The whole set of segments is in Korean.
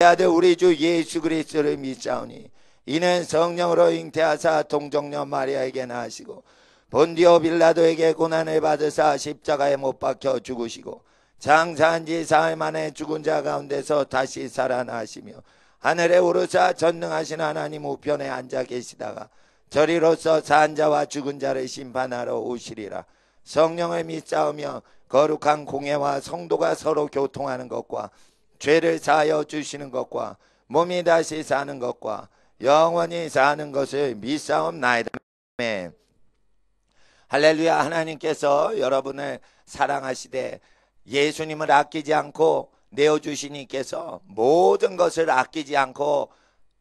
아들 우리 주 예수 그리스도를 믿사오니 이는 성령으로 잉태하사 동정녀 마리아에게 나시고 본디오 빌라도에게 고난을 받으사 십자가에 못 박혀 죽으시고 장사한 지 사흘 만에 죽은 자 가운데서 다시 살아나시며 하늘에 오르사 전능하신 하나님 우편에 앉아 계시다가 저리로서 산 자와 죽은 자를 심판하러 오시리라. 성령을 믿사오며 거룩한 공예와 성도가 서로 교통하는 것과 죄를 사하여 주시는 것과 몸이 다시 사는 것과 영원히 사는 것을 믿사옵나이다. 아멘. 할렐루야. 하나님께서 여러분을 사랑하시되 예수님을 아끼지 않고 내어주시니께서 모든 것을 아끼지 않고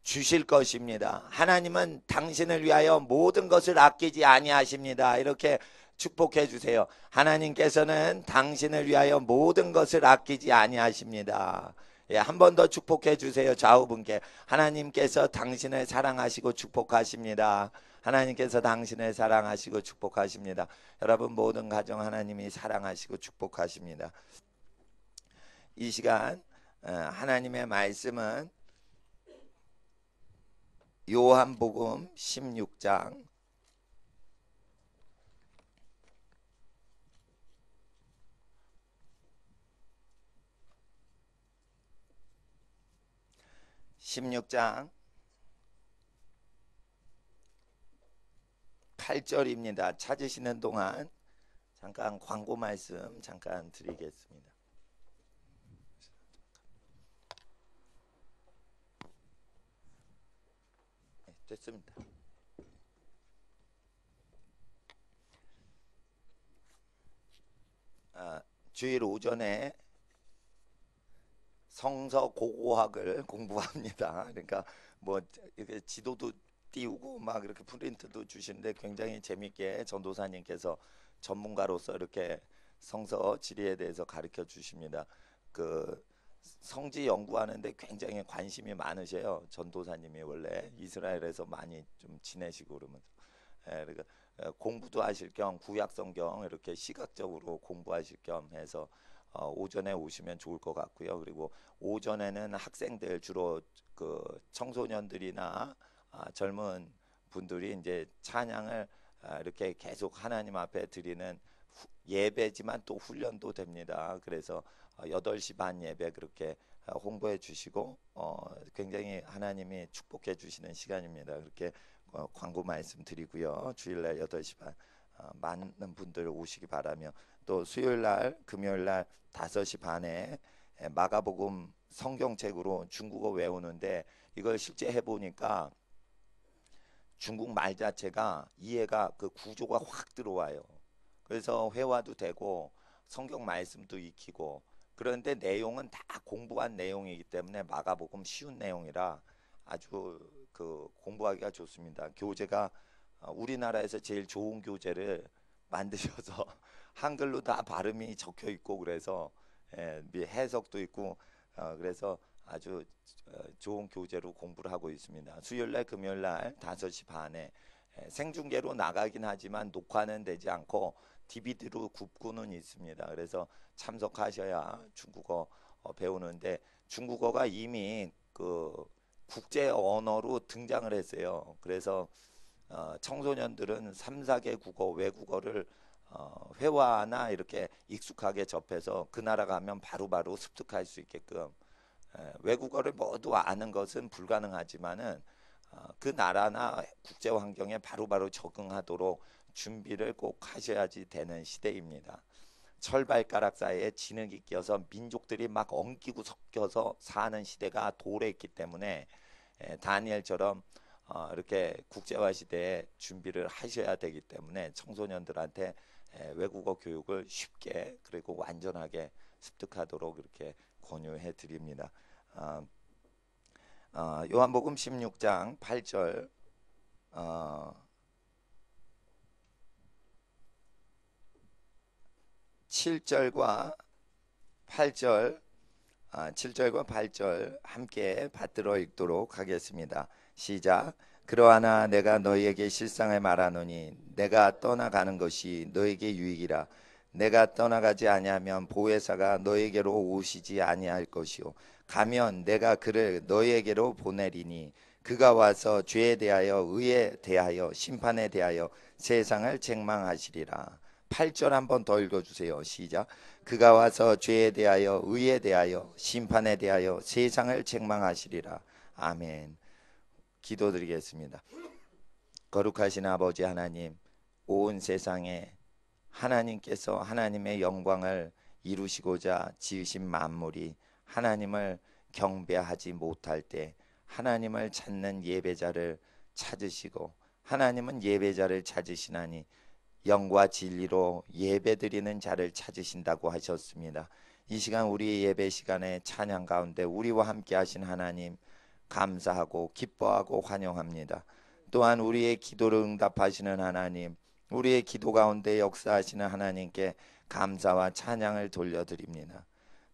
주실 것입니다. 하나님은 당신을 위하여 모든 것을 아끼지 아니하십니다. 이렇게 축복해 주세요. 하나님께서는 당신을 위하여 모든 것을 아끼지 아니하십니다. 예, 한 번 더 축복해 주세요. 좌우분께. 하나님께서 당신을 사랑하시고 축복하십니다. 하나님께서 당신을 사랑하시고 축복하십니다. 여러분 모든 가정 하나님이 사랑하시고 축복하십니다. 이 시간 하나님의 말씀은 요한복음 16장 8절입니다. 찾으시는 동안 잠깐 광고 말씀 잠깐 드리겠습니다. 네, 됐습니다. 주일 오전에 성서 고고학을 공부합니다. 그러니까 뭐 이렇게 지도도 띄우고 막 이렇게 프린트도 주시는데 굉장히 재밌게 전도사님께서 전문가로서 이렇게 성서 지리에 대해서 가르쳐 주십니다. 그 성지 연구하는데 굉장히 관심이 많으세요. 전도사님이 원래 이스라엘에서 많이 좀 지내시고 그러면서 그러니까 공부도 하실 겸 구약 성경 이렇게 시각적으로 공부하실 겸 해서 오전에 오시면 좋을 것 같고요. 그리고 오전에는 학생들 주로 그 청소년들이나 젊은 분들이 이제 찬양을 이렇게 계속 하나님 앞에 드리는 예배지만 또 훈련도 됩니다. 그래서 8시 반 예배 그렇게 홍보해 주시고 굉장히 하나님이 축복해 주시는 시간입니다. 그렇게 광고 말씀 드리고요. 주일날 8시 반 많은 분들 오시기 바라며 또 수요일날 금요일날 5시 반에 마가복음 성경책으로 중국어 외우는데 이걸 실제 해보니까 중국 말 자체가 이해가 그 구조가 확 들어와요. 그래서 회화도 되고 성경 말씀도 익히고 그런데 내용은 다 공부한 내용이기 때문에 마가복음 쉬운 내용이라 아주 그 공부하기가 좋습니다. 교재가 우리나라에서 제일 좋은 교재를 만드셔서 한글로 다 발음이 적혀 있고 그래서 해석도 있고 그래서 아주 좋은 교재로 공부를 하고 있습니다. 수요일날 금요일날 5시 반에 생중계로 나가긴 하지만 녹화는 되지 않고 DVD로 굽고는 있습니다. 그래서 참석하셔야 중국어 배우는데 중국어가 이미 그 국제 언어로 등장을 했어요. 그래서 청소년들은 3, 4개 국어 외국어를 회화나 이렇게 익숙하게 접해서 그 나라 가면 바로바로 습득할 수 있게끔 외국어를 모두 아는 것은 불가능하지만은 그 나라나 국제 환경에 바로바로 적응하도록 준비를 꼭 하셔야지 되는 시대입니다. 철발가락 사이에 진흙이 껴서 민족들이 막 엉키고 섞여서 사는 시대가 도래했기 때문에 다니엘처럼 이렇게 국제화 시대에 준비를 하셔야 되기 때문에 청소년들한테 외국어 교육을 쉽게 그리고 완전하게 습득하도록 이렇게 권유해 드립니다. 요한복음 16장 8절 7절과 8절 7절과 8절 함께 받들어 읽도록 하겠습니다. 시작. 그러하나 내가 너희에게 실상을 말하노니 내가 떠나가는 것이 너희에게 유익이라. 내가 떠나가지 아니하면 보혜사가 너에게로 오시지 아니할 것이요 가면 내가 그를 너에게로 보내리니 그가 와서 죄에 대하여 의에 대하여 심판에 대하여 세상을 책망하시리라. 8절 한번 더 읽어주세요. 시작. 그가 와서 죄에 대하여 의에 대하여 심판에 대하여 세상을 책망하시리라. 아멘. 기도드리겠습니다. 거룩하신 아버지 하나님, 온 세상에 하나님께서 하나님의 영광을 이루시고자 지으신 만물이 하나님을 경배하지 못할 때 하나님을 찾는 예배자를 찾으시고 하나님은 예배자를 찾으시나니 영과 진리로 예배드리는 자를 찾으신다고 하셨습니다. 이 시간 우리의 예배 시간에 찬양 가운데 우리와 함께 하신 하나님 감사하고 기뻐하고 환영합니다. 또한 우리의 기도를 응답하시는 하나님, 우리의 기도 가운데 역사하시는 하나님께 감사와 찬양을 돌려드립니다.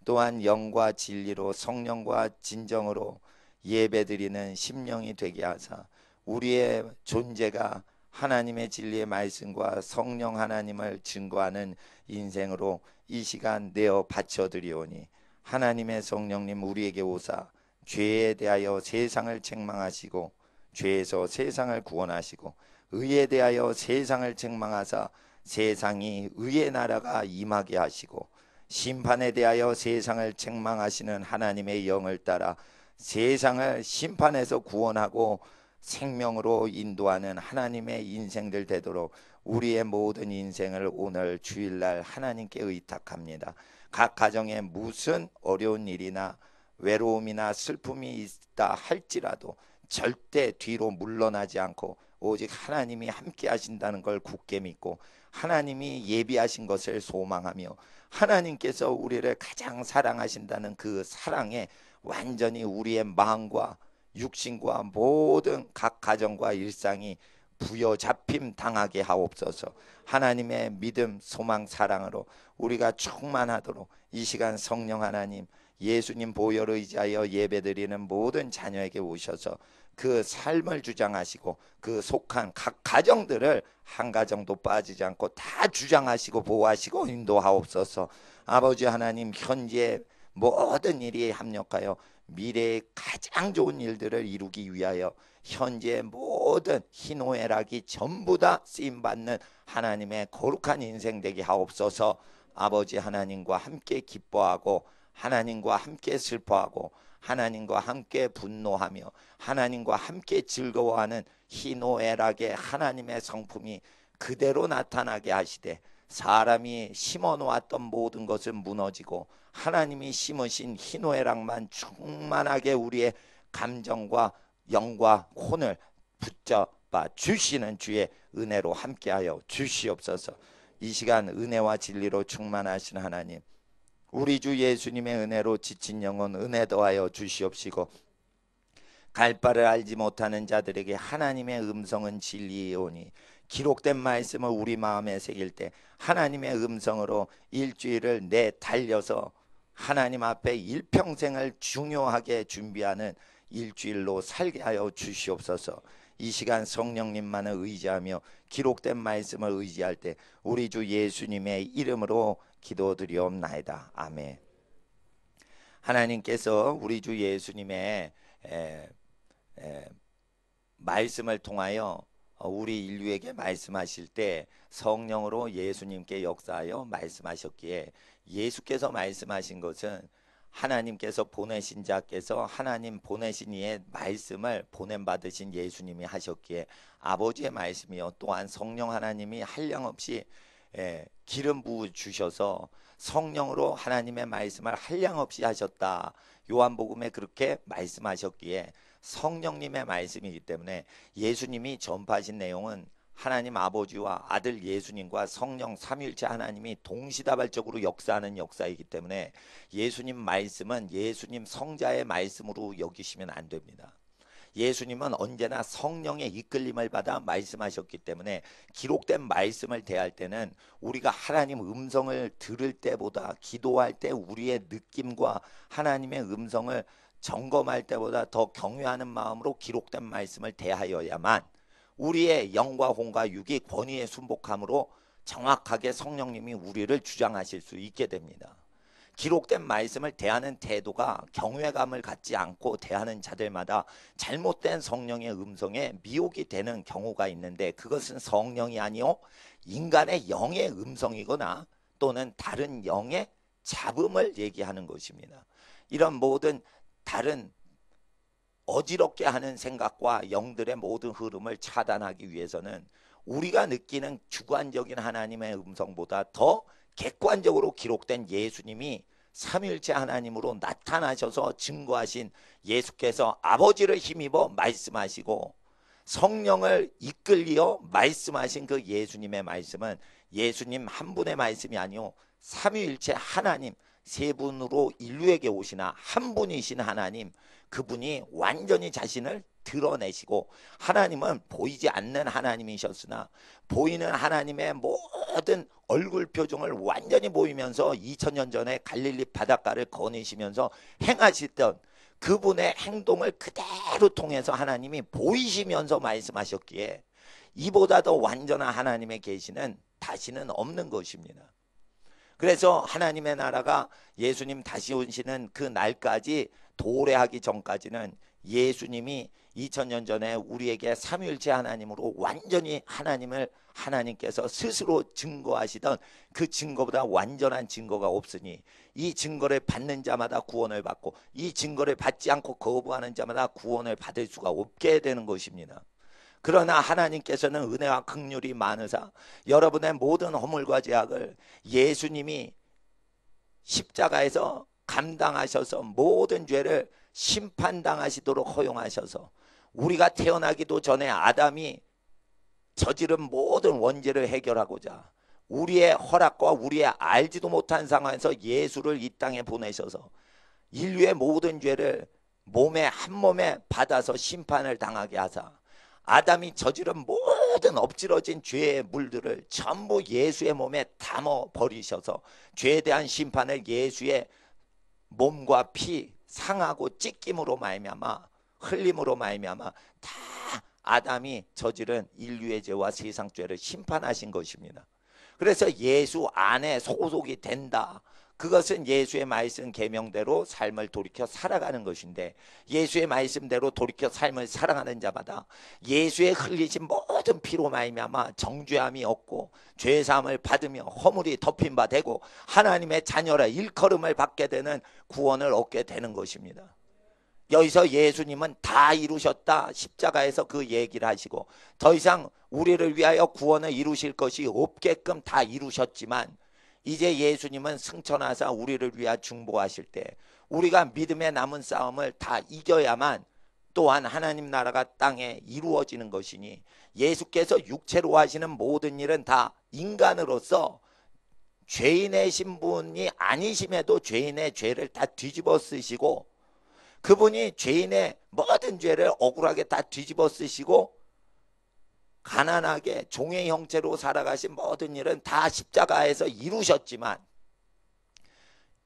또한 영과 진리로 성령과 진정으로 예배드리는 심령이 되게 하사 우리의 존재가 하나님의 진리의 말씀과 성령 하나님을 증거하는 인생으로 이 시간 내어 바쳐드리오니 하나님의 성령님 우리에게 오사 죄에 대하여 세상을 책망하시고 죄에서 세상을 구원하시고 의에 대하여 세상을 책망하사 세상이 의의 나라가 임하게 하시고 심판에 대하여 세상을 책망하시는 하나님의 영을 따라 세상을 심판에서 구원하고 생명으로 인도하는 하나님의 인생들 되도록 우리의 모든 인생을 오늘 주일날 하나님께 의탁합니다. 각 가정에 무슨 어려운 일이나 외로움이나 슬픔이 있다 할지라도 절대 뒤로 물러나지 않고 오직 하나님이 함께 하신다는 걸 굳게 믿고 하나님이 예비하신 것을 소망하며 하나님께서 우리를 가장 사랑하신다는 그 사랑에 완전히 우리의 마음과 육신과 모든 각 가정과 일상이 부여잡힘 당하게 하옵소서. 하나님의 믿음, 소망, 사랑으로 우리가 충만하도록 이 시간 성령 하나님 예수님 보혈을 의지하여 예배드리는 모든 자녀에게 오셔서 그 삶을 주장하시고 그 속한 각 가정들을 한 가정도 빠지지 않고 다 주장하시고 보호하시고 인도하옵소서. 아버지 하나님 현재 모든 일이 합력하여 미래의 가장 좋은 일들을 이루기 위하여 현재 모든 희노애락이 전부 다 쓰임받는 하나님의 거룩한 인생 되게 하옵소서. 아버지 하나님과 함께 기뻐하고 하나님과 함께 슬퍼하고 하나님과 함께 분노하며 하나님과 함께 즐거워하는 희노애락의 하나님의 성품이 그대로 나타나게 하시되 사람이 심어놓았던 모든 것은 무너지고 하나님이 심으신 희노애락만 충만하게 우리의 감정과 영과 혼을 붙잡아 주시는 주의 은혜로 함께하여 주시옵소서. 이 시간 은혜와 진리로 충만하신 하나님, 우리 주 예수님의 은혜로 지친 영혼 은혜 더하여 주시옵시고 갈 바를 알지 못하는 자들에게 하나님의 음성은 진리이오니 기록된 말씀을 우리 마음에 새길 때 하나님의 음성으로 일주일을 내 달려서 하나님 앞에 일평생을 중요하게 준비하는 일주일로 살게 하여 주시옵소서. 이 시간 성령님만을 의지하며 기록된 말씀을 의지할 때 우리 주 예수님의 이름으로 기도드리옵나이다. 아멘. 하나님께서 우리 주 예수님의 말씀을 통하여 우리 인류에게 말씀하실 때 성령으로 예수님께 역사하여 말씀하셨기에 예수께서 말씀하신 것은 하나님께서 보내신 자께서 하나님 보내신 이의 말씀을 보냄받으신 예수님이 하셨기에 아버지의 말씀이요 또한 성령 하나님이 한량없이 기름 부어 주셔서 성령으로 하나님의 말씀을 한량없이 하셨다. 요한복음에 그렇게 말씀하셨기에 성령님의 말씀이기 때문에 예수님이 전파하신 내용은 하나님 아버지와 아들 예수님과 성령 삼위일체 하나님이 동시다발적으로 역사하는 역사이기 때문에 예수님 말씀은 예수님 성자의 말씀으로 여기시면 안 됩니다. 예수님은 언제나 성령의 이끌림을 받아 말씀하셨기 때문에 기록된 말씀을 대할 때는 우리가 하나님 음성을 들을 때보다 기도할 때 우리의 느낌과 하나님의 음성을 점검할 때보다 더 경외하는 마음으로 기록된 말씀을 대하여야만 우리의 영과 혼과 육이 권위에 순복함으로 정확하게 성령님이 우리를 주장하실 수 있게 됩니다. 기록된 말씀을 대하는 태도가 경외감을 갖지 않고 대하는 자들마다 잘못된 성령의 음성에 미혹이 되는 경우가 있는데, 그것은 성령이 아니요 인간의 영의 음성이거나 또는 다른 영의 잡음을 얘기하는 것입니다. 이런 모든 다른 어지럽게 하는 생각과 영들의 모든 흐름을 차단하기 위해서는 우리가 느끼는 주관적인 하나님의 음성보다 더 객관적으로 기록된 예수님이 삼위일체 하나님으로 나타나셔서 증거하신 예수께서 아버지를 힘입어 말씀하시고 성령을 이끌리어 말씀하신 그 예수님의 말씀은 예수님 한 분의 말씀이 아니요 삼위일체 하나님 세 분으로 인류에게 오시나 한 분이신 하나님, 그분이 완전히 자신을 드러내시고, 하나님은 보이지 않는 하나님이셨으나 보이는 하나님의 모든 얼굴 표정을 완전히 보이면서 2000년 전에 갈릴리 바닷가를 거니시면서 행하시던 그분의 행동을 그대로 통해서 하나님이 보이시면서 말씀하셨기에 이보다 더 완전한 하나님의 계시는 다시는 없는 것입니다. 그래서 하나님의 나라가 예수님 다시 오시는 그 날까지 도래하기 전까지는 예수님이 2000년 전에 우리에게 삼위일체 하나님으로 완전히 하나님께서 스스로 증거하시던 그 증거보다 완전한 증거가 없으니 이 증거를 받는 자마다 구원을 받고 이 증거를 받지 않고 거부하는 자마다 구원을 받을 수가 없게 되는 것입니다. 그러나 하나님께서는 은혜와 긍휼이 많으사 여러분의 모든 허물과 죄악을 예수님이 십자가에서 감당하셔서 모든 죄를 심판당하시도록 허용하셔서 우리가 태어나기도 전에 아담이 저지른 모든 원죄를 해결하고자 우리의 허락과 우리의 알지도 못한 상황에서 예수를 이 땅에 보내셔서 인류의 모든 죄를 한 몸에 받아서 심판을 당하게 하사 아담이 저지른 모든 엎질러진 죄의 물들을 전부 예수의 몸에 담아 버리셔서 죄에 대한 심판을 예수의 몸과 피, 상하고 찢김으로 말미암아 흘림으로 말미암아 다 아담이 저지른 인류의 죄와 세상 죄를 심판하신 것입니다. 그래서 예수 안에 소속이 된다. 그것은 예수의 말씀 계명대로 삶을 돌이켜 살아가는 것인데, 예수의 말씀대로 돌이켜 삶을 살아가는 자마다 예수의 흘리신 모든 피로 말미암아 정죄함이 없고 죄사함을 받으며 허물이 덮인 바 되고 하나님의 자녀라 일컬음을 받게 되는 구원을 얻게 되는 것입니다. 여기서 예수님은 다 이루셨다 십자가에서 그 얘기를 하시고 더 이상 우리를 위하여 구원을 이루실 것이 없게끔 다 이루셨지만, 이제 예수님은 승천하사 우리를 위하여 중보하실 때 우리가 믿음의 남은 싸움을 다 이겨야만 또한 하나님 나라가 땅에 이루어지는 것이니, 예수께서 육체로 하시는 모든 일은 다 인간으로서 죄인의 신분이 아니심에도 죄인의 죄를 다 뒤집어 쓰시고, 그분이 죄인의 모든 죄를 억울하게 다 뒤집어 쓰시고 가난하게 종의 형체로 살아가신 모든 일은 다 십자가에서 이루셨지만,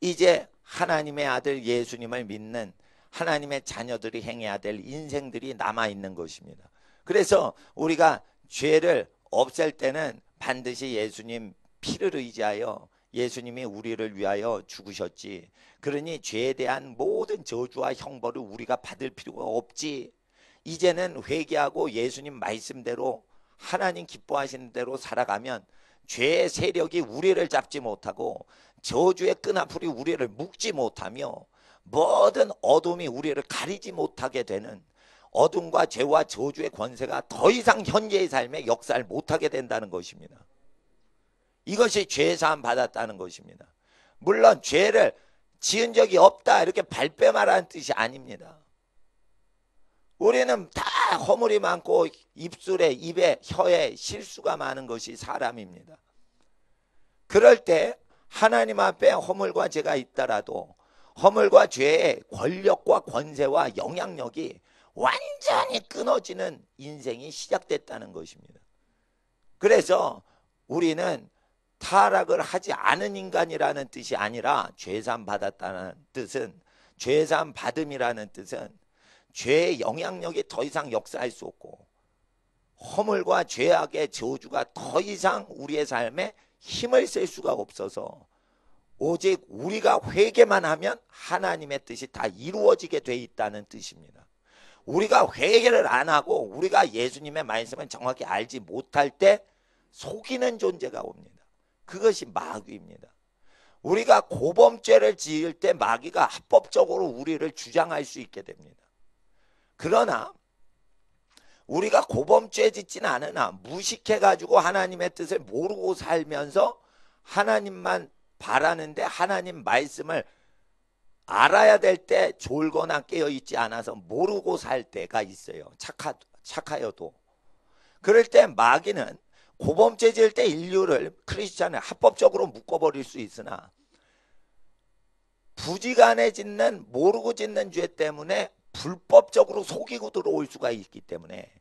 이제 하나님의 아들 예수님을 믿는 하나님의 자녀들이 행해야 될 인생들이 남아있는 것입니다. 그래서 우리가 죄를 없앨 때는 반드시 예수님 피를 의지하여 예수님이 우리를 위하여 죽으셨지, 그러니 죄에 대한 모든 저주와 형벌을 우리가 받을 필요가 없지, 이제는 회개하고 예수님 말씀대로 하나님 기뻐하시는 대로 살아가면 죄의 세력이 우리를 잡지 못하고 저주의 끈앞풀이 우리를 묶지 못하며 모든 어둠이 우리를 가리지 못하게 되는, 어둠과 죄와 저주의 권세가 더 이상 현재의 삶에 역사를 못하게 된다는 것입니다. 이것이 죄사함 받았다는 것입니다. 물론 죄를 지은 적이 없다 이렇게 발뺌 말하는 뜻이 아닙니다. 우리는 다 허물이 많고 입술에 입에 혀에 실수가 많은 것이 사람입니다. 그럴 때 하나님 앞에 허물과 죄가 있더라도 허물과 죄의 권력과 권세와 영향력이 완전히 끊어지는 인생이 시작됐다는 것입니다. 그래서 우리는 타락을 하지 않은 인간이라는 뜻이 아니라 죄사함 받았다는 뜻은, 죄사함 받음이라는 뜻은 죄의 영향력이 더 이상 역사할 수 없고 허물과 죄악의 저주가 더 이상 우리의 삶에 힘을 쓸 수가 없어서 오직 우리가 회개만 하면 하나님의 뜻이 다 이루어지게 돼 있다는 뜻입니다. 우리가 회개를 안 하고 우리가 예수님의 말씀을 정확히 알지 못할 때 속이는 존재가 옵니다. 그것이 마귀입니다. 우리가 고범죄를 지을 때 마귀가 합법적으로 우리를 주장할 수 있게 됩니다. 그러나 우리가 고범죄 짓지는 않으나 무식해가지고 하나님의 뜻을 모르고 살면서 하나님만 바라는데 하나님 말씀을 알아야 될 때 졸거나 깨어있지 않아서 모르고 살 때가 있어요. 착하여도. 그럴 때 마귀는 고범죄 지을 때 인류를 크리스찬을 합법적으로 묶어버릴 수 있으나 부지간에 짓는 모르고 짓는 죄 때문에 불법적으로 속이고 들어올 수가 있기 때문에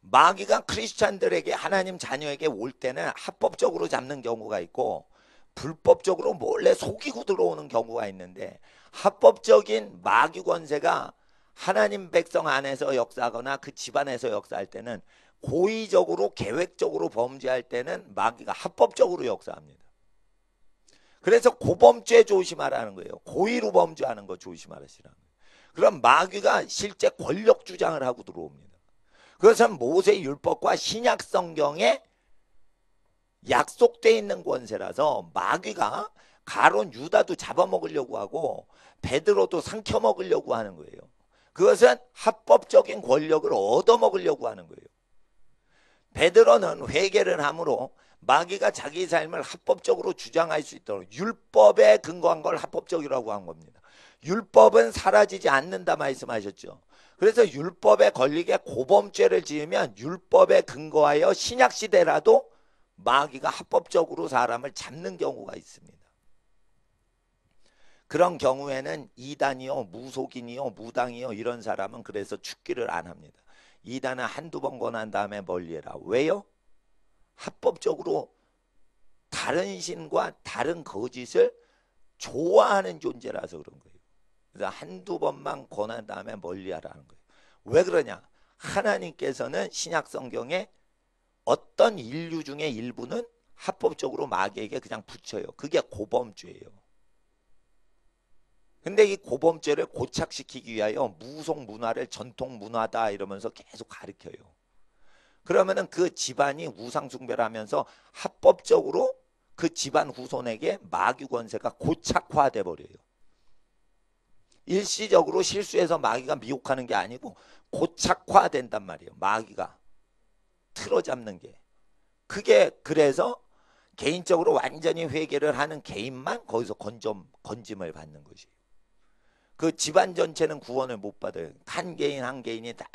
마귀가 크리스찬들에게 하나님 자녀에게 올 때는 합법적으로 잡는 경우가 있고 불법적으로 몰래 속이고 들어오는 경우가 있는데 합법적인 마귀 권세가 하나님 백성 안에서 역사하거나 그 집안에서 역사할 때는 고의적으로 계획적으로 범죄할 때는 마귀가 합법적으로 역사합니다. 그래서 고범죄 조심하라는 거예요. 고의로 범죄하는 거 조심하시라는 거예요. 그럼 마귀가 실제 권력 주장을 하고 들어옵니다. 그것은 모세 율법과 신약 성경에 약속되어 있는 권세라서 마귀가 가론 유다도 잡아먹으려고 하고 베드로도 삼켜먹으려고 하는 거예요. 그것은 합법적인 권력을 얻어먹으려고 하는 거예요. 베드로는 회개를 함으로 마귀가 자기 삶을 합법적으로 주장할 수 있도록 율법에 근거한 걸 합법적이라고 한 겁니다. 율법은 사라지지 않는다 말씀하셨죠. 그래서 율법에 걸리게 고범죄를 지으면 율법에 근거하여 신약시대라도 마귀가 합법적으로 사람을 잡는 경우가 있습니다. 그런 경우에는 이단이요 무속인이요 무당이요 이런 사람은 그래서 죽기를 안 합니다. 이단은 한두 번 권한 다음에 멀리해라. 왜요? 합법적으로 다른 신과 다른 거짓을 좋아하는 존재라서 그런 거예요. 그래서 한두 번만 권한 다음에 멀리하라는 거예요. 왜 그러냐? 하나님께서는 신약 성경에 어떤 인류 중에 일부는 합법적으로 마귀에게 그냥 붙여요. 그게 고범죄예요. 근데 이 고범죄를 고착시키기 위하여 무속 문화를 전통 문화다 이러면서 계속 가르쳐요. 그러면은 그 집안이 우상 숭배를 하면서 합법적으로 그 집안 후손에게 마귀 권세가 고착화돼 버려요. 일시적으로 실수해서 마귀가 미혹하는 게 아니고 고착화된단 말이에요. 마귀가 틀어잡는 게. 그게 그래서 개인적으로 완전히 회개를 하는 개인만 거기서 건짐을 받는 것이에요. 그 집안 전체는 구원을 못 받아요. 한 개인 한 개인이 다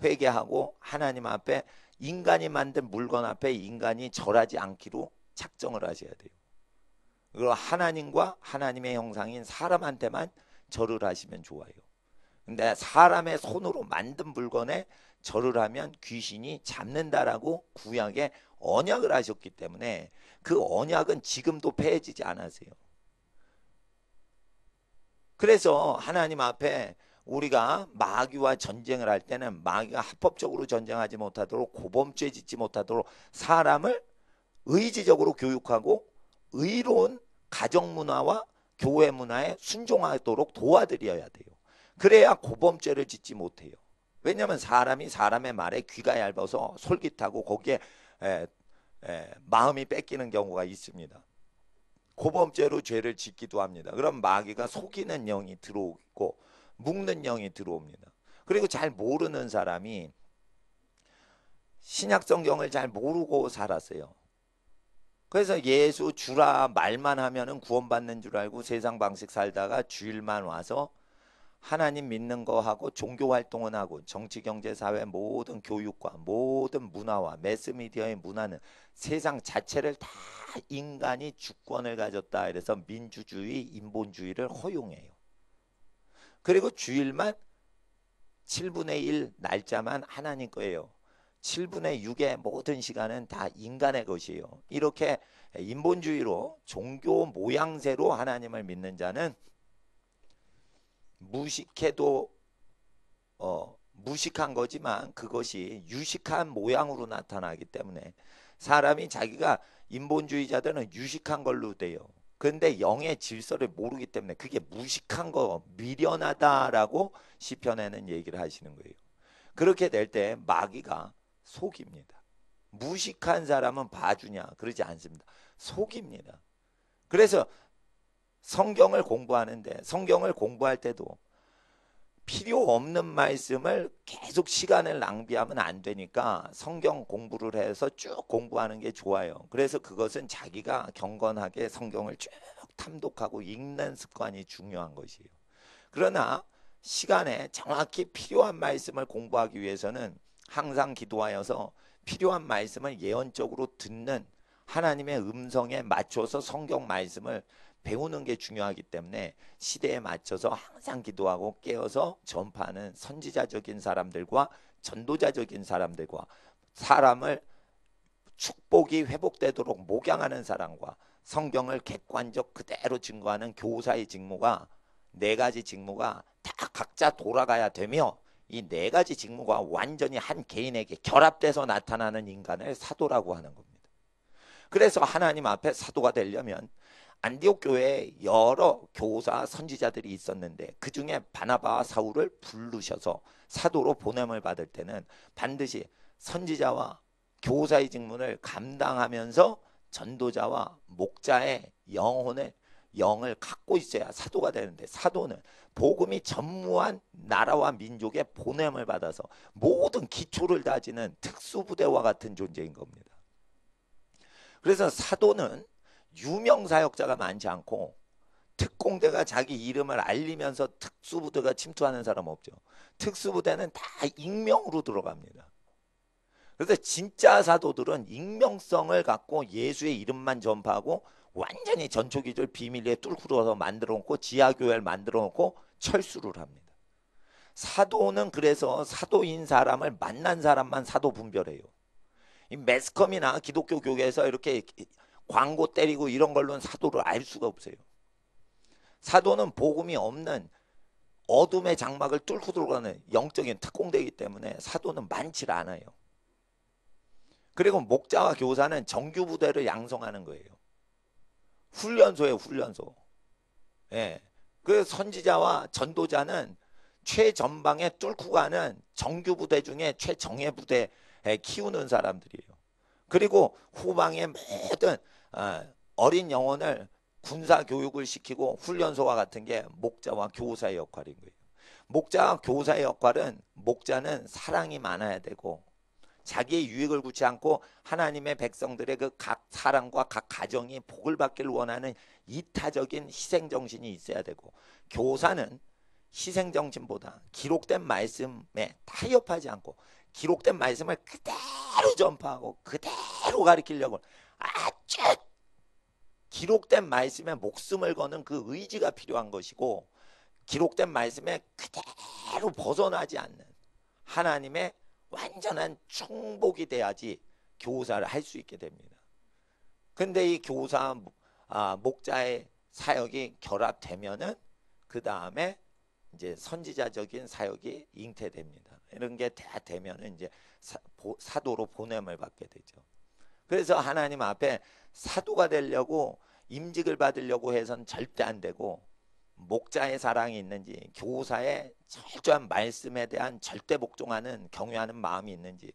회개하고 하나님 앞에 인간이 만든 물건 앞에 인간이 절하지 않기로 작정을 하셔야 돼요. 그리고 하나님과 하나님의 형상인 사람한테만 절을 하시면 좋아요. 근데 사람의 손으로 만든 물건에 절을 하면 귀신이 잡는다라고 구약에 언약을 하셨기 때문에 그 언약은 지금도 폐해지지 않으세요. 그래서 하나님 앞에 우리가 마귀와 전쟁을 할 때는 마귀가 합법적으로 전쟁하지 못하도록 고범죄 짓지 못하도록 사람을 의지적으로 교육하고 의로운 가정문화와 교회 문화에 순종하도록 도와드려야 돼요. 그래야 고범죄를 짓지 못해요. 왜냐하면 사람이 사람의 말에 귀가 얇아서 솔깃하고 거기에 마음이 뺏기는 경우가 있습니다. 고범죄로 죄를 짓기도 합니다. 그럼 마귀가 속이는 영이 들어오고 묶는 영이 들어옵니다. 그리고 잘 모르는 사람이 신약 성경을 잘 모르고 살았어요. 그래서 예수 주라 말만 하면은 구원받는 줄 알고 세상 방식 살다가 주일만 와서 하나님 믿는 거 하고 종교 활동은 하고 정치 경제 사회 모든 교육과 모든 문화와 매스미디어의 문화는 세상 자체를 다 인간이 주권을 가졌다 이래서 민주주의 인본주의를 허용해요. 그리고 주일만 7분의 1 날짜만 하나님 거예요. 7분의 6의 모든 시간은 다 인간의 것이에요. 이렇게 인본주의로 종교 모양새로 하나님을 믿는 자는 무식해도 무식한 거지만 그것이 유식한 모양으로 나타나기 때문에 사람이 자기가 인본주의자들은 유식한 걸로 돼요. 근데 영의 질서를 모르기 때문에 그게 무식한 거, 미련하다라고 시편에는 얘기를 하시는 거예요. 그렇게 될 때 마귀가 속입니다. 무식한 사람은 봐주냐? 그러지 않습니다. 속입니다. 그래서 성경을 공부하는데 성경을 공부할 때도 필요 없는 말씀을 계속 시간을 낭비하면 안 되니까 성경 공부를 해서 쭉 공부하는 게 좋아요. 그래서 그것은 자기가 경건하게 성경을 쭉 탐독하고 읽는 습관이 중요한 것이에요. 그러나 시간에 정확히 필요한 말씀을 공부하기 위해서는 항상 기도하여서 필요한 말씀을 예언적으로 듣는 하나님의 음성에 맞춰서 성경 말씀을 배우는 게 중요하기 때문에 시대에 맞춰서 항상 기도하고 깨어서 전파하는 선지자적인 사람들과 전도자적인 사람들과 사람을 축복이 회복되도록 목양하는 사람과 성경을 객관적 그대로 증거하는 교사의 직무가 네 가지 직무가 다 각자 돌아가야 되며 이 네 가지 직무가 완전히 한 개인에게 결합돼서 나타나는 인간을 사도라고 하는 겁니다. 그래서 하나님 앞에 사도가 되려면 안디옥 교회에 여러 교사 선지자들이 있었는데 그 중에 바나바와 사울을 부르셔서 사도로 보냄을 받을 때는 반드시 선지자와 교사의 직분을 감당하면서 전도자와 목자의 영을 갖고 있어야 사도가 되는데 사도는 복음이 전무한 나라와 민족의 보냄을 받아서 모든 기초를 다지는 특수부대와 같은 존재인 겁니다. 그래서 사도는 유명 사역자가 많지 않고 특공대가 자기 이름을 알리면서 특수부대가 침투하는 사람 없죠. 특수부대는 다 익명으로 들어갑니다. 그래서 진짜 사도들은 익명성을 갖고 예수의 이름만 전파하고 완전히 전초기를 비밀리에 뚫고 들어서 만들어 놓고 지하교회를 만들어 놓고 철수를 합니다. 사도는 그래서 사도인 사람을 만난 사람만 사도 분별해요. 이 매스컴이나 기독교 교회에서 이렇게 광고 때리고 이런 걸로는 사도를 알 수가 없어요. 사도는 복음이 없는 어둠의 장막을 뚫고 들어가는 영적인 특공대이기 때문에 사도는 많지 않아요. 그리고 목자와 교사는 정규부대를 양성하는 거예요. 훈련소예요, 훈련소. 예. 그 선지자와 전도자는 최전방에 뚫고 가는 정규부대 중에 최정예부대에 키우는 사람들이에요. 그리고 후방의 모든 어린 영혼을 군사 교육을 시키고 훈련소와 같은 게 목자와 교사의 역할인 거예요. 목자와 교사의 역할은 목자는 사랑이 많아야 되고 자기의 유익을 구치 않고 하나님의 백성들의 그 각 사랑과 각 가정이 복을 받기를 원하는 이타적인 희생정신이 있어야 되고 교사는 희생정신보다 기록된 말씀에 타협하지 않고 기록된 말씀을 그대로 전파하고 그대로 가르치려고 아주 기록된 말씀에 목숨을 거는 그 의지가 필요한 것이고 기록된 말씀에 그대로 벗어나지 않는 하나님의 완전한 충복이 돼야지 교사를 할 수 있게 됩니다. 근데 이 교사 목자의 사역이 결합되면은 그 다음에 이제 선지자적인 사역이 잉태됩니다. 이런 게 다 되면은 이제 사도로 보냄을 받게 되죠. 그래서 하나님 앞에 사도가 되려고 임직을 받으려고 해서는 절대 안 되고 목자의 사랑이 있는지 교사의 철저한 말씀에 대한 절대 복종하는 경외하는 마음이 있는지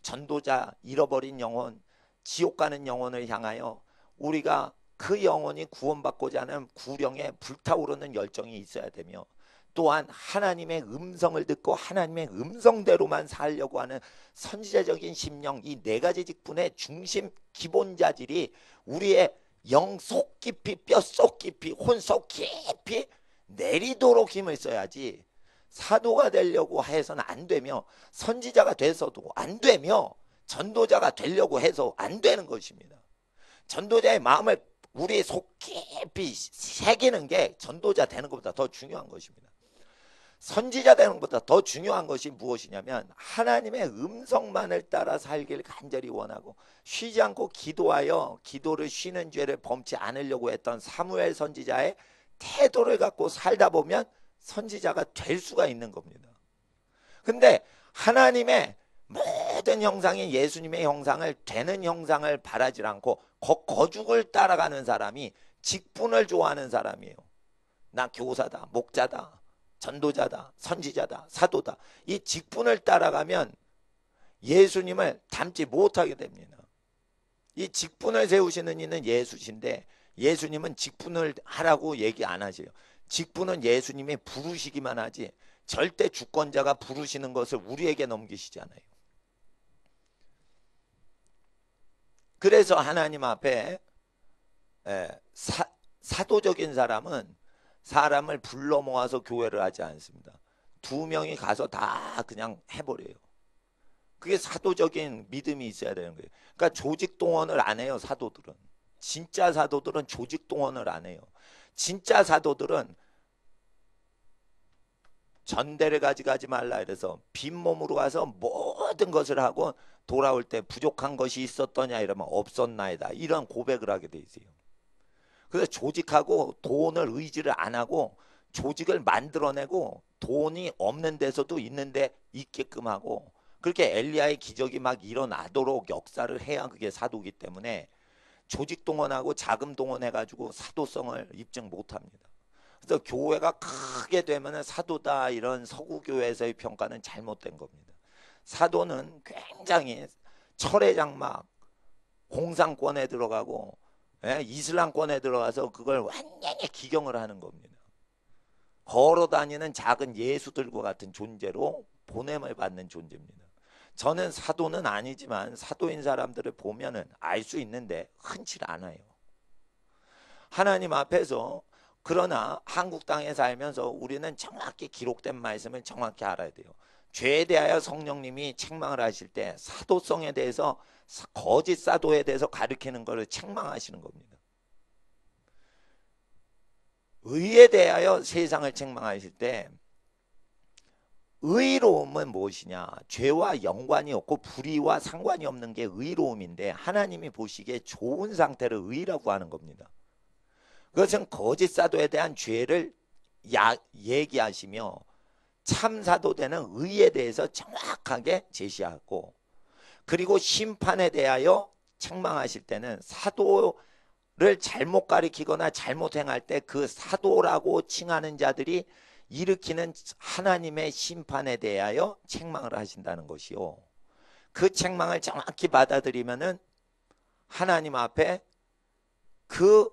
전도자 잃어버린 영혼 지옥 가는 영혼을 향하여 우리가 그 영혼이 구원받고자 하는 구령에 불타오르는 열정이 있어야 되며 또한 하나님의 음성을 듣고 하나님의 음성대로만 살려고 하는 선지자적인 심령 이 네 가지 직분의 중심 기본 자질이 우리의 영 속 깊이 뼛속 깊이 혼속 깊이 내리도록 힘을 써야지 사도가 되려고 해서는 안 되며 선지자가 돼서도 안 되며 전도자가 되려고 해서 안 되는 것입니다. 전도자의 마음을 우리 속 깊이 새기는 게 전도자 되는 것보다 더 중요한 것입니다. 선지자 되는 것보다 더 중요한 것이 무엇이냐면 하나님의 음성만을 따라 살기를 간절히 원하고 쉬지 않고 기도하여 기도를 쉬는 죄를 범치 않으려고 했던 사무엘 선지자의 태도를 갖고 살다 보면 선지자가 될 수가 있는 겁니다. 근데 하나님의 모든 형상이 예수님의 형상을 되는 형상을 바라지 않고 거죽을 따라가는 사람이 직분을 좋아하는 사람이에요. 나 교사다, 목자다, 전도자다, 선지자다, 사도다. 이 직분을 따라가면 예수님을 닮지 못하게 됩니다. 이 직분을 세우시는 이는 예수신데 예수님은 직분을 하라고 얘기 안 하세요. 직분은 예수님이 부르시기만 하지 절대 주권자가 부르시는 것을 우리에게 넘기시지 않아요. 그래서 하나님 앞에 사도적인 사람은 사람을 불러 모아서 교회를 하지 않습니다. 2명이 가서 다 그냥 해버려요. 그게 사도적인 믿음이 있어야 되는 거예요. 그러니까 조직 동원을 안 해요. 사도들은. 진짜 사도들은 조직 동원을 안 해요. 진짜 사도들은 전대를 가져가지 말라 이래서 빈몸으로 가서 모든 것을 하고 돌아올 때 부족한 것이 있었더냐 이러면 없었나이다. 이런 고백을 하게 돼 있어요. 그래서 조직하고 돈을 의지를 안 하고 조직을 만들어내고 돈이 없는 데서도 있는데 있게끔 하고 그렇게 엘리야의 기적이 막 일어나도록 역사를 해야 그게 사도기 때문에 조직 동원하고 자금 동원해가지고 사도성을 입증 못합니다. 그래서 교회가 크게 되면 사도다 이런 서구교회에서의 평가는 잘못된 겁니다. 사도는 굉장히 철의 장막, 공산권에 들어가고 이슬람권에 들어가서 그걸 완전히 기경을 하는 겁니다. 걸어다니는 작은 예수들과 같은 존재로 보냄을 받는 존재입니다. 저는 사도는 아니지만 사도인 사람들을 보면은 알 수 있는데 흔치 않아요. 하나님 앞에서 그러나 한국 땅에 살면서 우리는 정확히 기록된 말씀을 정확히 알아야 돼요. 죄에 대하여 성령님이 책망을 하실 때 사도성에 대해서 거짓 사도에 대해서 가르치는 것을 책망하시는 겁니다. 의에 대하여 세상을 책망하실 때 의로움은 무엇이냐? 죄와 연관이 없고 불의와 상관이 없는 게 의로움인데 하나님이 보시기에 좋은 상태를 의라고 하는 겁니다. 그것은 거짓 사도에 대한 죄를 얘기하시며 참 사도되는 의에 대해서 정확하게 제시하고 그리고 심판에 대하여 책망하실 때는 사도를 잘못 가리키거나 잘못 행할 때 그 사도라고 칭하는 자들이 일으키는 하나님의 심판에 대하여 책망을 하신다는 것이요. 그 책망을 정확히 받아들이면은 하나님 앞에 그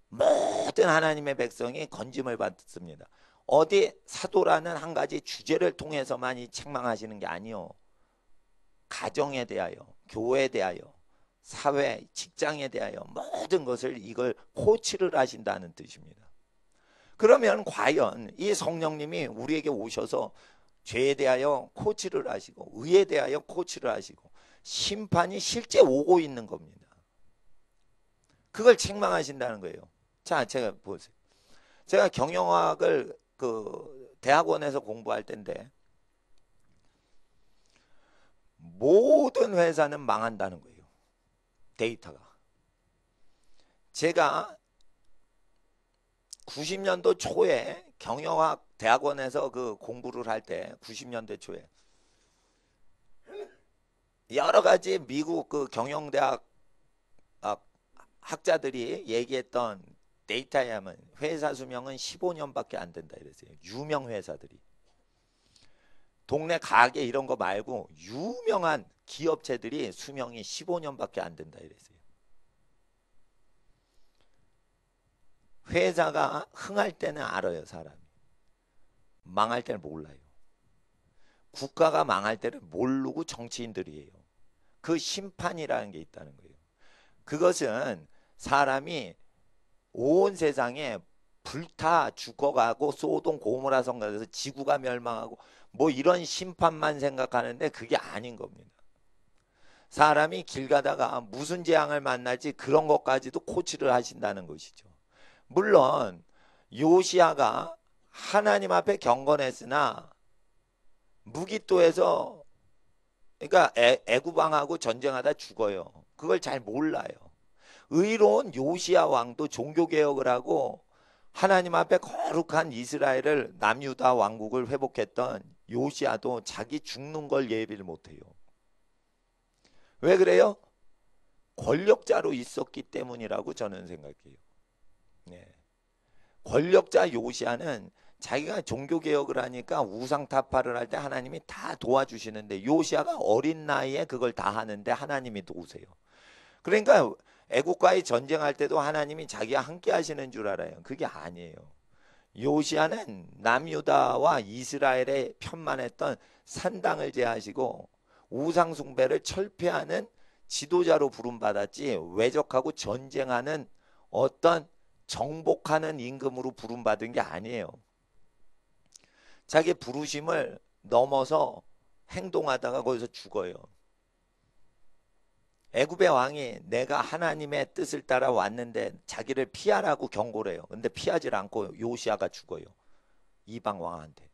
모든 하나님의 백성이 건짐을 받습니다. 어디 사도라는 한 가지 주제를 통해서만 이 책망하시는 게 아니요. 가정에 대하여, 교회에 대하여, 사회, 직장에 대하여 모든 것을 이걸 코치를 하신다는 뜻입니다. 그러면 과연 이 성령님이 우리에게 오셔서 죄에 대하여 코치를 하시고 의에 대하여 코치를 하시고 심판이 실제 오고 있는 겁니다. 그걸 책망하신다는 거예요. 자, 제가 보세요. 제가 경영학을 그 대학원에서 공부할 때인데 모든 회사는 망한다는 거예요. 데이터가. 제가 90년도 초에 경영학 대학원에서 그 공부를 할 때 90년대 초에 여러 가지 미국 그 경영대학 학자들이 얘기했던 데이터에 하면 회사 수명은 15년밖에 안 된다 이랬어요. 유명 회사들이. 동네 가게 이런 거 말고 유명한 기업체들이 수명이 15년밖에 안 된다 이랬어요. 회사가 흥할 때는 알아요, 사람이. 망할 때는 몰라요. 국가가 망할 때는 모르고 정치인들이에요. 그 심판이라는 게 있다는 거예요. 그것은 사람이 온 세상에 불타 죽어가고 소돔 고모라 성가에서 지구가 멸망하고 뭐 이런 심판만 생각하는데 그게 아닌 겁니다. 사람이 길 가다가 무슨 재앙을 만날지 그런 것까지도 코치를 하신다는 것이죠. 물론 요시야가 하나님 앞에 경건했으나 무기또에서 그러니까 애구방하고 전쟁하다 죽어요. 그걸 잘 몰라요. 의로운 요시야 왕도 종교개혁을 하고 하나님 앞에 거룩한 이스라엘을 남유다 왕국을 회복했던 요시아도 자기 죽는 걸 예비를 못해요. 왜 그래요? 권력자로 있었기 때문이라고 저는 생각해요. 네. 권력자 요시아는 자기가 종교개혁을 하니까 우상타파를 할 때 하나님이 다 도와주시는데, 요시아가 어린 나이에 그걸 다 하는데 하나님이 도우세요. 그러니까 애국과의 전쟁할 때도 하나님이 자기와 함께 하시는 줄 알아요. 그게 아니에요. 요시아는 남유다와 이스라엘의 편만했던 산당을 제하시고 우상 숭배를 철폐하는 지도자로 부름받았지, 외적하고 전쟁하는 어떤 정복하는 임금으로 부름받은 게 아니에요. 자기 부르심을 넘어서 행동하다가 거기서 죽어요. 애굽의 왕이 내가 하나님의 뜻을 따라 왔는데 자기를 피하라고 경고를 해요. 근데 피하지 않고 요시아가 죽어요. 이방 왕한테.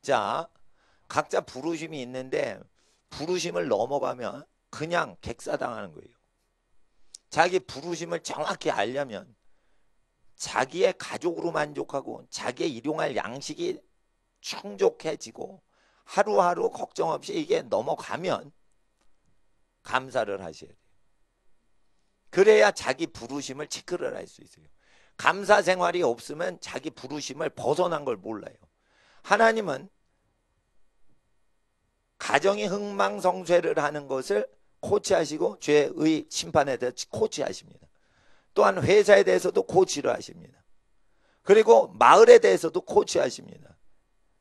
자, 각자 부르심이 있는데 부르심을 넘어가면 그냥 객사당하는 거예요. 자기 부르심을 정확히 알려면 자기의 가족으로 만족하고 자기의 일용할 양식이 충족해지고 하루하루 걱정 없이 이게 넘어가면 감사를 하셔야 돼요. 그래야 자기 부르심을 체크를 할 수 있어요. 감사 생활이 없으면 자기 부르심을 벗어난 걸 몰라요. 하나님은 가정이 흥망성쇠를 하는 것을 코치하시고 죄의 심판에 대해 코치하십니다. 또한 회사에 대해서도 코치를 하십니다. 그리고 마을에 대해서도 코치하십니다.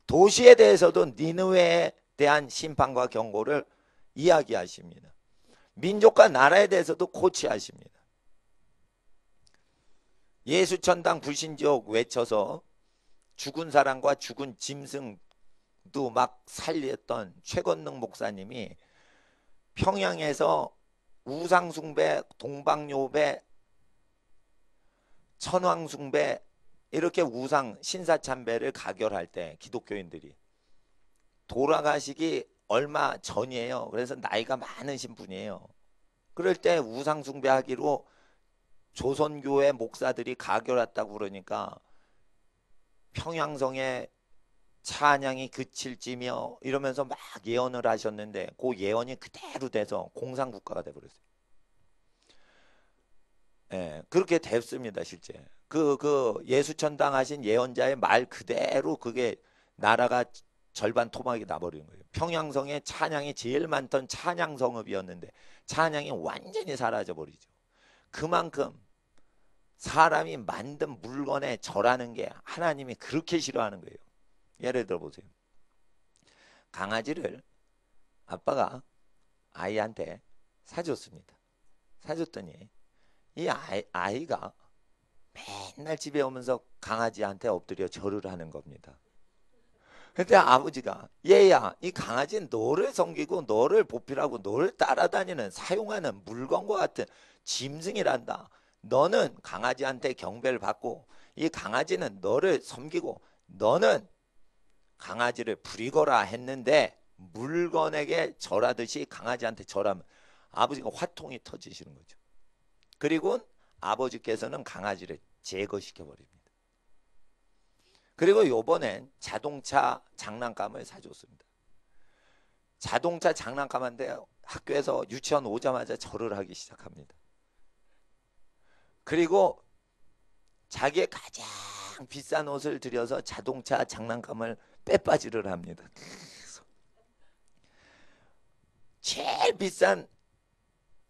도시에 대해서도 니느웨에 대한 심판과 경고를 이야기하십니다. 민족과 나라에 대해서도 코치하십니다. 예수천당 불신지옥 외쳐서 죽은 사람과 죽은 짐승도 막 살렸던 최건능 목사님이 평양에서 우상숭배, 동방요배, 천황숭배 이렇게 우상 신사참배를 가결할 때 기독교인들이 돌아가시기 얼마 전이에요. 그래서 나이가 많으신 분이에요. 그럴 때 우상숭배하기로 조선교회 목사들이 가결했다고 그러니까 평양성에 찬양이 그칠지며 이러면서 막 예언을 하셨는데 그 예언이 그대로 돼서 공산국가가 돼버렸어요. 예, 그렇게 됐습니다. 실제 그 예수천당 하신 예언자의 말 그대로 그게 나라가 절반 토막이 나버린 거예요. 평양성에 찬양이 제일 많던 찬양성읍이었는데 찬양이 완전히 사라져버리죠. 그만큼 사람이 만든 물건에 절하는 게 하나님이 그렇게 싫어하는 거예요. 예를 들어 보세요. 강아지를 아빠가 아이한테 사줬습니다. 사줬더니 이 아이가 맨날 집에 오면서 강아지한테 엎드려 절을 하는 겁니다. 근데 아버지가 얘야, 이 강아지는 너를 섬기고 너를 보필하고 너를 따라다니는 사용하는 물건과 같은 짐승이란다. 너는 강아지한테 경배를 받고 이 강아지는 너를 섬기고 너는 강아지를 부리거라 했는데 물건에게 절하듯이 강아지한테 절하면 아버지가 화통이 터지시는 거죠. 그리고 아버지께서는 강아지를 제거시켜 버립니다. 그리고 요번엔 자동차 장난감을 사줬습니다. 자동차 장난감인데 학교에서 유치원 오자마자 절을 하기 시작합니다. 그리고 자기의 가장 비싼 옷을 들여서 자동차 장난감을 빼빠지를 합니다. 제일 비싼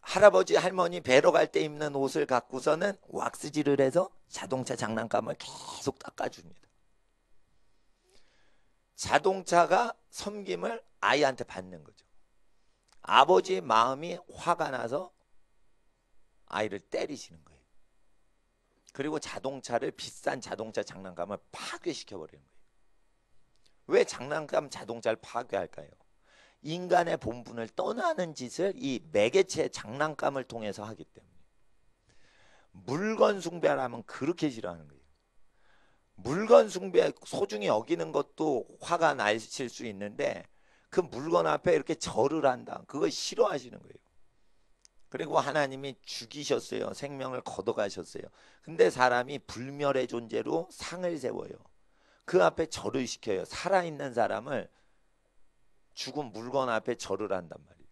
할아버지 할머니 뵈러 갈 때 입는 옷을 갖고서는 왁스질을 해서 자동차 장난감을 계속 닦아줍니다. 자동차가 섬김을 아이한테 받는 거죠. 아버지의 마음이 화가 나서 아이를 때리시는 거예요. 그리고 자동차를 비싼 자동차 장난감을 파괴시켜 버리는 거예요. 왜 장난감 자동차를 파괴할까요? 인간의 본분을 떠나는 짓을 이 매개체 장난감을 통해서 하기 때문에. 물건 숭배라면 그렇게 싫어하는 거예요. 물건 숭배 소중히 여기는 것도 화가 나실 수 있는데 그 물건 앞에 이렇게 절을 한다. 그거 싫어하시는 거예요. 그리고 하나님이 죽이셨어요. 생명을 걷어가셨어요. 근데 사람이 불멸의 존재로 상을 세워요. 그 앞에 절을 시켜요. 살아있는 사람을 죽은 물건 앞에 절을 한단 말이에요.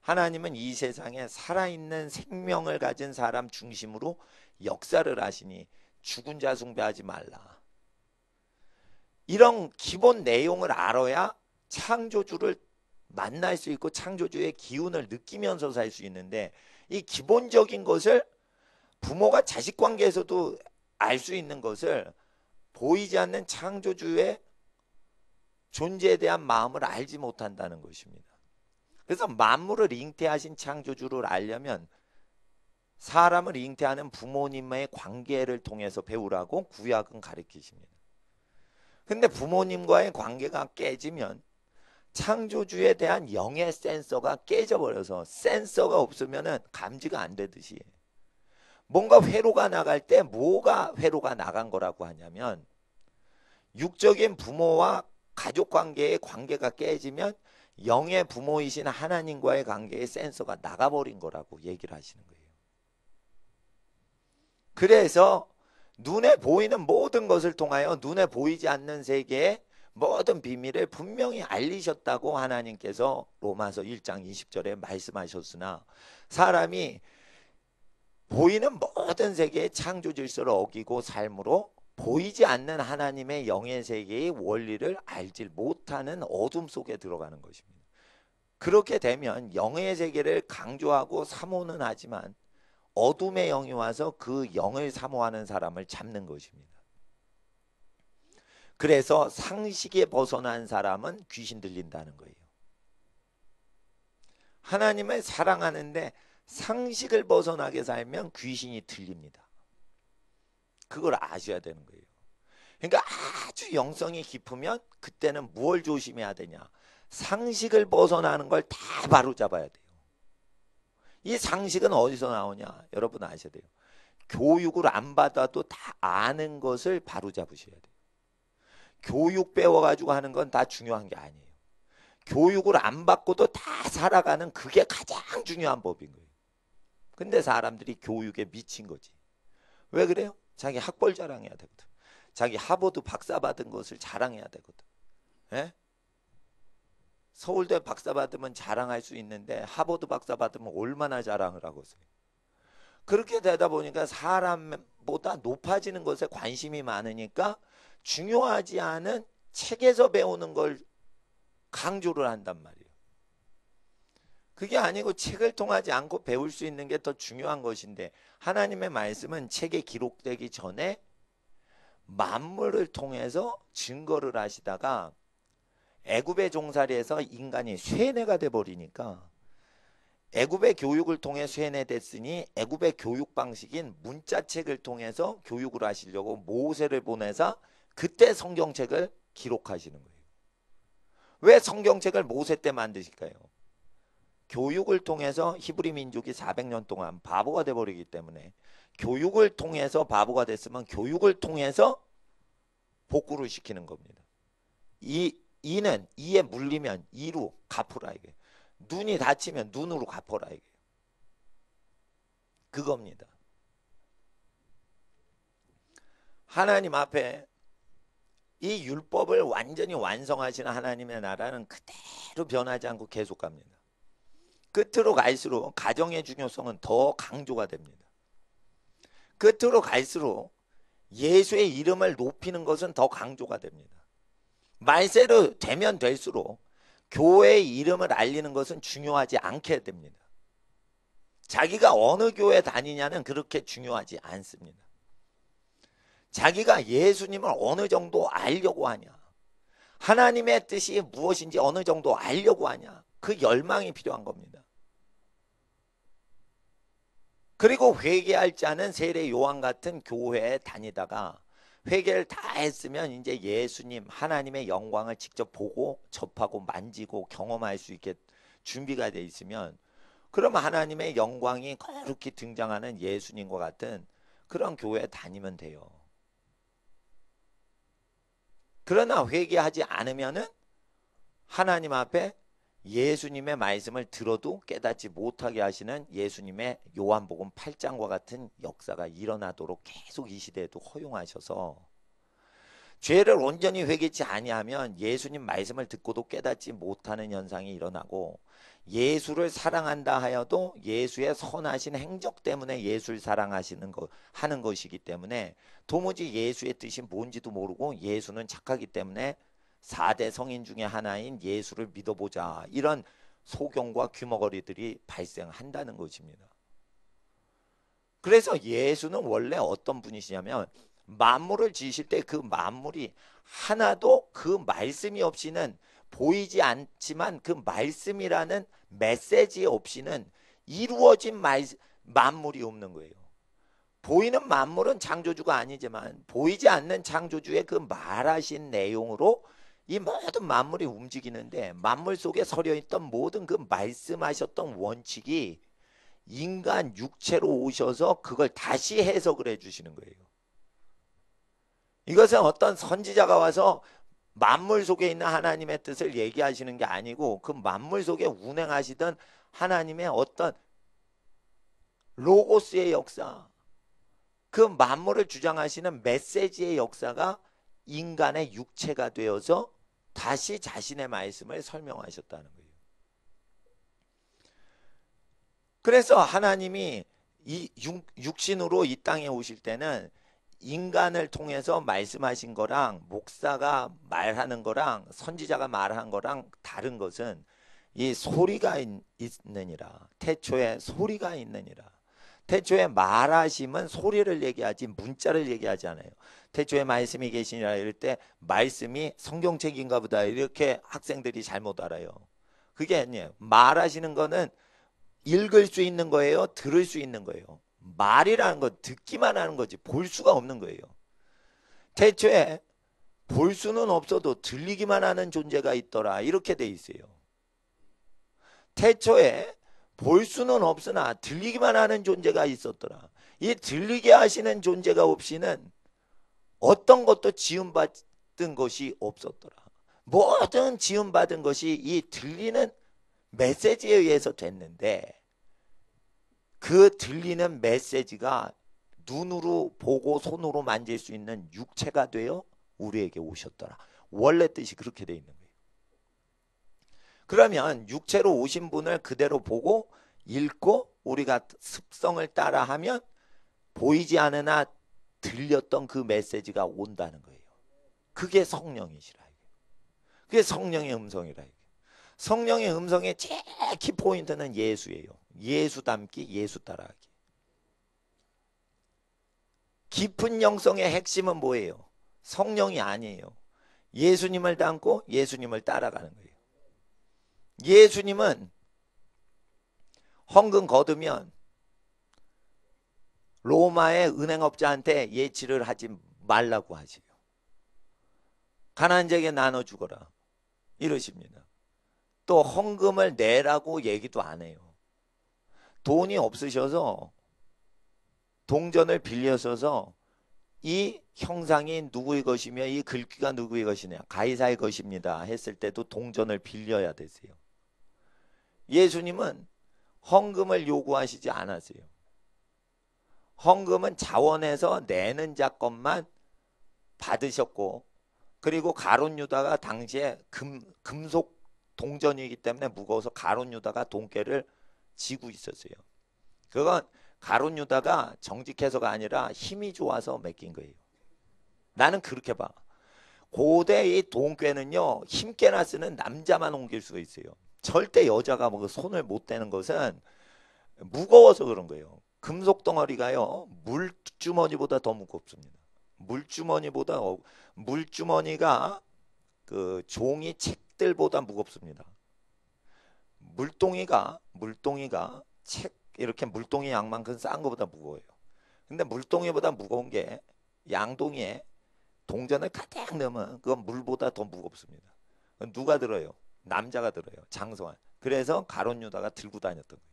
하나님은 이 세상에 살아있는 생명을 가진 사람 중심으로 역사를 하시니 죽은 자 숭배하지 말라. 이런 기본 내용을 알아야 창조주를 만날 수 있고 창조주의 기운을 느끼면서 살 수 있는데, 이 기본적인 것을 부모가 자식 관계에서도 알 수 있는 것을 보이지 않는 창조주의 존재에 대한 마음을 알지 못한다는 것입니다. 그래서 만물을 잉태하신 창조주를 알려면 사람을 잉태하는 부모님의 관계를 통해서 배우라고 구약은 가르치십니다. 근데 부모님과의 관계가 깨지면 창조주에 대한 영의 센서가 깨져버려서, 센서가 없으면 감지가 안 되듯이, 뭔가 회로가 나갈 때 뭐가 회로가 나간 거라고 하냐면, 육적인 부모와 가족 관계의 관계가 깨지면 영의 부모이신 하나님과의 관계의 센서가 나가버린 거라고 얘기를 하시는 거예요. 그래서 눈에 보이는 모든 것을 통하여 눈에 보이지 않는 세계의 모든 비밀을 분명히 알리셨다고 하나님께서 로마서 1장 20절에 말씀하셨으나, 사람이 보이는 모든 세계의 창조 질서를 어기고 삶으로 보이지 않는 하나님의 영의 세계의 원리를 알지 못하는 어둠 속에 들어가는 것입니다. 그렇게 되면 영의 세계를 강조하고 사모는 하지만 어둠의 영이 와서 그 영을 사모하는 사람을 잡는 것입니다. 그래서 상식에 벗어난 사람은 귀신 들린다는 거예요. 하나님을 사랑하는데 상식을 벗어나게 살면 귀신이 들립니다. 그걸 아셔야 되는 거예요. 그러니까 아주 영성이 깊으면 그때는 뭘 조심해야 되냐? 상식을 벗어나는 걸 다 바로잡아야 돼요. 이 상식은 어디서 나오냐? 여러분 아셔야 돼요. 교육을 안 받아도 다 아는 것을 바로잡으셔야 돼요. 교육 배워가지고 하는 건 다 중요한 게 아니에요. 교육을 안 받고도 다 살아가는, 그게 가장 중요한 법인 거예요. 근데 사람들이 교육에 미친 거지. 왜 그래요? 자기 학벌 자랑해야 되거든. 자기 하버드 박사 받은 것을 자랑해야 되거든. 예? 서울대 박사 받으면 자랑할 수 있는데 하버드 박사 받으면 얼마나 자랑을 하겠어요. 그렇게 되다 보니까 사람보다 높아지는 것에 관심이 많으니까 중요하지 않은 책에서 배우는 걸 강조를 한단 말이에요. 그게 아니고 책을 통하지 않고 배울 수 있는 게 더 중요한 것인데, 하나님의 말씀은 책에 기록되기 전에 만물을 통해서 증거를 하시다가 애굽의 종살이에서 인간이 쇠뇌가 돼 버리니까, 애굽의 교육을 통해 쇠뇌됐으니 애굽의 교육 방식인 문자책을 통해서 교육을 하시려고 모세를 보내서 그때 성경책을 기록하시는 거예요. 왜 성경책을 모세 때 만드실까요? 교육을 통해서 히브리 민족이 400년 동안 바보가 돼버리기 때문에, 교육을 통해서 바보가 됐으면 교육을 통해서 복구를 시키는 겁니다. 이는 이에 물리면 이로 갚으라 이게. 눈이 다치면 눈으로 갚아라 이게. 그겁니다. 하나님 앞에 이 율법을 완전히 완성하시는 하나님의 나라는 그대로 변하지 않고 계속 갑니다. 끝으로 갈수록 가정의 중요성은 더 강조가 됩니다. 끝으로 갈수록 예수의 이름을 높이는 것은 더 강조가 됩니다. 말세로 되면 될수록 교회의 이름을 알리는 것은 중요하지 않게 됩니다. 자기가 어느 교회 다니냐는 그렇게 중요하지 않습니다. 자기가 예수님을 어느 정도 알려고 하냐, 하나님의 뜻이 무엇인지 어느 정도 알려고 하냐, 그 열망이 필요한 겁니다. 그리고 회개할 자는 세례 요한 같은 교회에 다니다가 회개를 다 했으면 이제 예수님 하나님의 영광을 직접 보고 접하고 만지고 경험할 수 있게 준비가 돼 있으면, 그러면 하나님의 영광이 거룩히 등장하는 예수님과 같은 그런 교회에 다니면 돼요. 그러나 회개하지 않으면은 하나님 앞에 예수님의 말씀을 들어도 깨닫지 못하게 하시는 예수님의 요한복음 8장과 같은 역사가 일어나도록 계속 이 시대에도 허용하셔서, 죄를 온전히 회개치 아니하면 예수님 말씀을 듣고도 깨닫지 못하는 현상이 일어나고, 예수를 사랑한다 하여도 예수의 선하신 행적 때문에 예수를 사랑하시는 거 하는 것이기 때문에 도무지 예수의 뜻이 뭔지도 모르고 예수는 착하기 때문에 4대 성인 중에 하나인 예수를 믿어보자, 이런 소경과 귀머거리들이 발생한다는 것입니다. 그래서 예수는 원래 어떤 분이시냐면 만물을 지으실 때 그 만물이 하나도 그 말씀이 없이는, 보이지 않지만 그 말씀이라는 메시지 없이는 이루어진 만물이 없는 거예요. 보이는 만물은 창조주가 아니지만 보이지 않는 창조주의 그 말하신 내용으로 이 모든 만물이 움직이는데, 만물 속에 서려 있던 모든 그 말씀하셨던 원칙이 인간 육체로 오셔서 그걸 다시 해석을 해주시는 거예요. 이것은 어떤 선지자가 와서 만물 속에 있는 하나님의 뜻을 얘기하시는 게 아니고, 그 만물 속에 운행하시던 하나님의 어떤 로고스의 역사, 그 만물을 주장하시는 메시지의 역사가 인간의 육체가 되어서 다시 자신의 말씀을 설명하셨다는 거예요. 그래서 하나님이 이 육신으로 이 땅에 오실 때는 인간을 통해서 말씀하신 거랑 목사가 말하는 거랑 선지자가 말한 거랑 다른 것은 이 소리가 있느니라. 태초에 소리가 있느니라. 태초에 말하심은 소리를 얘기하지 문자를 얘기하지 않아요. 태초에 말씀이 계시니라 이럴 때 말씀이 성경책인가 보다 이렇게 학생들이 잘못 알아요. 그게 아니에요. 말하시는 거는 읽을 수 있는 거예요? 들을 수 있는 거예요? 말이라는 건 듣기만 하는 거지 볼 수가 없는 거예요. 태초에 볼 수는 없어도 들리기만 하는 존재가 있더라, 이렇게 돼 있어요. 태초에 볼 수는 없으나 들리기만 하는 존재가 있었더라. 이 들리게 하시는 존재가 없이는 어떤 것도 지음받은 것이 없었더라. 모든 지음받은 것이 이 들리는 메시지에 의해서 됐는데, 그 들리는 메시지가 눈으로 보고 손으로 만질 수 있는 육체가 되어 우리에게 오셨더라. 원래 뜻이 그렇게 돼 있는 거예요. 그러면 육체로 오신 분을 그대로 보고 읽고 우리가 습성을 따라하면 보이지 않으나 들렸던 그 메시지가 온다는 거예요. 그게 성령이시라. 그게 성령의 음성이라. 성령의 음성의 제일 키포인트는 예수예요. 예수 닮기, 예수 따라하기. 깊은 영성의 핵심은 뭐예요? 성령이 아니에요. 예수님을 닮고 예수님을 따라가는 거예요. 예수님은 헌금 거두면 로마의 은행업자한테 예치를 하지 말라고 하세요. 가난한 자에게 나눠 주거라 이러십니다. 또 헌금을 내라고 얘기도 안 해요. 돈이 없으셔서 동전을 빌려서서 이 형상이 누구의 것이며 이 글귀가 누구의 것이냐, 가이사의 것입니다 했을 때도 동전을 빌려야 되세요. 예수님은 헌금을 요구하시지 않았어요. 헌금은 자원해서 내는 자 것만 받으셨고, 그리고 가룟 유다가 당시에 금속 동전이기 때문에 무거워서 가룟 유다가 돈깨를 쥐고 있었어요. 그건 가룟 유다가 정직해서가 아니라 힘이 좋아서 맡긴 거예요. 나는 그렇게 봐. 고대 이 돈깨는요, 힘께나 쓰는 남자만 옮길 수가 있어요. 절대 여자가 뭐 손을 못 대는 것은 무거워서 그런 거예요. 금속 덩어리가요, 물주머니보다 더 무겁습니다. 물주머니가 그 종이 책들보다 무겁습니다. 물동이가 책 이렇게 물동이 양만큼 싼 것보다 무거워요. 근데 물동이보다 무거운 게 양동이에 동전을 가득 넣으면 그건 물보다 더 무겁습니다. 누가 들어요? 남자가 들어요. 장성한. 그래서 가룟 유다가 들고 다녔던 거예요.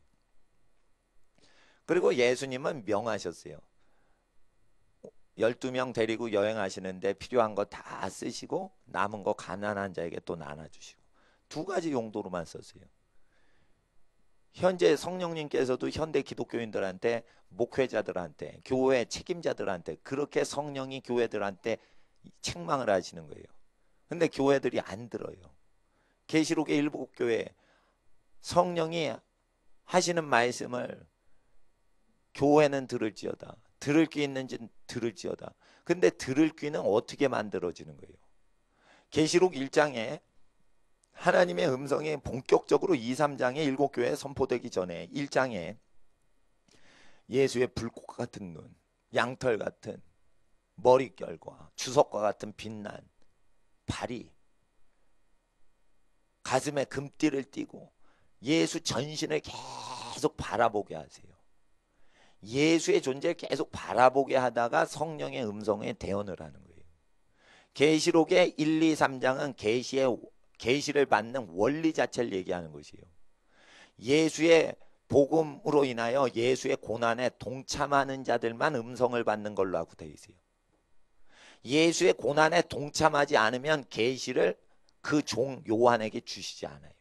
그리고 예수님은 명하셨어요. 12명 데리고 여행하시는데 필요한 거 다 쓰시고 남은 거 가난한 자에게 또 나눠주시고, 두 가지 용도로만 썼어요. 현재 성령님께서도 현대 기독교인들한테, 목회자들한테, 교회 책임자들한테 그렇게 성령이 교회들한테 책망을 하시는 거예요. 근데 교회들이 안 들어요. 계시록의 일곱 교회 성령이 하시는 말씀을 교회는 들을지어다. 들을 귀 있는지는 들을지어다. 근데 들을 귀는 어떻게 만들어지는 거예요? 계시록 1장에 하나님의 음성이 본격적으로 2, 3장의 일곱 교회에 선포되기 전에 1장에 예수의 불꽃 같은 눈, 양털 같은 머릿결과 주석과 같은 빛난 발이 가슴에 금띠를 띠고 예수 전신을 계속 바라보게 하세요. 예수의 존재를 계속 바라보게 하다가 성령의 음성에 대언을 하는 거예요. 계시록의 1, 2, 3장은 계시를 받는 원리 자체를 얘기하는 것이에요. 예수의 복음으로 인하여 예수의 고난에 동참하는 자들만 음성을 받는 걸로 하고 되어 있어요. 예수의 고난에 동참하지 않으면 계시를 그 종 요한에게 주시지 않아요.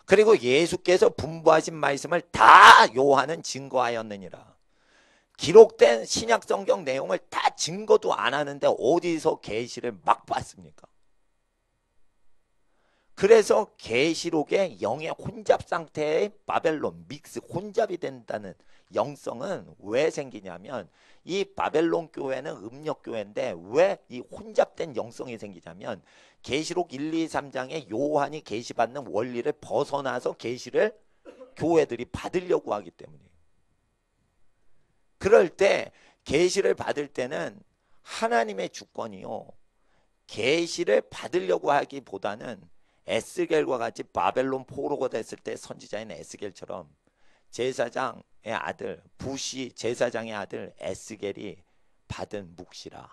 그리고 예수께서 분부하신 말씀을 다 요한은 증거하였느니라. 기록된 신약 성경 내용을 다 증거도 안 하는데 어디서 계시를 막 받습니까? 그래서 계시록의 영의 혼잡 상태의 바벨론 믹스 혼잡이 된다는 영성은 왜 생기냐면 이 바벨론 교회는 음력 교회인데 왜 이 혼잡된 영성이 생기냐면 계시록 1, 2, 3장에 요한이 계시받는 원리를 벗어나서 계시를 교회들이 받으려고 하기 때문이에요. 그럴 때 계시를 받을 때는 하나님의 주권이요. 계시를 받으려고 하기보다는 에스겔과 같이 바벨론 포로가 됐을 때 선지자인 에스겔처럼 제사장의 아들 부시 제사장의 아들 에스겔이 받은 묵시라.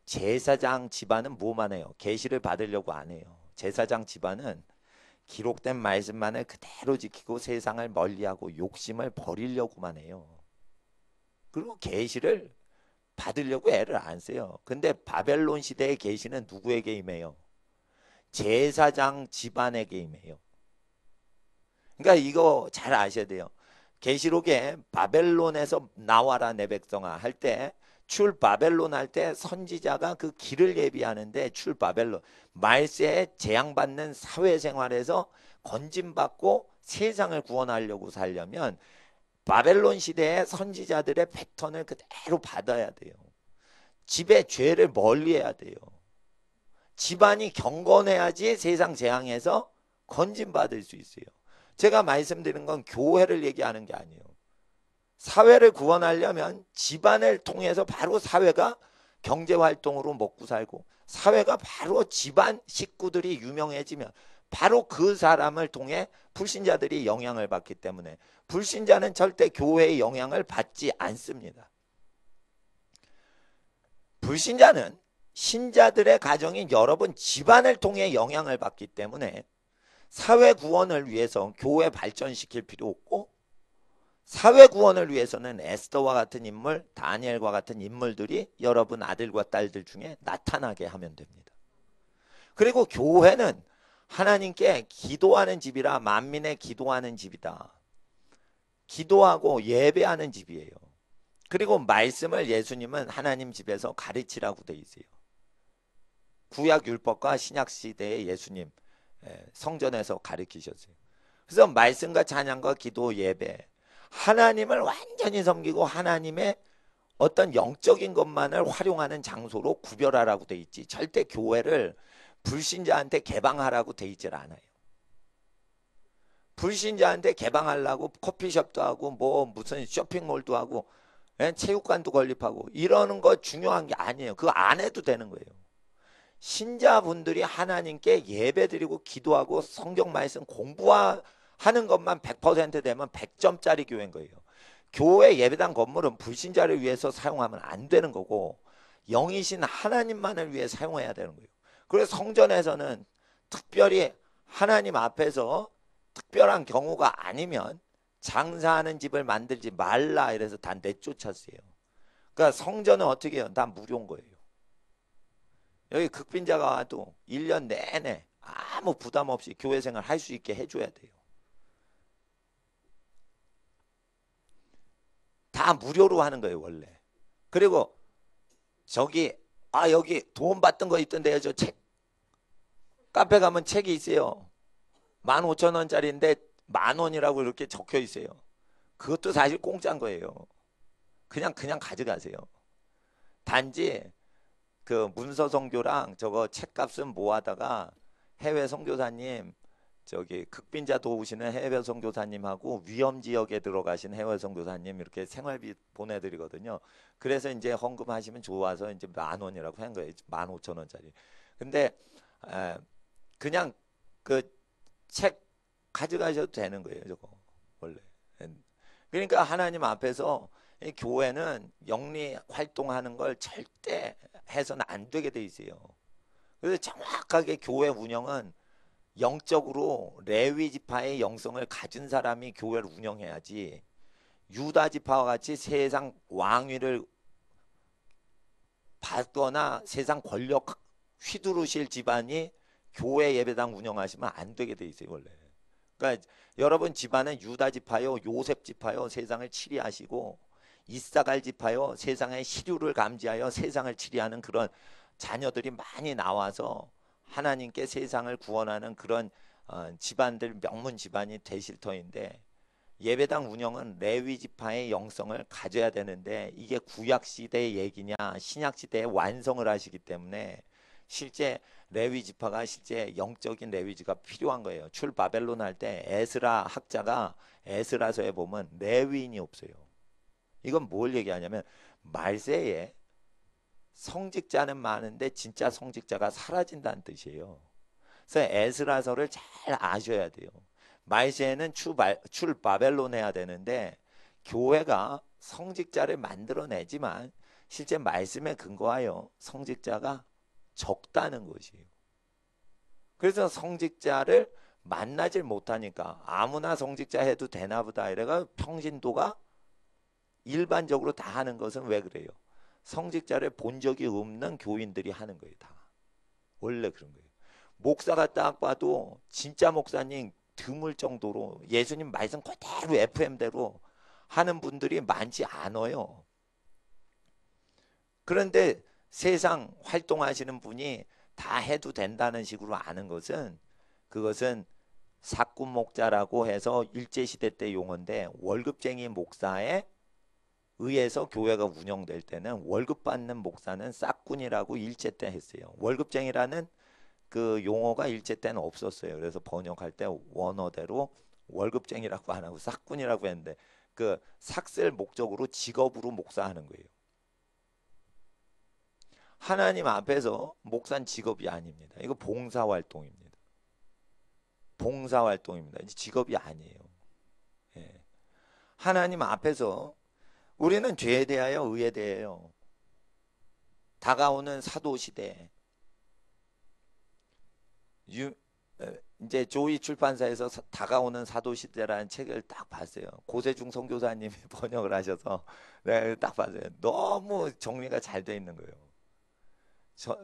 제사장 집안은 뭐만 해요? 계시를 받으려고 안 해요. 제사장 집안은 기록된 말씀만을 그대로 지키고 세상을 멀리하고 욕심을 버리려고만 해요. 그리고 계시를 받으려고 애를 안 써요. 근데 바벨론 시대의 계시는 누구에게 임해요? 제사장 집안에게 임해요. 그러니까 이거 잘 아셔야 돼요. 계시록에 바벨론에서 나와라 내 백성아 할 때 출바벨론 할 때 선지자가 그 길을 예비하는데 출바벨론 말세에 재앙받는 사회생활에서 건짐받고 세상을 구원하려고 살려면 바벨론 시대의 선지자들의 패턴을 그대로 받아야 돼요. 집에 죄를 멀리해야 돼요. 집안이 경건해야지 세상 재앙에서 건짐받을 수 있어요. 제가 말씀드린 건 교회를 얘기하는 게 아니에요. 사회를 구원하려면 집안을 통해서 바로 사회가 경제활동으로 먹고 살고 사회가 바로 집안 식구들이 유명해지면 바로 그 사람을 통해 불신자들이 영향을 받기 때문에 불신자는 절대 교회의 영향을 받지 않습니다. 불신자는 신자들의 가정인 여러분 집안을 통해 영향을 받기 때문에 사회 구원을 위해서 교회 발전시킬 필요 없고 사회 구원을 위해서는 에스더와 같은 인물, 다니엘과 같은 인물들이 여러분 아들과 딸들 중에 나타나게 하면 됩니다. 그리고 교회는 하나님께 기도하는 집이라 만민의 기도하는 집이다. 기도하고 예배하는 집이에요. 그리고 말씀을 예수님은 하나님 집에서 가르치라고 돼 있어요. 구약 율법과 신약 시대의 예수님 성전에서 가르치셨어요. 그래서 말씀과 찬양과 기도 예배 하나님을 완전히 섬기고 하나님의 어떤 영적인 것만을 활용하는 장소로 구별하라고 돼 있지 절대 교회를 불신자한테 개방하라고 돼 있질 않아요. 불신자한테 개방하려고 커피숍도 하고 뭐 무슨 쇼핑몰도 하고 체육관도 건립하고 이러는 거 중요한 게 아니에요. 그거 안 해도 되는 거예요. 신자분들이 하나님께 예배드리고 기도하고 성경 말씀 공부하는 것만 100% 되면 100점짜리 교회인 거예요. 교회 예배당 건물은 불신자를 위해서 사용하면 안 되는 거고 영이신 하나님만을 위해 사용해야 되는 거예요. 그래서 성전에서는 특별히 하나님 앞에서 특별한 경우가 아니면 장사하는 집을 만들지 말라 이래서 다 내쫓았어요. 그러니까 성전은 어떻게 해요? 다 무료인 거예요. 여기 극빈자가 와도 1년 내내 아무 부담 없이 교회 생활 할 수 있게 해줘야 돼요. 다 무료로 하는 거예요 원래. 그리고 저기 아, 여기 도움 받던 거 있던데요. 저 책. 카페 가면 책이 있어요. 15,000원짜리인데 10,000원이라고 이렇게 적혀 있어요. 그것도 사실 공짜인 거예요. 그냥 가져가세요. 단지 그 문서 선교랑 저거 책값은 모아다가 해외 선교사님, 저기 극빈자 도우시는 해외 선교사님하고 위험 지역에 들어가신 해외 선교사님 이렇게 생활비 보내드리거든요. 그래서 이제 헌금하시면 좋아서 이제 10,000원이라고 한 거예요. 15,000원짜리. 근데 에, 그냥 그 책 가져가셔도 되는 거예요, 저거 원래. 그러니까 하나님 앞에서 이 교회는 영리 활동하는 걸 절대 해서는 안 되게 돼 있어요. 그래서 정확하게 교회 운영은 영적으로 레위 지파의 영성을 가진 사람이 교회를 운영해야지, 유다 지파와 같이 세상 왕위를 받거나 세상 권력 휘두르실 집안이 교회 예배당 운영하시면 안 되게 돼 있어요, 원래. 그러니까 여러분 집안은 유다 지파요, 요셉 지파요, 세상을 치리하시고, 이사갈 지파요, 세상의 시류를 감지하여 세상을 치리하는 그런 자녀들이 많이 나와서 하나님께 세상을 구원하는 그런 집안들, 명문 집안이 되실 터인데, 예배당 운영은 레위 지파의 영성을 가져야 되는데, 이게 구약 시대의 얘기냐 신약 시대의 완성을 하시기 때문에 실제 레위 지파가 실제 영적인 레위지가 필요한 거예요. 출 바벨론 할 때 에스라 학자가 에스라서에 보면 레위인이 없어요. 이건 뭘 얘기하냐면 말세에 성직자는 많은데 진짜 성직자가 사라진다는 뜻이에요. 그래서 에스라서를 잘 아셔야 돼요. 말세에는 출 바벨론 해야 되는데, 교회가 성직자를 만들어내지만 실제 말씀에 근거하여 성직자가 적다는 것이에요. 그래서 성직자를 만나질 못하니까 아무나 성직자 해도 되나 보다 이래가 평신도가 일반적으로 다 하는 것은 왜 그래요? 성직자를 본 적이 없는 교인들이 하는 거예요. 다 원래 그런 거예요. 목사가 딱 봐도 진짜 목사님 드물 정도로 예수님 말씀 그대로 FM대로 하는 분들이 많지 않아요. 그런데 세상 활동하시는 분이 다 해도 된다는 식으로 아는 것은, 그것은 사꾼 목자라고 해서 일제시대 때 용어인데, 월급쟁이 목사에 의해서 교회가 운영될 때는 월급 받는 목사는 싹꾼이라고 일제 때 했어요. 월급쟁이라는 그 용어가 일제 때는 없었어요. 그래서 번역할 때 원어대로 월급쟁이라고 안 하고 싹꾼이라고 했는데, 그 삭쓸 목적으로 직업으로 목사하는 거예요. 하나님 앞에서 목사는 직업이 아닙니다. 이거 봉사활동입니다. 봉사활동입니다. 직업이 아니에요. 예. 하나님 앞에서 우리는 죄에 대하여 의에 대하여 다가오는 사도시대, 이제 조이 출판사에서 다가오는 사도시대라는 책을 딱 봤어요. 고세중 선교사님이 번역을 하셔서 네, 딱 봤어요. 너무 정리가 잘 돼 있는 거예요.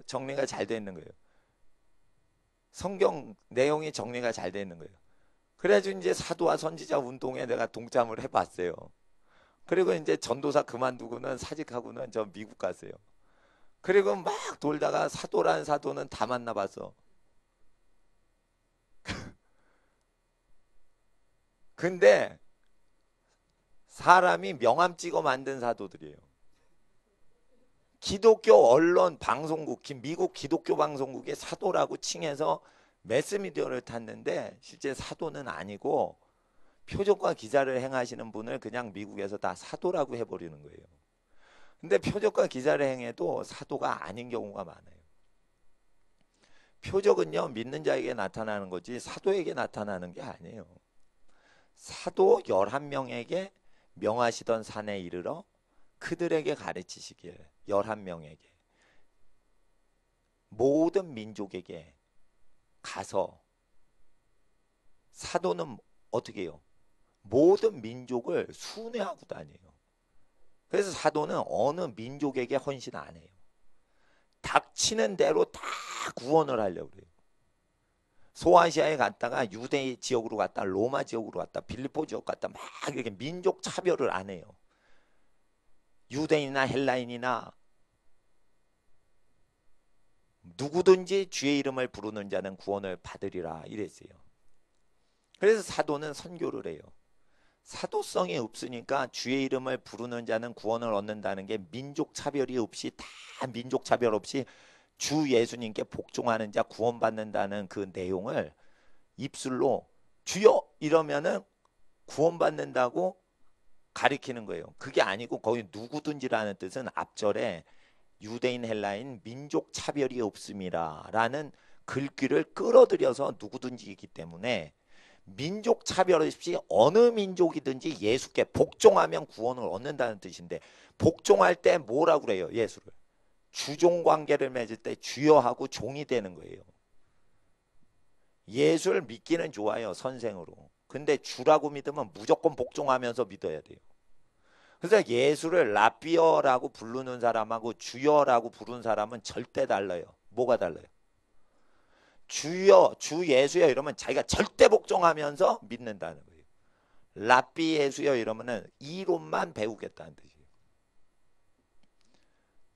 정리가 잘 돼 있는 거예요. 성경 내용이 정리가 잘 돼 있는 거예요. 그래가지고 이제 사도와 선지자 운동에 내가 동참을 해봤어요. 그리고 이제 전도사 그만두고는 사직하고는 저 미국 갔어요. 그리고 막 돌다가 사도라는 사도는 다 만나봤어. 근데 사람이 명함 찍어 만든 사도들이에요. 기독교 언론 방송국, 미국 기독교 방송국의 사도라고 칭해서 매스미디어를 탔는데 실제 사도는 아니고 표적과 기사를 행하시는 분을 그냥 미국에서 다 사도라고 해버리는 거예요. 근데 표적과 기사를 행해도 사도가 아닌 경우가 많아요. 표적은요, 믿는 자에게 나타나는 거지 사도에게 나타나는 게 아니에요. 사도 11명에게 명하시던 산에 이르러 그들에게 가르치시길, 11명에게 모든 민족에게 가서, 사도는 어떻게 해요? 모든 민족을 순회하고 다녀요. 그래서 사도는 어느 민족에게 헌신 안 해요. 닥치는 대로 다 구원을 하려고 그래요. 소아시아에 갔다가 유대 지역으로 갔다 로마 지역으로 갔다 빌립보 지역 갔다 막 이렇게 민족 차별을 안 해요. 유대인이나 헬라인이나 누구든지 주의 이름을 부르는 자는 구원을 받으리라 이랬어요. 그래서 사도는 선교를 해요. 사도성이 없으니까 주의 이름을 부르는 자는 구원을 얻는다는 게 민족 차별이 없이 다 민족 차별 없이 주 예수님께 복종하는 자 구원받는다는 그 내용을 입술로 주여 이러면은 구원받는다고 가리키는 거예요. 그게 아니고 거기 누구든지라는 뜻은 앞절에 유대인 헬라인 민족 차별이 없음이라 라는 글귀를 끌어들여서 누구든지이기 때문에 민족 차별 없이 어느 민족이든지 예수께 복종하면 구원을 얻는다는 뜻인데, 복종할 때 뭐라고 그래요? 예수를 주종 관계를 맺을 때 주여하고 종이 되는 거예요. 예수를 믿기는 좋아요, 선생으로. 근데 주라고 믿으면 무조건 복종하면서 믿어야 돼요. 그래서 예수를 라비어라고 부르는 사람하고 주여라고 부르는 사람은 절대 달라요. 뭐가 달라요? 주여, 주 예수여 이러면 자기가 절대 복종하면서 믿는다는 거예요. 라비 예수여 이러면은 이론만 배우겠다는 뜻이에요.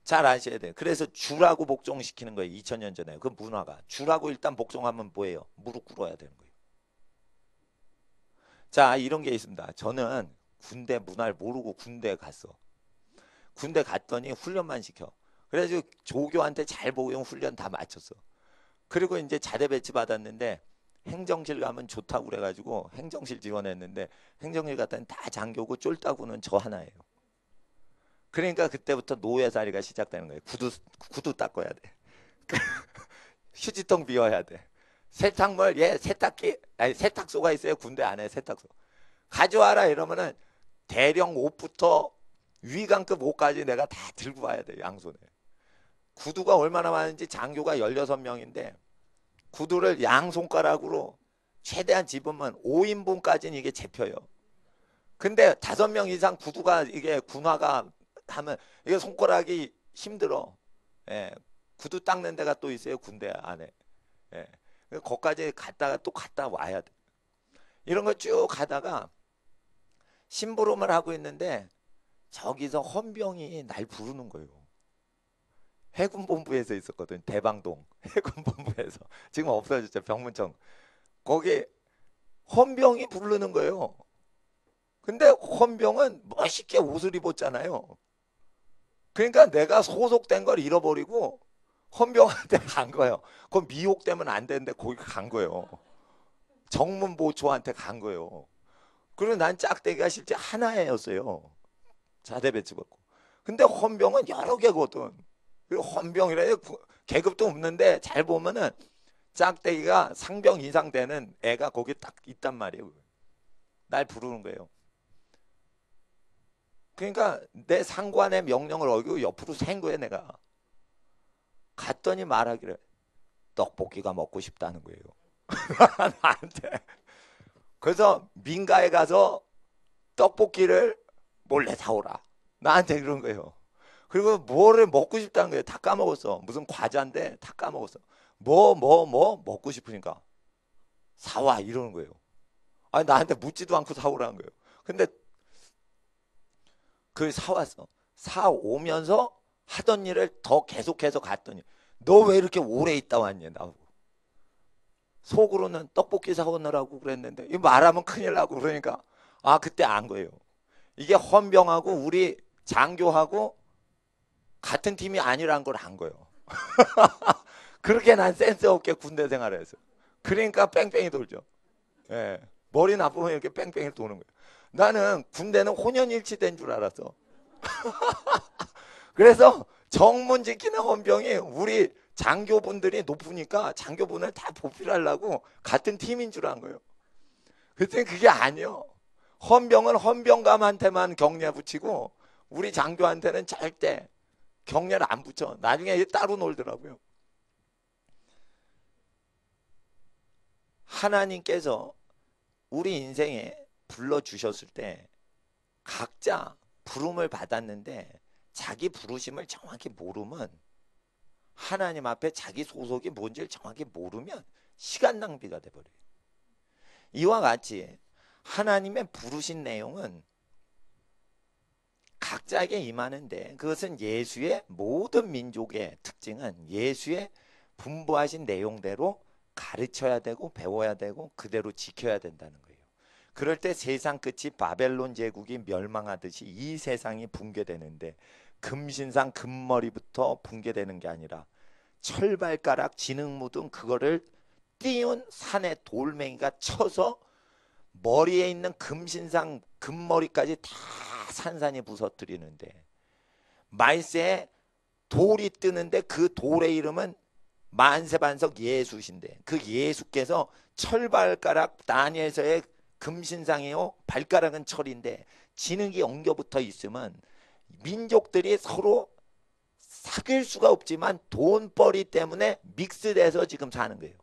잘 아셔야 돼요. 그래서 주라고 복종시키는 거예요. 2000년 전에 그 문화가. 주라고 일단 복종하면 뭐예요? 무릎 꿇어야 되는 거예요. 자, 이런 게 있습니다. 저는 군대 문화를 모르고 군대에 갔어. 군대 갔더니 훈련만 시켜. 그래서 조교한테 잘 보고 훈련 다 마쳤어. 그리고 이제 자대 배치 받았는데 행정실 가면 좋다고 그래가지고 행정실 지원했는데 행정실 갔더니 다 장교고 쫄따구는 저 하나예요. 그러니까 그때부터 노예살이가 시작되는 거예요. 구두 닦아야 돼. 휴지통 비워야 돼. 세탁물, 세탁기, 아니 세탁소가 있어요. 군대 안에 세탁소. 가져와라 이러면은 대령 옷부터 위관급 옷까지 내가 다 들고 와야 돼, 양손에. 구두가 얼마나 많은지 장교가 16명인데 구두를 양손가락으로 최대한 집으면 5인분까지는 이게 잡혀요. 근데 5명 이상 구두가 이게 군화가 하면 이게 손가락이 힘들어. 예. 구두 닦는 데가 또 있어요, 군대 안에. 예. 거기까지 갔다가 또 갔다 와야 돼. 이런 거 쭉 가다가 심부름을 하고 있는데 저기서 헌병이 날 부르는 거예요. 해군본부에서 있었거든. 대방동 해군본부에서. 지금 없어졌죠. 병문청. 거기 헌병이 부르는 거예요. 근데 헌병은 멋있게 옷을 입었잖아요. 그러니까 내가 소속된 걸 잃어버리고 헌병한테 간 거예요. 그건 미혹되면 안 되는데 거기 간 거예요. 정문보초한테 간 거예요. 그리고 난 짝대기가 실제 하나였어요. 자대 배치 받고. 근데 헌병은 여러 개거든. 그리고 헌병이라 계급도 없는데 잘 보면은 짝대기가 상병 이상 되는 애가 거기 딱 있단 말이에요. 날 부르는 거예요. 그러니까 내 상관의 명령을 어기고 옆으로 샌 거예요, 내가. 갔더니 말하기를 떡볶이가 먹고 싶다는 거예요. 나한테. 그래서 민가에 가서 떡볶이를 몰래 사오라. 나한테 그런 거예요. 그리고 뭐를 먹고 싶다는 거예요. 다 까먹었어. 무슨 과자인데 다 까먹었어. 뭐 먹고 싶으니까 사와 이러는 거예요. 아니 나한테 묻지도 않고 사오라는 거예요. 근데 그걸 사왔어. 사오면서 하던 일을 더 계속해서 갔더니 너 왜 이렇게 오래 있다 왔냐 나보고. 속으로는 떡볶이 사오느라고 그랬는데 이 말하면 큰일 나고 그러니까 아 그때 안 거예요. 이게 헌병하고 우리 장교하고 같은 팀이 아니란 걸 안 거예요. 그렇게 난 센스 없게 군대 생활을 했어. 그러니까 뺑뺑이 돌죠. 예. 머리 나쁘면 이렇게 뺑뺑이 도는 거예요. 나는 군대는 혼연일치된 줄 알았어. 그래서 정문 지키는 헌병이 우리 장교분들이 높으니까 장교분을 다 보필하려고 같은 팀인 줄 안 거예요. 그랬더니 그게 아니요. 헌병은 헌병감한테만 격려 붙이고 우리 장교한테는 절대 격려를 안 붙여. 나중에 따로 놀더라고요. 하나님께서 우리 인생에 불러주셨을 때 각자 부름을 받았는데 자기 부르심을 정확히 모르면 하나님 앞에 자기 소속이 뭔지를 정확히 모르면 시간 낭비가 돼버려요. 이와 같이 하나님의 부르신 내용은 각자에게 임하는데 그것은 예수의 모든 민족의 특징은 예수의 분부하신 내용대로 가르쳐야 되고 배워야 되고 그대로 지켜야 된다는 거예요. 그럴 때 세상 끝이 바벨론 제국이 멸망하듯이 이 세상이 붕괴되는데 금신상 금머리부터 붕괴되는 게 아니라 철발가락 진흙 묻은 그거를 띄운 산의 돌멩이가 쳐서 머리에 있는 금신상 금머리까지 다 산산이 부서뜨리는데 말세에 돌이 뜨는데 그 돌의 이름은 만세반석 예수신데 그 예수께서 철발가락 다니엘서의 금신상이요 발가락은 철인데 진흙이 엉겨붙어 있으면 민족들이 서로 사귈 수가 없지만 돈벌이 때문에 믹스돼서 지금 사는 거예요.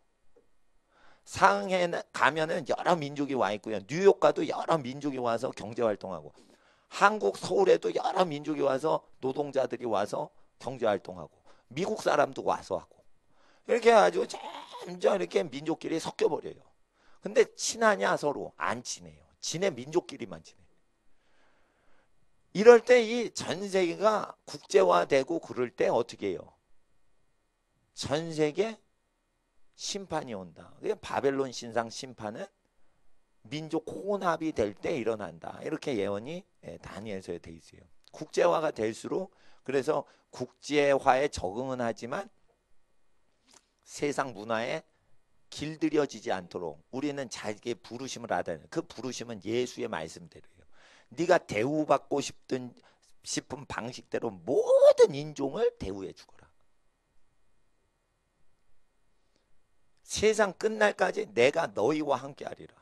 상해 가면은 여러 민족이 와 있고요. 뉴욕 가도 여러 민족이 와서 경제활동하고 한국 서울에도 여러 민족이 와서 노동자들이 와서 경제활동하고 미국 사람도 와서 하고 이렇게 해가지고 점점 이렇게 민족끼리 섞여버려요. 근데 친하냐 서로 안 친해요. 지네 민족끼리만 친해요. 이럴 때 이 전 세계가 국제화되고 그럴 때 어떻게 해요? 전 세계 심판이 온다. 바벨론 신상 심판은 민족 혼합이 될 때 일어난다. 이렇게 예언이 다니엘서에 돼 있어요. 국제화가 될수록 그래서 국제화에 적응은 하지만 세상 문화에 길들여지지 않도록 우리는 자기의 부르심을 알아야 돼요. 그 부르심은 예수의 말씀대로예요. 네가 대우받고 싶은 방식대로 모든 인종을 대우해 주거라. 세상 끝날까지 내가 너희와 함께하리라.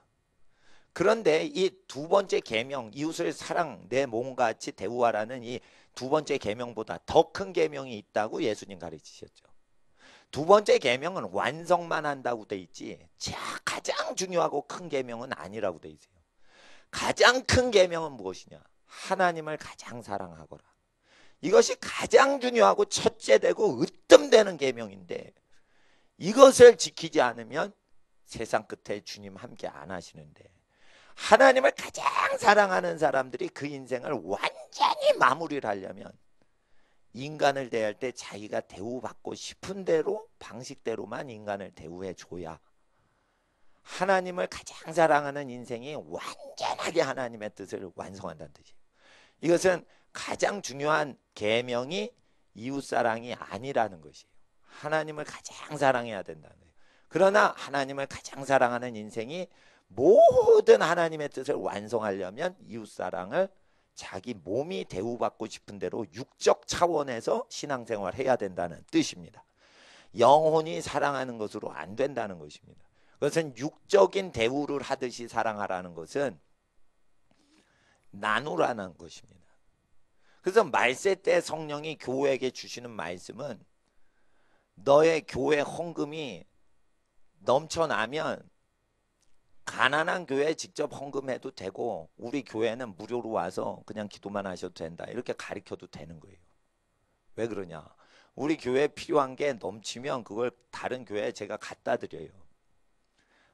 그런데 이 두 번째 계명 이웃을 사랑 내 몸과 같이 대우하라는 이 두 번째 계명보다 더 큰 계명이 있다고 예수님 가르치셨죠. 두 번째 계명은 완성만 한다고 돼 있지 가장 중요하고 큰 계명은 아니라고 돼 있어요. 가장 큰 계명은 무엇이냐? 하나님을 가장 사랑하거라. 이것이 가장 중요하고 첫째 되고 으뜸되는 계명인데 이것을 지키지 않으면 세상 끝에 주님 함께 안 하시는데 하나님을 가장 사랑하는 사람들이 그 인생을 완전히 마무리를 하려면 인간을 대할 때 자기가 대우받고 싶은 대로 방식대로만 인간을 대우해 줘야 하나님을 가장 사랑하는 인생이 완전하게 하나님의 뜻을 완성한다는 뜻이에요. 이것은 가장 중요한 계명이 이웃사랑이 아니라는 것이에요. 하나님을 가장 사랑해야 된다는 거예요. 그러나 하나님을 가장 사랑하는 인생이 모든 하나님의 뜻을 완성하려면 이웃사랑을 자기 몸이 대우받고 싶은 대로 육적 차원에서 신앙생활을 해야 된다는 뜻입니다. 영혼이 사랑하는 것으로 안 된다는 것입니다. 그것은 육적인 대우를 하듯이 사랑하라는 것은 나누라는 것입니다. 그래서 말세 때 성령이 교회에게 주시는 말씀은 너의 교회 헌금이 넘쳐나면 가난한 교회에 직접 헌금해도 되고 우리 교회는 무료로 와서 그냥 기도만 하셔도 된다. 이렇게 가르쳐도 되는 거예요. 왜 그러냐? 우리 교회에 필요한 게 넘치면 그걸 다른 교회에 제가 갖다 드려요.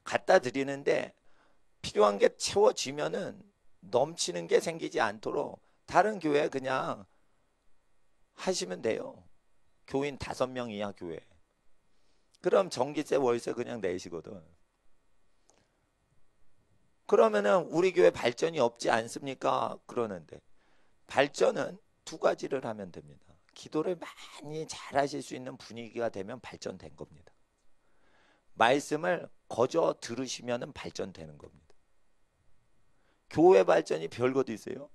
갖다 드리는데 필요한 게 채워지면은 넘치는 게 생기지 않도록 다른 교회에 그냥 하시면 돼요. 교인 5명 이하 교회. 그럼 전기세 월세 그냥 내시거든. 그러면은 우리 교회 발전이 없지 않습니까? 그러는데 발전은 두 가지를 하면 됩니다. 기도를 많이 잘 하실 수 있는 분위기가 되면 발전된 겁니다. 말씀을 거저 들으시면 발전되는 겁니다. 교회 발전이 별것도 있어요.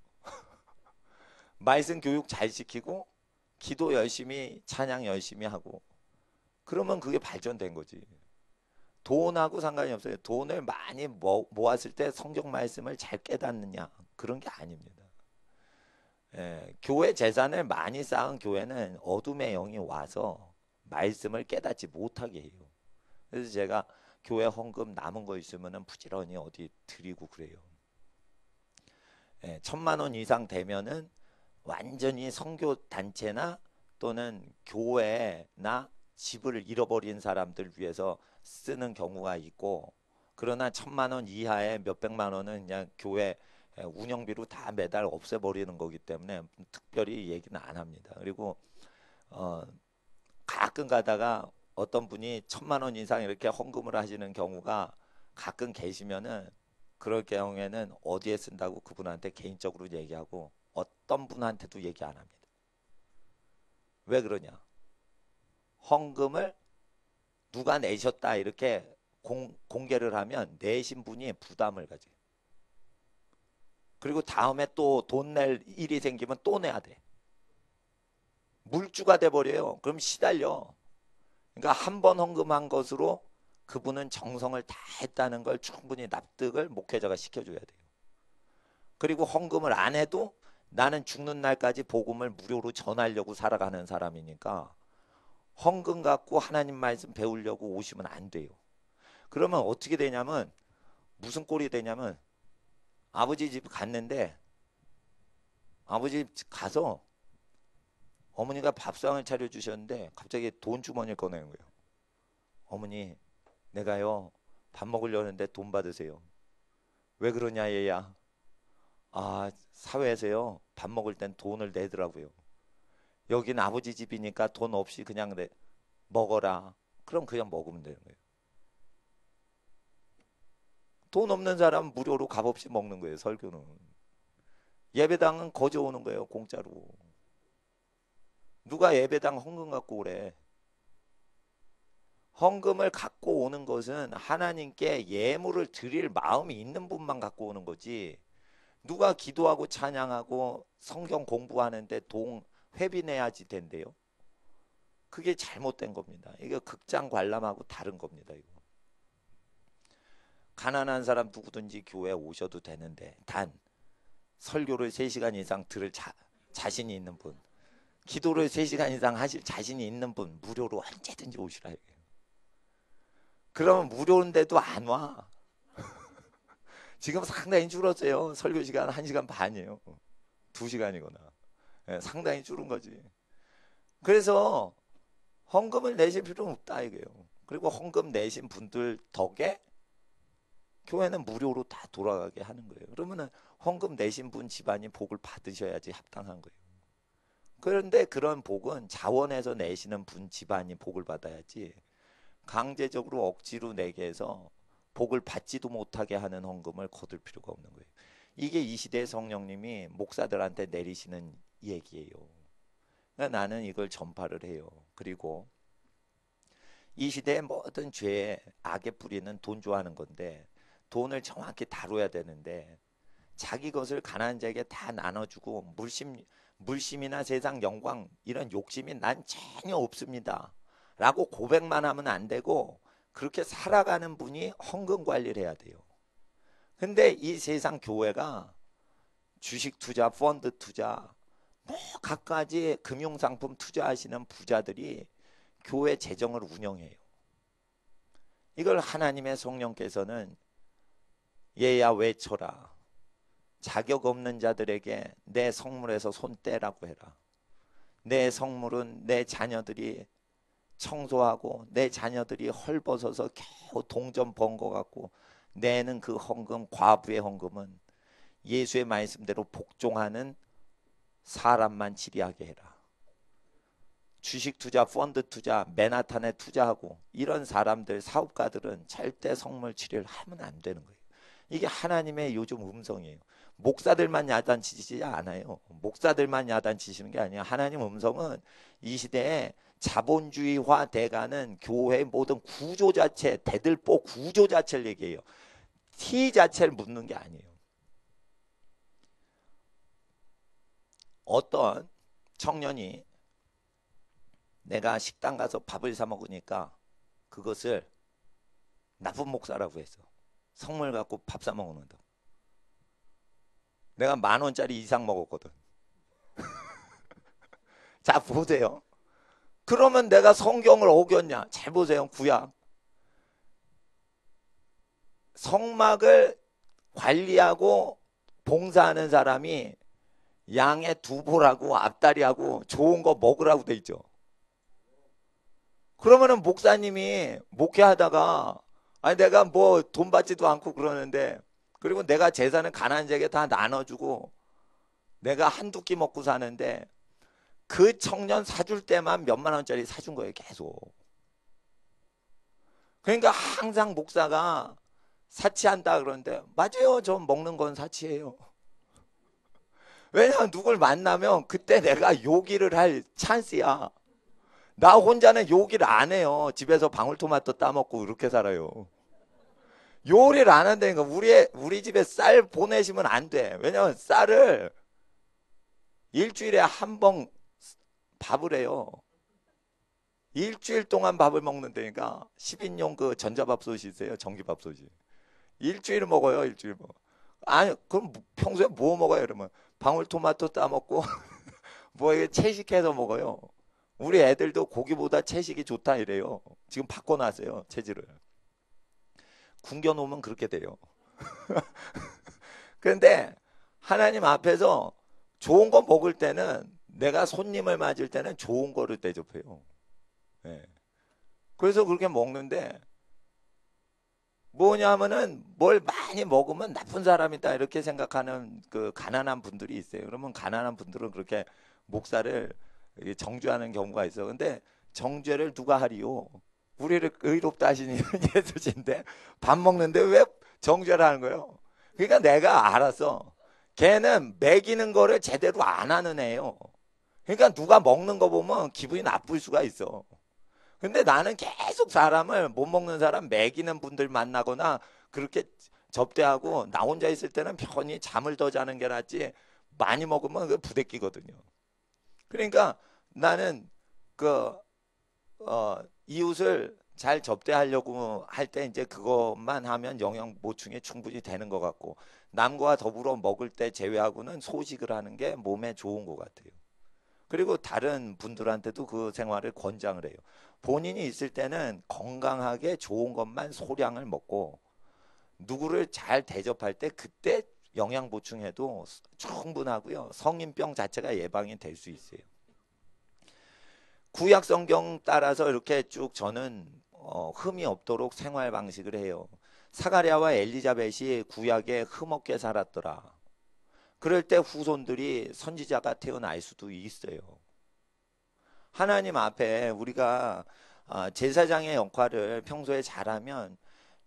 말씀 교육 잘 시키고 기도 열심히 찬양 열심히 하고 그러면 그게 발전된 거지. 돈하고 상관이 없어요. 돈을 많이 모았을 때 성경 말씀을 잘 깨닫느냐 그런 게 아닙니다. 교회 재산을 많이 쌓은 교회는 어둠의 영이 와서 말씀을 깨닫지 못하게 해요. 그래서 제가 교회 헌금 남은 거 있으면 부지런히 어디 드리고 그래요. 1,000만 원 이상 되면은 완전히 선교 단체나 또는 교회나 집을 잃어버린 사람들 위해서 쓰는 경우가 있고 그러나 1,000만 원 이하의 몇백만 원은 그냥 교회 운영비로 다 매달 없애버리는 거기 때문에 특별히 얘기는 안 합니다. 그리고 가끔 가다가 어떤 분이 1,000만 원 이상 이렇게 헌금을 하시는 경우가 가끔 계시면은 그럴 경우에는 어디에 쓴다고 그분한테 개인적으로 얘기하고 어떤 분한테도 얘기 안 합니다. 왜 그러냐? 헌금을 누가 내셨다 이렇게 공개를 하면 내신 분이 부담을 가져요. 그리고 다음에 또 돈 낼 일이 생기면 또 내야 돼. 물주가 돼버려요. 그럼 시달려. 그러니까 한 번 헌금한 것으로 그분은 정성을 다 했다는 걸 충분히 납득을 목회자가 시켜줘야 돼요. 그리고 헌금을 안 해도 나는 죽는 날까지 복음을 무료로 전하려고 살아가는 사람이니까 헌금 갖고 하나님 말씀 배우려고 오시면 안 돼요. 그러면 어떻게 되냐면 무슨 꼴이 되냐면 아버지 집 갔는데 아버지 집 가서 어머니가 밥상을 차려주셨는데 갑자기 돈 주머니를 꺼내는 거예요. 어머니 내가요 밥 먹으려는데 돈 받으세요. 왜 그러냐 얘야. 아 사회에서요 밥 먹을 땐 돈을 내더라고요. 여긴 아버지 집이니까 돈 없이 그냥 먹어라. 그럼 그냥 먹으면 되는 거예요. 돈 없는 사람은 무료로 값없이 먹는 거예요. 설교는. 예배당은 거저 오는 거예요. 공짜로. 누가 예배당 헌금 갖고 오래. 헌금을 갖고 오는 것은 하나님께 예물을 드릴 마음이 있는 분만 갖고 오는 거지. 누가 기도하고 찬양하고 성경 공부하는데 회비 내야지 된대요. 그게 잘못된 겁니다. 이거 극장 관람하고 다른 겁니다. 이거. 가난한 사람 누구든지 교회에 오셔도 되는데 단 설교를 3시간 이상 들을 자신이 있는 분, 기도를 3시간 이상 하실 자신이 있는 분 무료로 언제든지 오시라 이거예요. 그러면 무료인데도 안 와. 지금 상당히 줄었어요. 설교 시간 1시간 반이에요. 2시간이거나. 네, 상당히 줄은 거지. 그래서 헌금을 내실 필요는 없다 이거예요. 그리고 헌금 내신 분들 덕에 교회는 무료로 다 돌아가게 하는 거예요. 그러면은 헌금 내신 분 집안이 복을 받으셔야지 합당한 거예요. 그런데 그런 복은 자원해서 내시는 분 집안이 복을 받아야지 강제적으로 억지로 내게 해서 복을 받지도 못하게 하는 헌금을 거둘 필요가 없는 거예요. 이게 이 시대의 성령님이 목사들한테 내리시는 얘기예요. 그러니까 나는 이걸 전파를 해요. 그리고 이 시대의 모든 죄의 악의 뿌리는 돈 좋아하는 건데 돈을 정확히 다뤄야 되는데 자기 것을 가난한 자에게 다 나눠주고 물심이나 세상 영광 이런 욕심이 난 전혀 없습니다 라고 고백만 하면 안 되고 그렇게 살아가는 분이 헌금 관리를 해야 돼요. 근데 이 세상 교회가 주식 투자, 펀드 투자 뭐 갖가지 금융상품 투자하시는 부자들이 교회 재정을 운영해요. 이걸 하나님의 성령께서는 얘야 외쳐라. 자격 없는 자들에게 내 성물에서 손 떼라고 해라. 내 성물은 내 자녀들이 청소하고 내 자녀들이 헐벗어서 겨우 동전 번 것 같고 내는 그 헌금, 과부의 헌금은 예수의 말씀대로 복종하는 사람만 지리하게 해라. 주식 투자, 펀드 투자, 맨하탄에 투자하고 이런 사람들, 사업가들은 절대 성물 치료를 하면 안 되는 거예요. 이게 하나님의 요즘 음성이에요. 목사들만 야단치지 않아요. 목사들만 야단치시는 게 아니야. 하나님 음성은 이 시대에 자본주의화 돼가는 교회의 모든 구조 자체, 대들보 구조 자체를 얘기해요. T 자체를 묻는 게 아니에요. 어떤 청년이 내가 식당 가서 밥을 사 먹으니까 그것을 나쁜 목사라고 했어. 성물 갖고 밥 사 먹는다. 내가 10,000원짜리 이상 먹었거든. 자 보세요. 그러면 내가 성경을 어겼냐? 잘 보세요. 구약. 성막을 관리하고 봉사하는 사람이 양의 두보라고 앞다리하고 좋은 거 먹으라고 돼 있죠. 그러면은 목사님이 목회하다가 아니 내가 뭐 돈 받지도 않고 그러는데 그리고 내가 재산을 가난한 자에게 다 나눠주고 내가 한두 끼 먹고 사는데 그 청년 사줄 때만 몇만 원짜리 사준 거예요. 계속. 그러니까 항상 목사가 사치한다 그러는데 맞아요. 저 먹는 건 사치예요. 왜냐하면 누굴 만나면 그때 내가 요기를 할 찬스야. 나 혼자는 요기를 안 해요. 집에서 방울토마토 따먹고 그렇게 살아요. 요리를 안 한다니까. 우리 집에 쌀 보내시면 안 돼. 왜냐면 쌀을 일주일에 한 번 밥을 해요. 일주일 동안 밥을 먹는다니까. 10인용 그 전자밥솥이 있어요. 전기밥솥이. 일주일 먹어요. 일주일 먹어. 아니 그럼 평소에 뭐 먹어요? 그러면 방울토마토 따먹고 뭐 이게 채식해서 먹어요. 우리 애들도 고기보다 채식이 좋다 이래요. 지금 바꿔놨어요. 체질을. 굶겨놓으면 그렇게 돼요. 그런데 하나님 앞에서 좋은 거 먹을 때는 내가 손님을 맞을 때는 좋은 거를 대접해요. 예. 그래서 그렇게 먹는데 뭐냐면은 뭘 많이 먹으면 나쁜 사람이다 이렇게 생각하는 그 가난한 분들이 있어요. 그러면 가난한 분들은 그렇게 목사를 정죄하는 경우가 있어. 근데 정죄를 누가 하리요? 우리를 의롭다 하시는 예수신데 밥 먹는데 왜 정죄를 하는 거예요? 그러니까 내가 알았어. 걔는 먹이는 거를 제대로 안 하는 애요. 그러니까 누가 먹는 거 보면 기분이 나쁠 수가 있어. 근데 나는 계속 사람을 못 먹는 사람 먹이는 분들 만나거나 그렇게 접대하고 나 혼자 있을 때는 편히 잠을 더 자는 게 낫지 많이 먹으면 그 부대끼거든요. 그러니까 나는 그 이웃을 잘 접대하려고 할 때 이제 그것만 하면 영양 보충이 충분히 되는 것 같고 남과 더불어 먹을 때 제외하고는 소식을 하는 게 몸에 좋은 것 같아요. 그리고 다른 분들한테도 그 생활을 권장을 해요. 본인이 있을 때는 건강하게 좋은 것만 소량을 먹고 누구를 잘 대접할 때 그때 영양 보충해도 충분하고요. 성인병 자체가 예방이 될 수 있어요. 구약 성경 따라서 이렇게 쭉 저는 흠이 없도록 생활 방식을 해요. 사가랴와 엘리자벳이 구약에 흠없게 살았더라. 그럴 때 후손들이 선지자가 태어날 수도 있어요. 하나님 앞에 우리가 제사장의 역할을 평소에 잘하면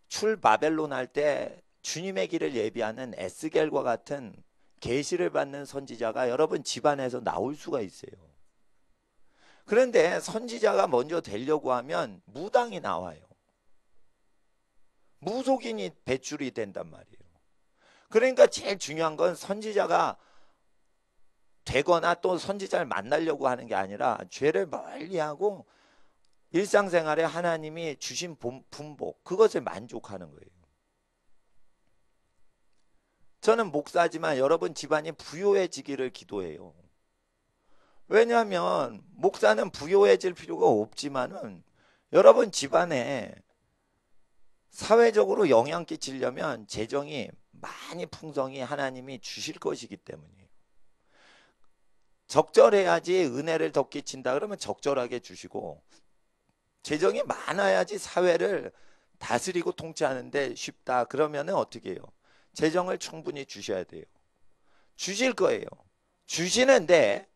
출 바벨론 할 때 주님의 길을 예비하는 에스겔과 같은 계시를 받는 선지자가 여러분 집안에서 나올 수가 있어요. 그런데 선지자가 먼저 되려고 하면 무당이 나와요. 무속인이 배출이 된단 말이에요. 그러니까 제일 중요한 건 선지자가 되거나 또 선지자를 만나려고 하는 게 아니라 죄를 멀리하고 일상생활에 하나님이 주신 분복 그것을 만족하는 거예요. 저는 목사지만 여러분 집안이 부요해지기를 기도해요. 왜냐하면 목사는 부요해질 필요가 없지만은 여러분 집안에 사회적으로 영향 끼치려면 재정이 많이 풍성히 하나님이 주실 것이기 때문이에요. 적절해야지 은혜를 더 끼친다 그러면 적절하게 주시고 재정이 많아야지 사회를 다스리고 통치하는데 쉽다 그러면은 어떻게 해요? 재정을 충분히 주셔야 돼요. 주실 거예요. 주시는데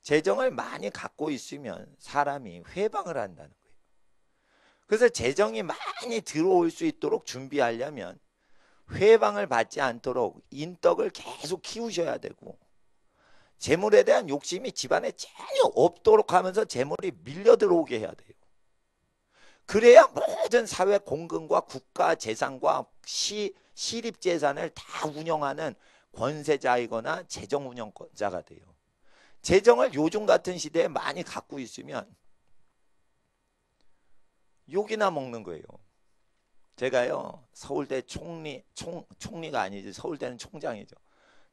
재정을 많이 갖고 있으면 사람이 회방을 한다는 거예요. 그래서 재정이 많이 들어올 수 있도록 준비하려면 회방을 받지 않도록 인덕을 계속 키우셔야 되고 재물에 대한 욕심이 집안에 전혀 없도록 하면서 재물이 밀려 들어오게 해야 돼요. 그래야 모든 사회 공근과 국가 재산과 시립 재산을 다 운영하는 권세자이거나 재정 운영자가 돼요. 재정을 요즘 같은 시대에 많이 갖고 있으면 욕이나 먹는 거예요. 제가요 서울대 총리가 아니지 서울대는 총장이죠.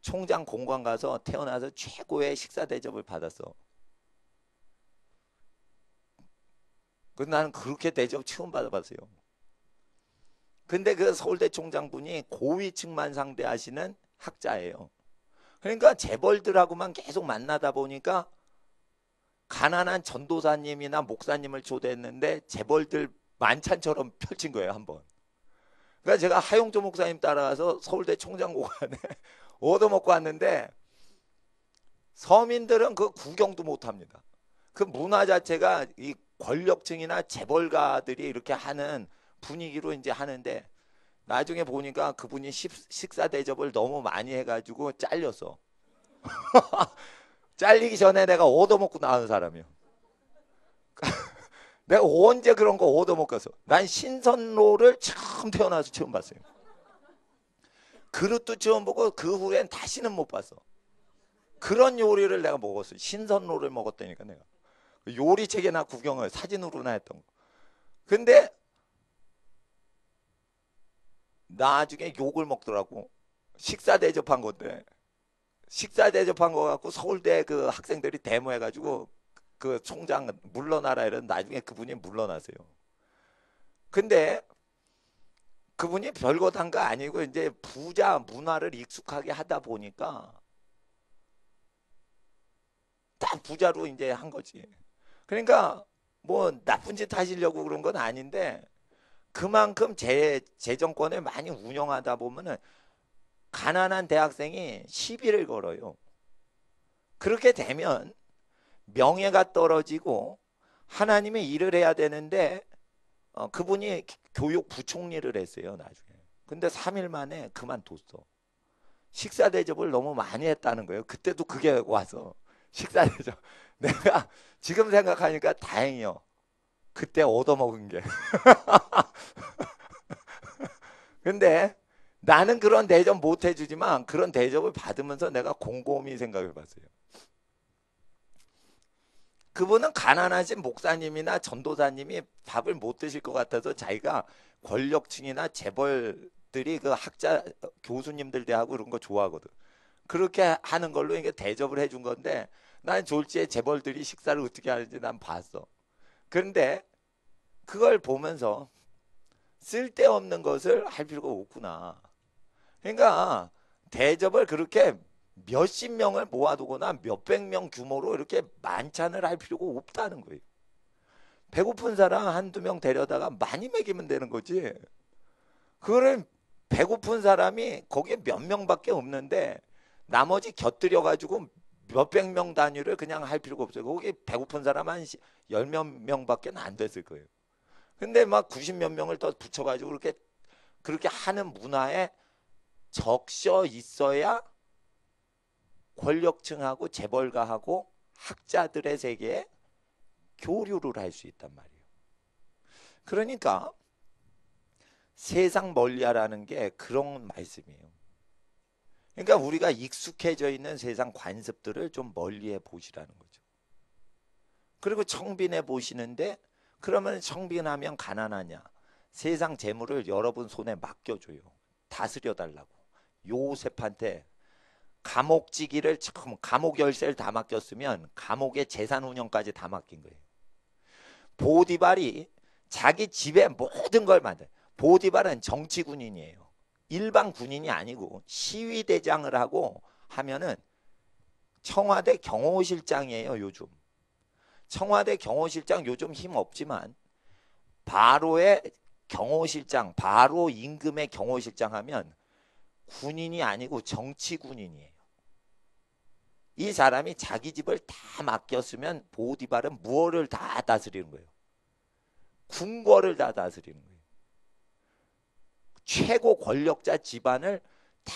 총장 공관 가서 태어나서 최고의 식사 대접을 받았어. 근데 나는 그렇게 대접 처음 받아봤어요. 근데 그 서울대 총장분이 고위층만 상대하시는 학자예요. 그러니까 재벌들하고만 계속 만나다 보니까 가난한 전도사님이나 목사님을 초대했는데 재벌들 만찬처럼 펼친 거예요, 한번. 그러니까 제가 하용조 목사님 따라가서 서울대 총장공관에 얻어먹고 왔는데 서민들은 그 구경도 못합니다. 그 문화 자체가 이 권력층이나 재벌가들이 이렇게 하는 분위기로 이제 하는데 나중에 보니까 그분이 식사 대접을 너무 많이 해가지고 잘렸어. 잘리기 전에 내가 얻어먹고 나온 사람이요. 내가 언제 그런 거 얻어먹었어. 난 신선로를 처음 태어나서 처음 봤어요. 그릇도 처음 보고 그 후엔 다시는 못 봤어. 그런 요리를 내가 먹었어요. 신선로를 먹었다니까 내가. 요리책에나 구경을 사진으로나 했던 거. 근데 나중에 욕을 먹더라고. 식사 대접한 건데. 식사 대접한 거 갖고 서울대 그 학생들이 데모해가지고 그 총장 물러나라 이런 나중에 그분이 물러나세요. 근데 그분이 별것 한 거 아니고 이제 부자 문화를 익숙하게 하다 보니까 다 부자로 이제 한 거지. 그러니까 뭐 나쁜 짓 하시려고 그런 건 아닌데 그만큼 재정권을 많이 운영하다 보면은 가난한 대학생이 시비를 걸어요. 그렇게 되면 명예가 떨어지고 하나님의 일을 해야 되는데 그분이 교육 부총리를 했어요 나중에. 근데 3일 만에 그만뒀어. 식사 대접을 너무 많이 했다는 거예요. 그때도 그게 와서 식사 대접. 내가 지금 생각하니까 다행이요. 그때 얻어먹은 게. 근데 나는 그런 대접 못 해주지만 그런 대접을 받으면서 내가 곰곰이 생각해 봤어요. 그분은 가난하신 목사님이나 전도사님이 밥을 못 드실 것 같아서 자기가 권력층이나 재벌들이 그 학자 교수님들 대하고 그런 거 좋아하거든. 그렇게 하는 걸로 이게 대접을 해준 건데 난 졸지에 재벌들이 식사를 어떻게 하는지 난 봤어. 그런데 그걸 보면서 쓸데없는 것을 할 필요가 없구나. 그러니까 대접을 그렇게 몇십 명을 모아두거나 몇백 명 규모로 이렇게 만찬을 할 필요가 없다는 거예요. 배고픈 사람 한두 명 데려다가 많이 먹이면 되는 거지. 그거를 배고픈 사람이 거기에 몇 명밖에 없는데 나머지 곁들여 가지고 몇백 명 단위를 그냥 할 필요가 없어요. 거기 배고픈 사람 한 열 몇 명밖에 안 됐을 거예요. 근데 막 90 몇 명을 더 붙여가지고 그렇게 하는 문화에 적셔 있어야 권력층하고 재벌가하고 학자들의 세계에 교류를 할 수 있단 말이에요. 그러니까 세상 멀리하라는 게 그런 말씀이에요. 그러니까 우리가 익숙해져 있는 세상 관습들을 좀 멀리해 보시라는 거죠. 그리고 청빈해 보시는데 그러면 청빈하면 가난하냐? 세상 재물을 여러분 손에 맡겨줘요. 다스려 달라고. 요셉한테 감옥지기를 처음 감옥 열쇠를 다 맡겼으면 감옥의 재산 운영까지 다 맡긴 거예요. 보디발이 자기 집에 모든 걸 만들. 보디발은 정치 군인이에요. 일반 군인이 아니고 시위대장을 하고 하면은 청와대 경호실장이에요. 요즘 청와대 경호실장 요즘 힘 없지만 바로의 경호실장, 바로 임금의 경호실장 하면 군인이 아니고 정치 군인이에요. 이 사람이 자기 집을 다 맡겼으면 보디발은 무엇을 다 다스리는 거예요? 궁궐을 다 다스리는 거예요. 최고 권력자 집안을 다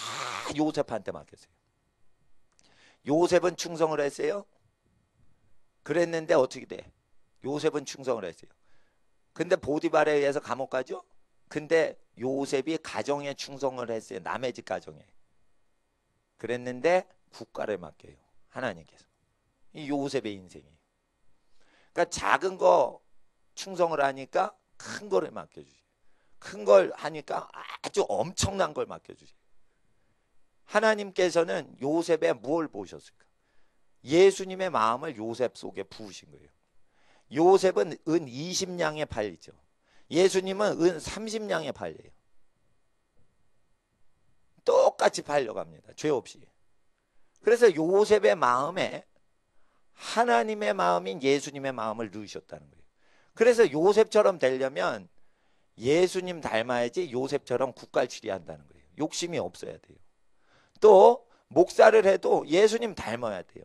요셉한테 맡겼어요. 요셉은 충성을 했어요. 그랬는데 어떻게 돼? 요셉은 충성을 했어요. 근데 보디발에 의해서 감옥 가죠? 근데 요셉이 가정에 충성을 했어요. 남의 집 가정에. 그랬는데 국가를 맡겨요. 하나님께서. 이 요셉의 인생이에요. 그러니까 작은 거 충성을 하니까 큰 거를 맡겨주세요. 큰 걸 하니까 아주 엄청난 걸 맡겨주세요. 하나님께서는 요셉의 무엇을 보셨을까? 예수님의 마음을 요셉 속에 부으신 거예요. 요셉은 은 20냥에 팔리죠. 예수님은 은 30냥에 팔려요. 똑같이 팔려갑니다. 죄 없이. 그래서 요셉의 마음에 하나님의 마음인 예수님의 마음을 넣으셨다는 거예요. 그래서 요셉처럼 되려면 예수님 닮아야지 요셉처럼 국갈치리한다는 거예요. 욕심이 없어야 돼요. 또 목사를 해도 예수님 닮아야 돼요.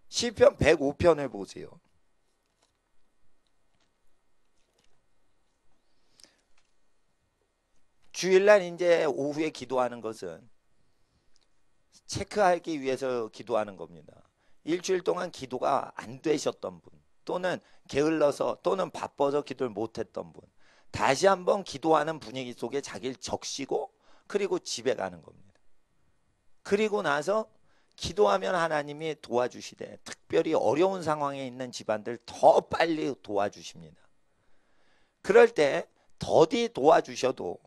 시편 105편을 보세요. 주일날 이제 오후에 기도하는 것은 체크하기 위해서 기도하는 겁니다. 일주일 동안 기도가 안 되셨던 분, 또는 게을러서 또는 바빠서 기도를 못했던 분, 다시 한번 기도하는 분위기 속에 자기를 적시고 그리고 집에 가는 겁니다. 그리고 나서 기도하면 하나님이 도와주시되 특별히 어려운 상황에 있는 집안들 더 빨리 도와주십니다. 그럴 때 더디 도와주셔도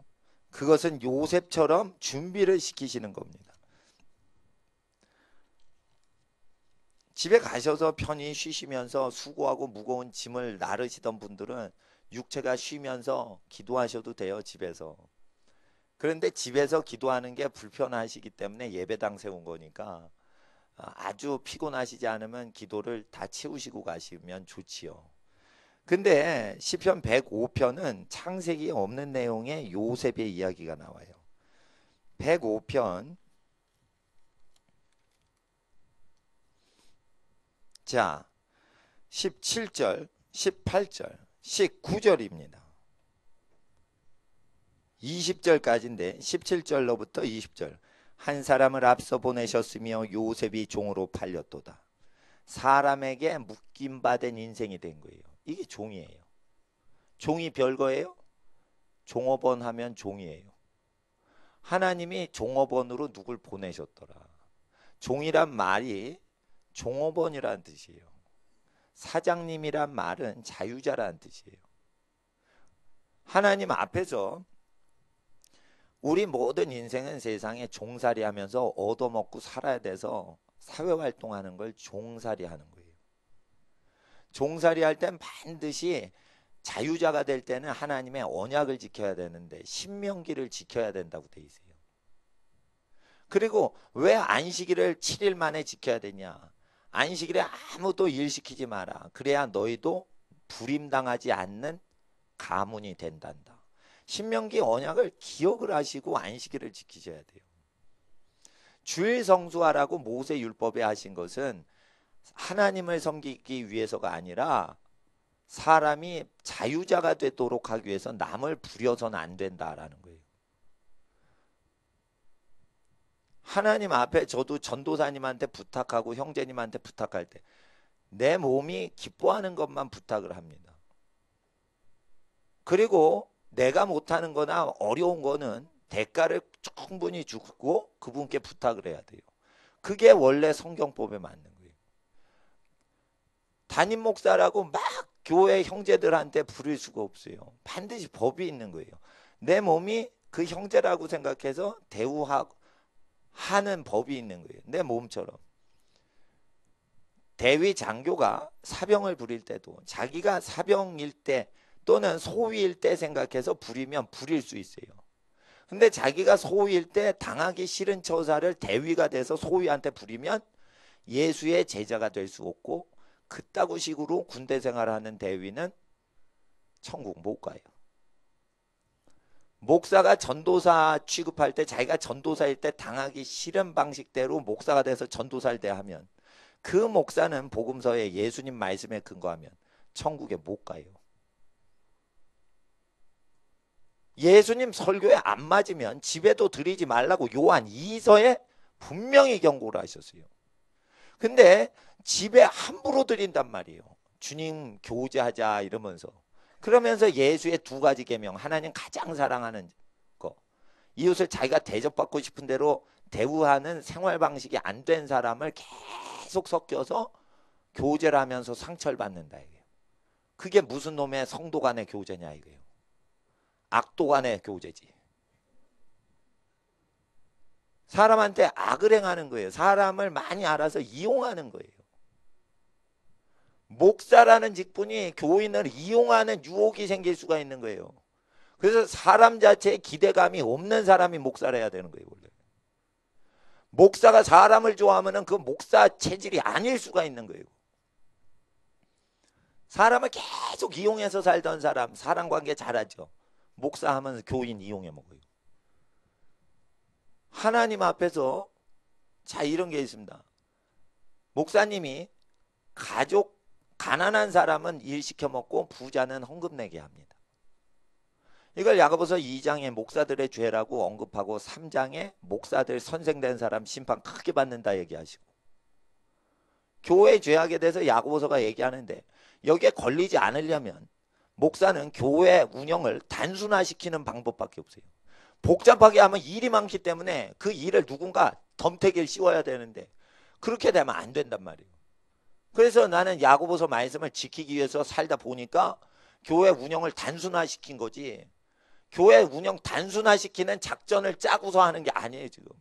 그것은 요셉처럼 준비를 시키시는 겁니다. 집에 가셔서 편히 쉬시면서 수고하고 무거운 짐을 나르시던 분들은 육체가 쉬면서 기도하셔도 돼요, 집에서. 그런데 집에서 기도하는 게 불편하시기 때문에 예배당 세운 거니까 아주 피곤하시지 않으면 기도를 다 채우시고 가시면 좋지요. 근데 시편 105편은 창세기에 없는 내용의 요셉의 이야기가 나와요. 105편 자 17절, 18절, 19절입니다. 20절까지인데 17절로부터 20절. 한 사람을 앞서 보내셨으며 요셉이 종으로 팔렸도다. 사람에게 묶임받은 인생이 된 거예요. 이게 종이에요. 종이 별거예요? 종업원 하면 종이에요. 하나님이 종업원으로 누굴 보내셨더라. 종이란 말이 종업원이라는 뜻이에요. 사장님이란 말은 자유자라는 뜻이에요. 하나님 앞에서 우리 모든 인생은 세상에 종살이 하면서 얻어먹고 살아야 돼서 사회활동하는 걸 종살이 하는 거예요. 종살이 할 땐 반드시 자유자가 될 때는 하나님의 언약을 지켜야 되는데 신명기를 지켜야 된다고 돼 있어요. 그리고 왜 안식일을 7일 만에 지켜야 되냐? 안식일에 아무도 일 시키지 마라. 그래야 너희도 불임당하지 않는 가문이 된단다. 신명기 언약을 기억을 하시고 안식일을 지키셔야 돼요. 주일 성수하라고 모세 율법에 하신 것은 하나님을 섬기기 위해서가 아니라 사람이 자유자가 되도록 하기 위해서 남을 부려서는 안 된다라는 거예요. 하나님 앞에 저도 전도사님한테 부탁하고 형제님한테 부탁할 때 내 몸이 기뻐하는 것만 부탁을 합니다. 그리고 내가 못하는 거나 어려운 거는 대가를 충분히 주고 그분께 부탁을 해야 돼요. 그게 원래 성경법에 맞는 거예요. 담임 목사라고 막 교회 형제들한테 부릴 수가 없어요. 반드시 법이 있는 거예요. 내 몸이 그 형제라고 생각해서 대우하고 하는 법이 있는 거예요. 내 몸처럼. 대위 장교가 사병을 부릴 때도 자기가 사병일 때 또는 소위일 때 생각해서 부리면 부릴 수 있어요. 근데 자기가 소위일 때 당하기 싫은 처사를 대위가 돼서 소위한테 부리면 예수의 제자가 될 수 없고 그따구 식으로 군대 생활하는 대위는 천국 못 가요. 목사가 전도사 취급할 때 자기가 전도사일 때 당하기 싫은 방식대로 목사가 돼서 전도사를 대하면 그 목사는 복음서에 예수님 말씀에 근거하면 천국에 못 가요. 예수님 설교에 안 맞으면 집에도 드리지 말라고 요한 2서에 분명히 경고를 하셨어요. 근데 집에 함부로 드린단 말이에요. 주님 교제하자 이러면서. 그러면서 예수의 두 가지 계명, 하나님 가장 사랑하는 거, 이웃을 자기가 대접받고 싶은 대로 대우하는 생활 방식이 안 된 사람을 계속 섞여서 교제를 하면서 상처를 받는다 이게요. 그게 무슨 놈의 성도 간의 교제냐 이거예요. 악도 간의 교제지. 사람한테 악을 행하는 거예요. 사람을 많이 알아서 이용하는 거예요. 목사라는 직분이 교인을 이용하는 유혹이 생길 수가 있는 거예요. 그래서 사람 자체에 기대감이 없는 사람이 목사를 해야 되는 거예요. 원래. 목사가 사람을 좋아하면 그 목사 체질이 아닐 수가 있는 거예요. 사람을 계속 이용해서 살던 사람, 사람관계 잘하죠. 목사 하면서 교인 이용해 먹어요. 하나님 앞에서 자 이런 게 있습니다. 목사님이 가난한 사람은 일 시켜 먹고 부자는 헌금 내게 합니다. 이걸 야고보서 2장에 목사들의 죄라고 언급하고 3장에 목사들 선생된 사람 심판 크게 받는다 얘기하시고, 교회 죄악에 대해서 야고보서가 얘기하는데 여기에 걸리지 않으려면 목사는 교회 운영을 단순화시키는 방법밖에 없어요. 복잡하게 하면 일이 많기 때문에 그 일을 누군가 덤태기를 씌워야 되는데 그렇게 되면 안 된단 말이에요. 그래서 나는 야고보서 말씀을 지키기 위해서 살다 보니까 교회 운영을 단순화시킨 거지, 교회 운영 단순화시키는 작전을 짜고서 하는 게 아니에요 지금.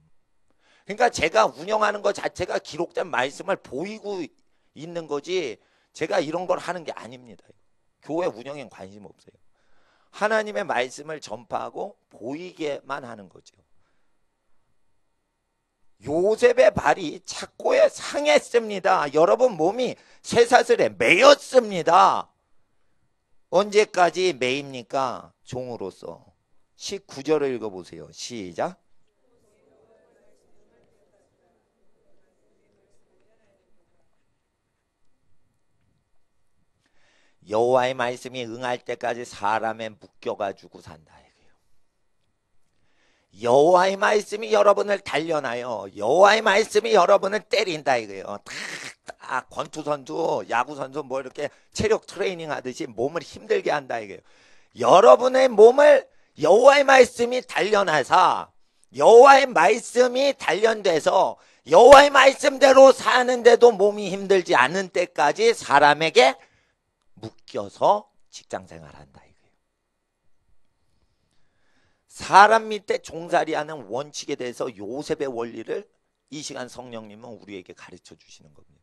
그러니까 제가 운영하는 것 자체가 기록된 말씀을 보이고 있는 거지 제가 이런 걸 하는 게 아닙니다. 교회 운영엔 관심 없어요. 하나님의 말씀을 전파하고 보이게만 하는 거죠. 요셉의 발이 착고에 상했습니다. 여러분 몸이 쇠사슬에 매였습니다. 언제까지 매입니까? 종으로서. 19절을 읽어보세요. 시작. 여호와의 말씀이 응할 때까지 사람에 묶여가지고 산다. 여호와의 말씀이 여러분을 단련하여 여호와의 말씀이 여러분을 때린다 이거예요. 딱 권투선수, 야구선수 뭐 이렇게 체력 트레이닝 하듯이 몸을 힘들게 한다 이거예요. 여러분의 몸을 여호와의 말씀이 단련하사 여호와의 말씀이 단련돼서 여호와의 말씀대로 사는데도 몸이 힘들지 않은 때까지 사람에게 묶여서 직장생활한다 이거예요. 사람 밑에 종살이하는 원칙에 대해서 요셉의 원리를 이 시간 성령님은 우리에게 가르쳐 주시는 겁니다.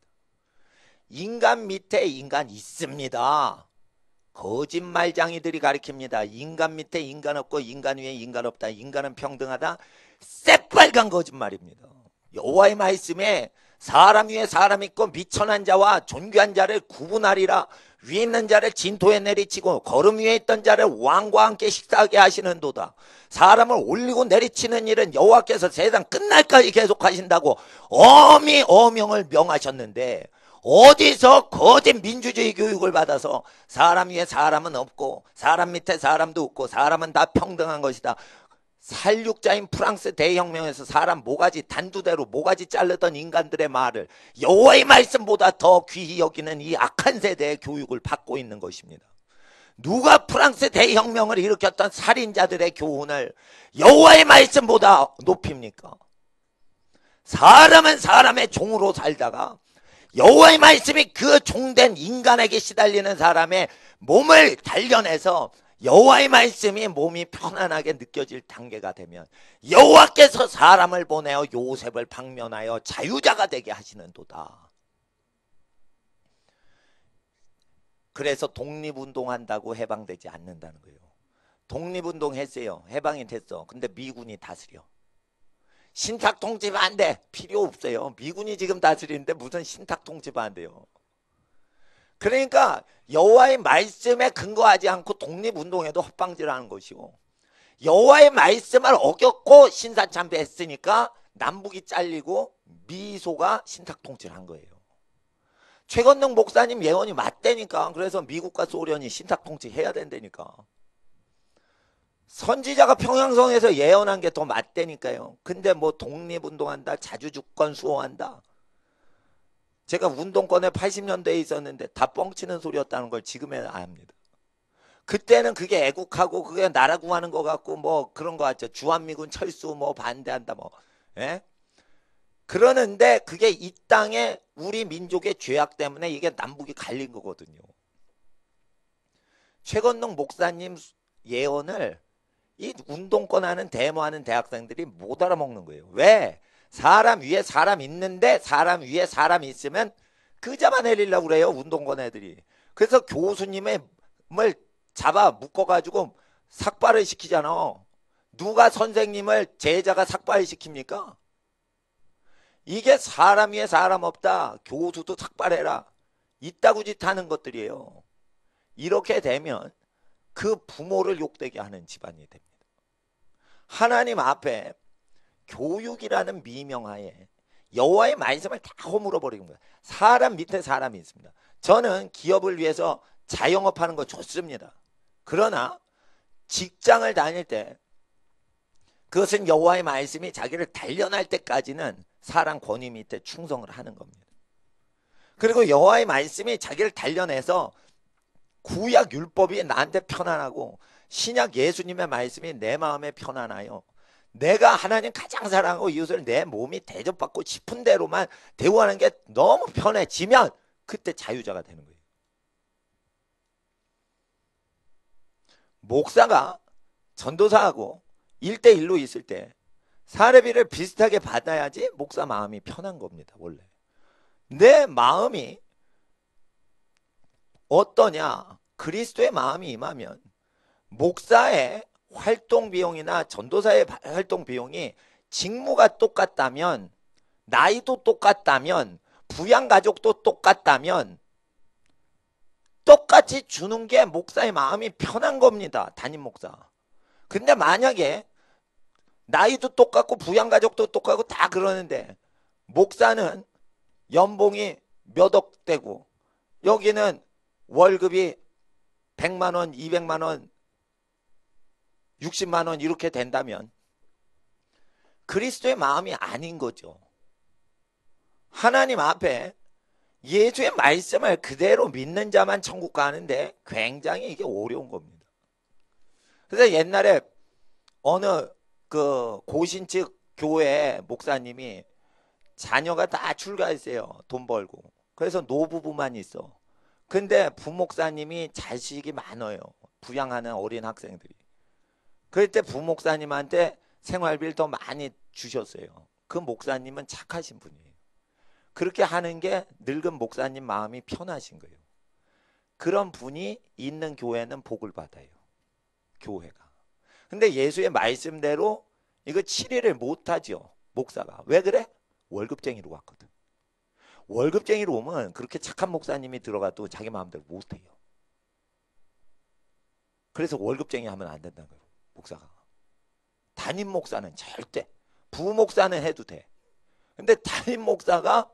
인간 밑에 인간 있습니다. 거짓말쟁이들이 가르칩니다. 인간 밑에 인간 없고 인간 위에 인간 없다. 인간은 평등하다. 새빨간 거짓말입니다. 여호와의 말씀에 사람 위에 사람 있고 미천한 자와 존귀한 자를 구분하리라. 위에 있는 자를 진토에 내리치고 거름 위에 있던 자를 왕과 함께 식사하게 하시는도다. 사람을 올리고 내리치는 일은 여호와께서 세상 끝날까지 계속하신다고 엄히 어명을 명하셨는데 어디서 거짓 민주주의 교육을 받아서 사람 위에 사람은 없고 사람 밑에 사람도 없고 사람은 다 평등한 것이다. 살육자인 프랑스 대혁명에서 사람 모가지 단두대로 모가지 자르던 인간들의 말을 여호와의 말씀보다 더 귀히 여기는 이 악한 세대의 교육을 받고 있는 것입니다. 누가 프랑스 대혁명을 일으켰던 살인자들의 교훈을 여호와의 말씀보다 높입니까? 사람은 사람의 종으로 살다가 여호와의 말씀이 그 종된 인간에게 시달리는 사람의 몸을 단련해서 여호와의 말씀이 몸이 편안하게 느껴질 단계가 되면 여호와께서 사람을 보내어 요셉을 방면하여 자유자가 되게 하시는도다. 그래서 독립운동한다고 해방되지 않는다는 거예요. 독립운동 했어요. 해방이 됐어. 근데 미군이 다스려. 신탁 통집 안 돼. 필요 없어요. 미군이 지금 다스리는데 무슨 신탁 통집 안 돼요. 그러니까 여호와의 말씀에 근거하지 않고 독립운동에도 헛방질하는 것이고 여호와의 말씀을 어겼고 신사참배했으니까 남북이 잘리고 미소가 신탁통치를 거예요. 최건능 목사님 예언이 맞다니까. 그래서 미국과 소련이 신탁통치 해야 된다니까. 선지자가 평양성에서 예언한 게 더 맞다니까요. 근데 뭐 독립운동한다, 자주주권 수호한다. 제가 운동권에 80년대에 있었는데 다 뻥치는 소리였다는 걸 지금에는 압니다. 그때는 그게 애국하고 그게 나라 구하는 것 같고 뭐 그런 거 같죠. 주한미군 철수 뭐 반대한다 뭐. 예? 그러는데 그게 이 땅에 우리 민족의 죄악 때문에 이게 남북이 갈린 거거든요. 최건능 목사님 예언을 이 운동권 하는 데모하는 대학생들이 못 알아먹는 거예요. 왜? 사람 위에 사람 있는데 사람 위에 사람 있으면 그 잡아내리려고 그래요. 운동권 애들이. 그래서 교수님을 잡아 묶어가지고 삭발을 시키잖아. 누가 선생님을 제자가 삭발을 시킵니까? 이게 사람 위에 사람 없다. 교수도 삭발해라. 이따구 짓 하는 것들이에요. 이렇게 되면 그 부모를 욕되게 하는 집안이 됩니다. 하나님 앞에 교육이라는 미명하에 여호와의 말씀을 다 허물어 버리는 거예요. 사람 밑에 사람이 있습니다. 저는 기업을 위해서 자영업하는 거 좋습니다. 그러나 직장을 다닐 때 그것은 여호와의 말씀이 자기를 단련할 때까지는 사람 권위 밑에 충성을 하는 겁니다. 그리고 여호와의 말씀이 자기를 단련해서 구약 율법이 나한테 편안하고 신약 예수님의 말씀이 내 마음에 편안하여 내가 하나님 가장 사랑하고 이웃을 내 몸이 대접받고 싶은 대로만 대우하는 게 너무 편해지면 그때 자유자가 되는 거예요. 목사가 전도사하고 1대1로 있을 때 사례비를 비슷하게 받아야지 목사 마음이 편한 겁니다. 원래 내 마음이 어떠냐, 그리스도의 마음이 임하면 목사의 활동 비용이나 전도사의 활동 비용이 직무가 똑같다면, 나이도 똑같다면, 부양 가족도 똑같다면 똑같이 주는 게 목사의 마음이 편한 겁니다. 담임 목사. 근데 만약에 나이도 똑같고 부양 가족도 똑같고 다 그러는데 목사는 연봉이 몇 억 되고 여기는 월급이 100만 원, 200만 원, 60만 원 이렇게 된다면 그리스도의 마음이 아닌 거죠. 하나님 앞에 예수의 말씀을 그대로 믿는 자만 천국 가는데 굉장히 이게 어려운 겁니다. 그래서 옛날에 어느 그 고신측 교회 목사님이 자녀가 다 출가했어요. 돈 벌고. 그래서 노부부만 있어. 근데 부목사님이 자식이 많아요. 부양하는 어린 학생들이. 그럴 때 부목사님한테 생활비를 더 많이 주셨어요. 그 목사님은 착하신 분이에요. 그렇게 하는 게 늙은 목사님 마음이 편하신 거예요. 그런 분이 있는 교회는 복을 받아요. 교회가. 근데 예수의 말씀대로 이거 치리를 못하죠. 목사가. 왜 그래? 월급쟁이로 왔거든. 월급쟁이로 오면 그렇게 착한 목사님이 들어가도 자기 마음대로 못해요. 그래서 월급쟁이 하면 안 된다는 거예요. 목사가. 담임 목사는 절대. 부목사는 해도 돼. 근데 담임 목사가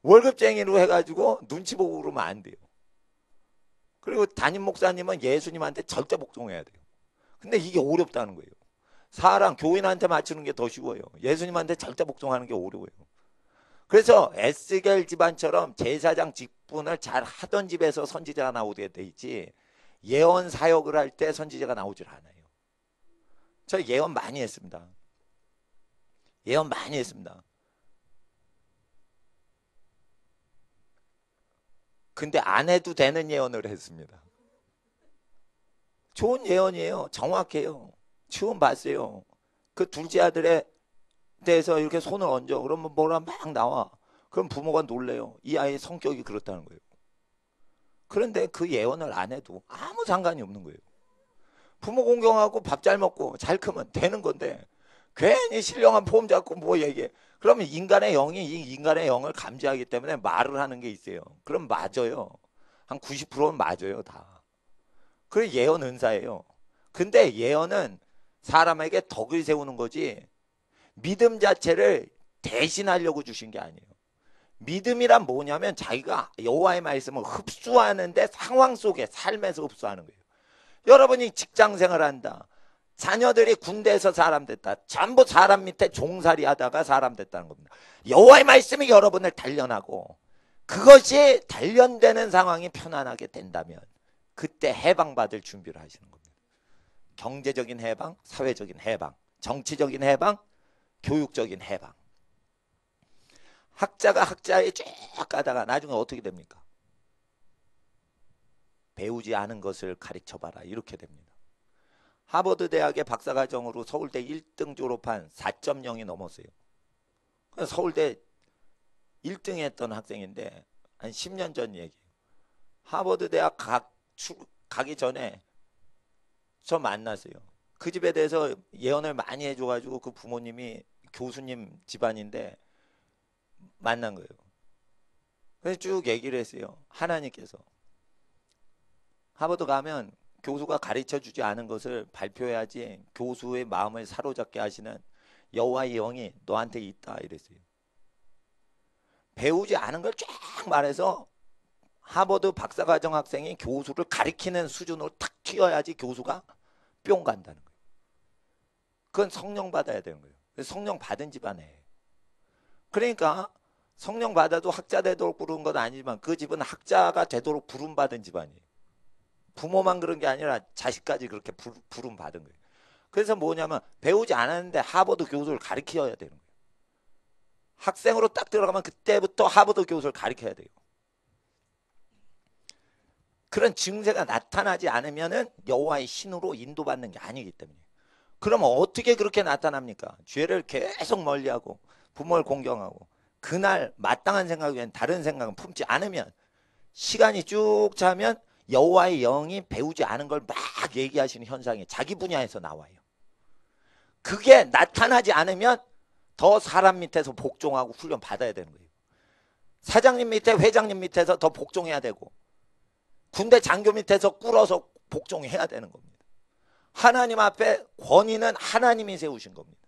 월급쟁이로 해가지고 눈치 보고 그러면 안 돼요. 그리고 담임 목사님은 예수님한테 절대 복종해야 돼요. 근데 이게 어렵다는 거예요. 사람, 교인한테 맞추는 게 더 쉬워요. 예수님한테 절대 복종하는 게 어려워요. 그래서 에스겔 집안처럼 제사장 직분을 잘 하던 집에서 선지자가 나오게 돼 있지 예언 사역을 할 때 선지자가 나오질 않아요. 저 예언 많이 했습니다. 예언 많이 했습니다. 근데 안 해도 되는 예언을 했습니다. 좋은 예언이에요. 정확해요. 시험 봤어요. 그 둘째 아들에 대해서 이렇게 손을 얹어. 그러면 뭐라 막 나와. 그럼 부모가 놀래요. 이 아이의 성격이 그렇다는 거예요. 그런데 그 예언을 안 해도 아무 상관이 없는 거예요. 부모 공경하고 밥 잘 먹고 잘 크면 되는 건데 괜히 신령한 폼 잡고 뭐 얘기해. 그러면 인간의 영이 이 인간의 영을 감지하기 때문에 말을 하는 게 있어요. 그럼 맞아요. 한 90%는 맞아요 다. 그게 예언 은사예요. 근데 예언은 사람에게 덕을 세우는 거지 믿음 자체를 대신하려고 주신 게 아니에요. 믿음이란 뭐냐면 자기가 여호와의 말씀을 흡수하는데 상황 속에 삶에서 흡수하는 거예요. 여러분이 직장 생활한다. 자녀들이 군대에서 사람 됐다. 전부 사람 밑에 종살이 하다가 사람 됐다는 겁니다. 여호와의 말씀이 여러분을 단련하고 그것이 단련되는 상황이 편안하게 된다면 그때 해방받을 준비를 하시는 겁니다. 경제적인 해방, 사회적인 해방, 정치적인 해방, 교육적인 해방. 학자가 학자에 쭉 가다가 나중에 어떻게 됩니까? 배우지 않은 것을 가르쳐봐라 이렇게 됩니다. 하버드 대학의 박사과정으로 서울대 1등 졸업한 4.0이 넘었어요. 서울대 1등 했던 학생인데 한 10년 전 얘기예요. 하버드 대학 가기 전에 저 만났어요. 그 집에 대해서 예언을 많이 해줘가지고 그 부모님이 교수님 집안인데 만난 거예요. 그래서 쭉 얘기를 했어요. 하나님께서 하버드 가면 교수가 가르쳐주지 않은 것을 발표해야지 교수의 마음을 사로잡게 하시는 여호와의 영이 너한테 있다 이랬어요. 배우지 않은 걸 쫙 말해서 하버드 박사과정 학생이 교수를 가리키는 수준으로 탁 튀어야지 교수가 뿅 간다는 거예요. 그건 성령 받아야 되는 거예요. 성령 받은 집안에. 그러니까 성령 받아도 학자 되도록 부르는 건 아니지만 그 집은 학자가 되도록 부름 받은 집안이에요. 부모만 그런 게 아니라 자식까지 그렇게 부름 받은 거예요. 그래서 뭐냐면 배우지 않았는데 하버드 교수를 가르쳐야 되는 거예요. 학생으로 딱 들어가면 그때부터 하버드 교수를 가르쳐야 돼요. 그런 증세가 나타나지 않으면은 여호와의 신으로 인도받는 게 아니기 때문에. 그러면 어떻게 그렇게 나타납니까? 죄를 계속 멀리하고 부모를 공경하고 그날 마땅한 생각 외엔 다른 생각은 품지 않으면 시간이 쭉 차면 여호와의 영이 배우지 않은 걸 막 얘기하시는 현상이 자기 분야에서 나와요. 그게 나타나지 않으면 더 사람 밑에서 복종하고 훈련 받아야 되는 거예요. 사장님 밑에 회장님 밑에서 더 복종해야 되고 군대 장교 밑에서 꿇어서 복종해야 되는 겁니다. 하나님 앞에 권위는 하나님이 세우신 겁니다.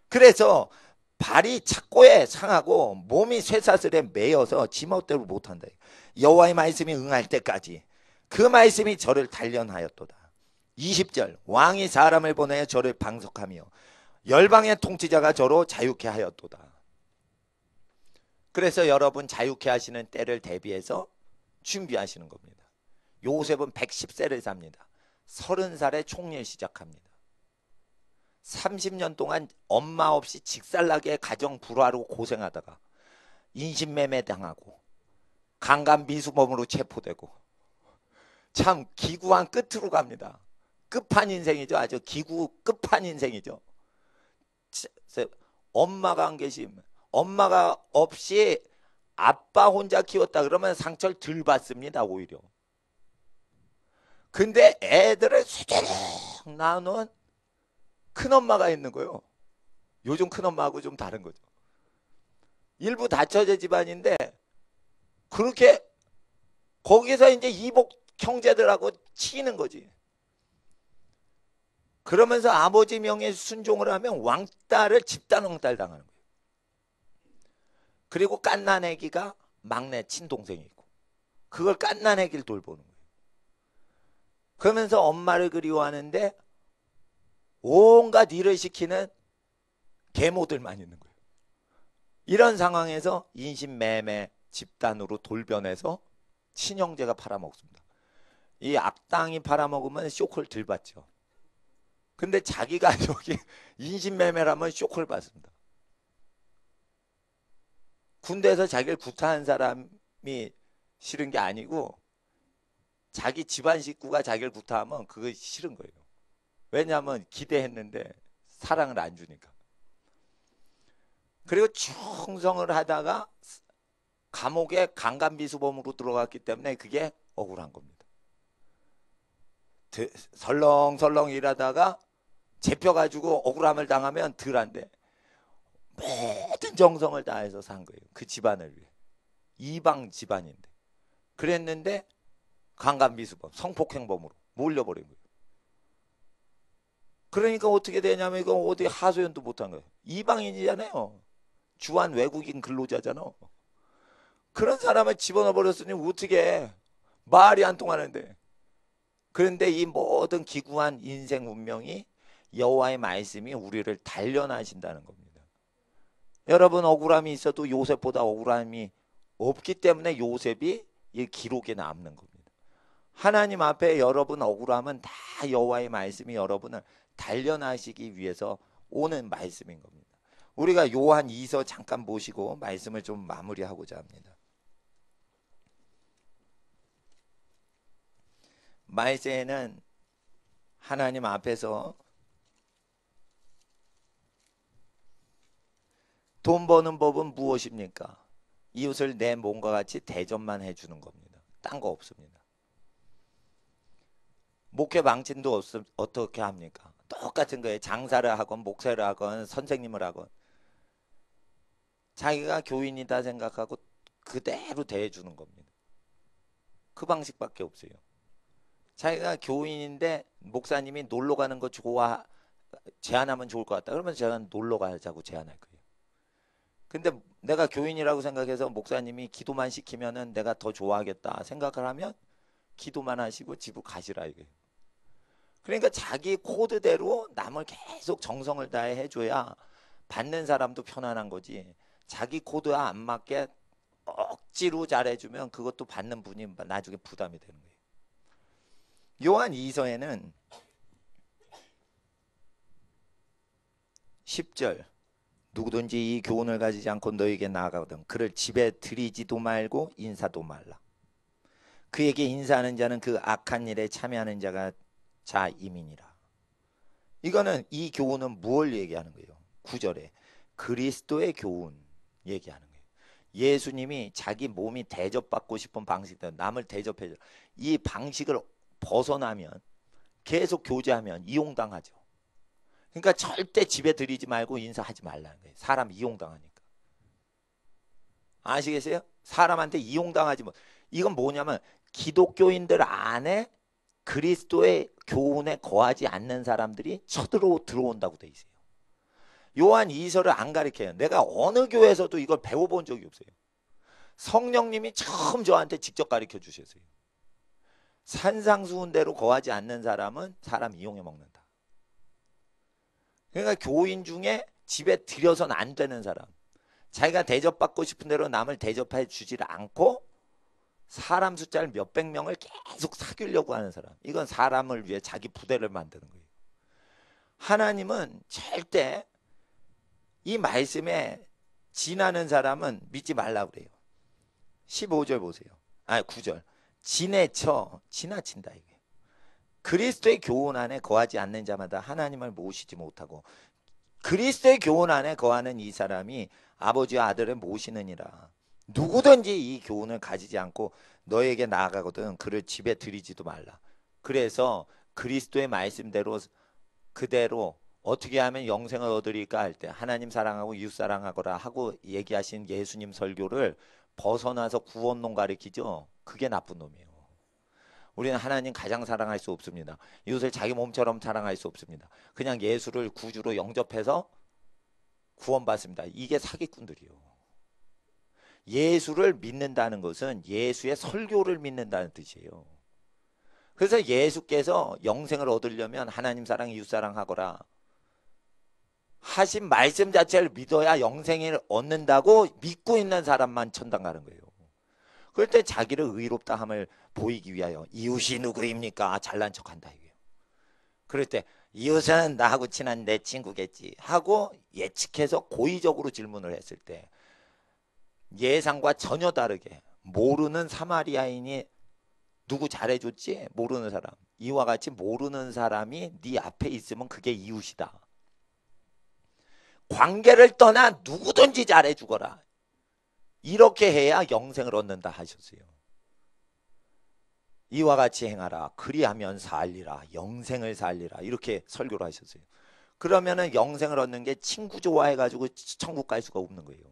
그래서 발이 착고에 상하고 몸이 쇠사슬에 매여서 지멋대로 못한다. 여호와의 말씀이 응할 때까지 그 말씀이 저를 단련하였도다. 20절 왕이 사람을 보내어 저를 방석하며 열방의 통치자가 저로 자유케 하였도다. 그래서 여러분 자유케 하시는 때를 대비해서 준비하시는 겁니다. 요셉은 110세를 삽니다. 30살에 총리를 시작합니다. 30년 동안 엄마 없이 직살나게 가정 불화로 고생하다가 인신매매 당하고 강간 미수범으로 체포되고 참 기구한 끝으로 갑니다. 끝판 인생이죠. 아주 기구 끝판 인생이죠. 엄마가 안 계시면 엄마가 없이 아빠 혼자 키웠다 그러면 상처를 덜 받습니다. 오히려. 근데 애들을 수두룩 낳는 큰엄마가 있는 거예요. 요즘 큰엄마하고 좀 다른 거죠. 일부 다처제 집안인데 그렇게 거기서 이제 이복 형제들하고 치이는 거지. 그러면서 아버지 명에 순종을 하면 왕따를 집단 왕따를 당하는 거예요. 그리고 갓난애기가 막내 친동생이 있고 그걸 갓난애기를 돌보는 거예요. 그러면서 엄마를 그리워하는데 온갖 일을 시키는 계모들만 있는 거예요. 이런 상황에서 인신매매 집단으로 돌변해서 친형제가 팔아먹습니다. 이 악당이 팔아먹으면 쇼크를 덜 받죠. 근데 자기가 여기 인신매매라면 쇼크를 받습니다. 군대에서 자기를 구타한 사람이 싫은 게 아니고 자기 집안 식구가 자기를 구타하면 그거 싫은 거예요. 왜냐하면 기대했는데 사랑을 안 주니까. 그리고 충성을 하다가 감옥에 강간미수범으로 들어갔기 때문에 그게 억울한 겁니다. 설렁설렁 일하다가 잡혀가지고 억울함을 당하면 덜한데 모든 정성을 다해서 산 거예요. 그 집안을 위해. 이방 집안인데. 그랬는데 강간미수범, 성폭행범으로 몰려버린 거예요. 그러니까 어떻게 되냐면 이거 어디 하소연도 못한 거예요. 이방인이잖아요. 주한 외국인 근로자잖아. 그런 사람을 집어넣어 버렸으니 어떻게 말이 안 통하는데. 그런데 이 모든 기구한 인생 운명이 여호와의 말씀이 우리를 단련하신다는 겁니다. 여러분 억울함이 있어도 요셉보다 억울함이 없기 때문에 요셉이 이 기록에 남는 겁니다. 하나님 앞에 여러분 억울함은 다 여호와의 말씀이 여러분을 단련하시기 위해서 오는 말씀인 겁니다. 우리가 요한 2서 잠깐 보시고 말씀을 좀 마무리하고자 합니다. 말세에는 하나님 앞에서 돈 버는 법은 무엇입니까? 이웃을 내 몸과 같이 대접만 해주는 겁니다. 딴 거 없습니다. 목회 방침도 어떻게 합니까? 똑같은 거예요. 장사를 하건 목사를 하건 선생님을 하건 자기가 교인이다 생각하고 그대로 대해주는 겁니다. 그 방식밖에 없어요. 자기가 교인인데 목사님이 놀러 가는 거 제안하면 좋을 것 같다. 그러면 제가 놀러 가자고 제안할 거예요. 근데 내가 교인이라고 생각해서 목사님이 기도만 시키면은 내가 더 좋아하겠다 생각을 하면 기도만 하시고 집으로 가시라 이거예요. 그러니까 자기 코드대로 남을 계속 정성을 다해 해줘야 받는 사람도 편안한 거지. 자기 코드에 안 맞게 억지로 잘해주면 그것도 받는 분이 나중에 부담이 되는 거예요. 요한 2서에는 10절 누구든지 이 교훈을 가지지 않고 너에게 나아가거든 그를 집에 들이지도 말고 인사도 말라. 그에게 인사하는 자는 그 악한 일에 참여하는 자가 자임이니라. 이거는 이 교훈은 무엇을 얘기하는 거예요? 9절에 그리스도의 교훈 얘기하는 거예요. 예수님이 자기 몸이 대접받고 싶은 방식대로 남을 대접해줘. 이 방식을 벗어나면 계속 교제하면 이용당하죠. 그러니까 절대 집에 들이지 말고 인사하지 말라는 거예요. 사람 이용당하니까. 아시겠어요? 사람한테 이용당하지 못. 이건 뭐냐면 기독교인들 안에 그리스도의 교훈에 거하지 않는 사람들이 들어온다고 돼 있어요. 요한 2서를 안 가르쳐요. 내가 어느 교회에서도 이걸 배워본 적이 없어요. 성령님이 처음 저한테 직접 가르쳐 주셨어요. 산상수훈대로 거하지 않는 사람은 사람 이용해 먹는다. 그러니까 교인 중에 집에 들여서는 안 되는 사람, 자기가 대접받고 싶은 대로 남을 대접해 주지를 않고 사람 숫자를 몇백 명을 계속 사귀려고 하는 사람, 이건 사람을 위해 자기 부대를 만드는 거예요. 하나님은 절대 이 말씀에 지나는 사람은 믿지 말라고 그래요. 15절 보세요. 9절. 지나친다 이게. 그리스도의 교훈 안에 거하지 않는 자마다 하나님을 모시지 못하고 그리스도의 교훈 안에 거하는 이 사람이 아버지와 아들을 모시느니라. 누구든지 이 교훈을 가지지 않고 너에게 나아가거든 그를 집에 들이지도 말라. 그래서 그리스도의 말씀대로 그대로 어떻게 하면 영생을 얻으리까 할 때 하나님 사랑하고 이웃 사랑하거라 하고 얘기하신 예수님 설교를 벗어나서 구원론 가르치죠. 그게 나쁜 놈이에요. 우리는 하나님 가장 사랑할 수 없습니다. 이웃을 자기 몸처럼 사랑할 수 없습니다. 그냥 예수를 구주로 영접해서 구원받습니다. 이게 사기꾼들이요. 예수를 믿는다는 것은 예수의 설교를 믿는다는 뜻이에요. 그래서 예수께서 영생을 얻으려면 하나님 사랑 이웃 사랑하거라 하신 말씀 자체를 믿어야 영생을 얻는다고 믿고 있는 사람만 천당 가는 거예요. 그럴 때 자기를 의롭다 함을 보이기 위하여 이웃이 누구입니까? 잘난 척한다 이게요. 그럴 때 이웃은 나하고 친한 내 친구겠지 하고 예측해서 고의적으로 질문을 했을 때 예상과 전혀 다르게 모르는 사마리아인이 누구 잘해줬지? 모르는 사람. 이와 같이 모르는 사람이 네 앞에 있으면 그게 이웃이다. 관계를 떠나 누구든지 잘해주거라. 이렇게 해야 영생을 얻는다 하셨어요. 이와 같이 행하라. 그리하면 살리라. 영생을 살리라. 이렇게 설교를 하셨어요. 그러면은 영생을 얻는 게 친구 좋아해가지고 천국 갈 수가 없는 거예요.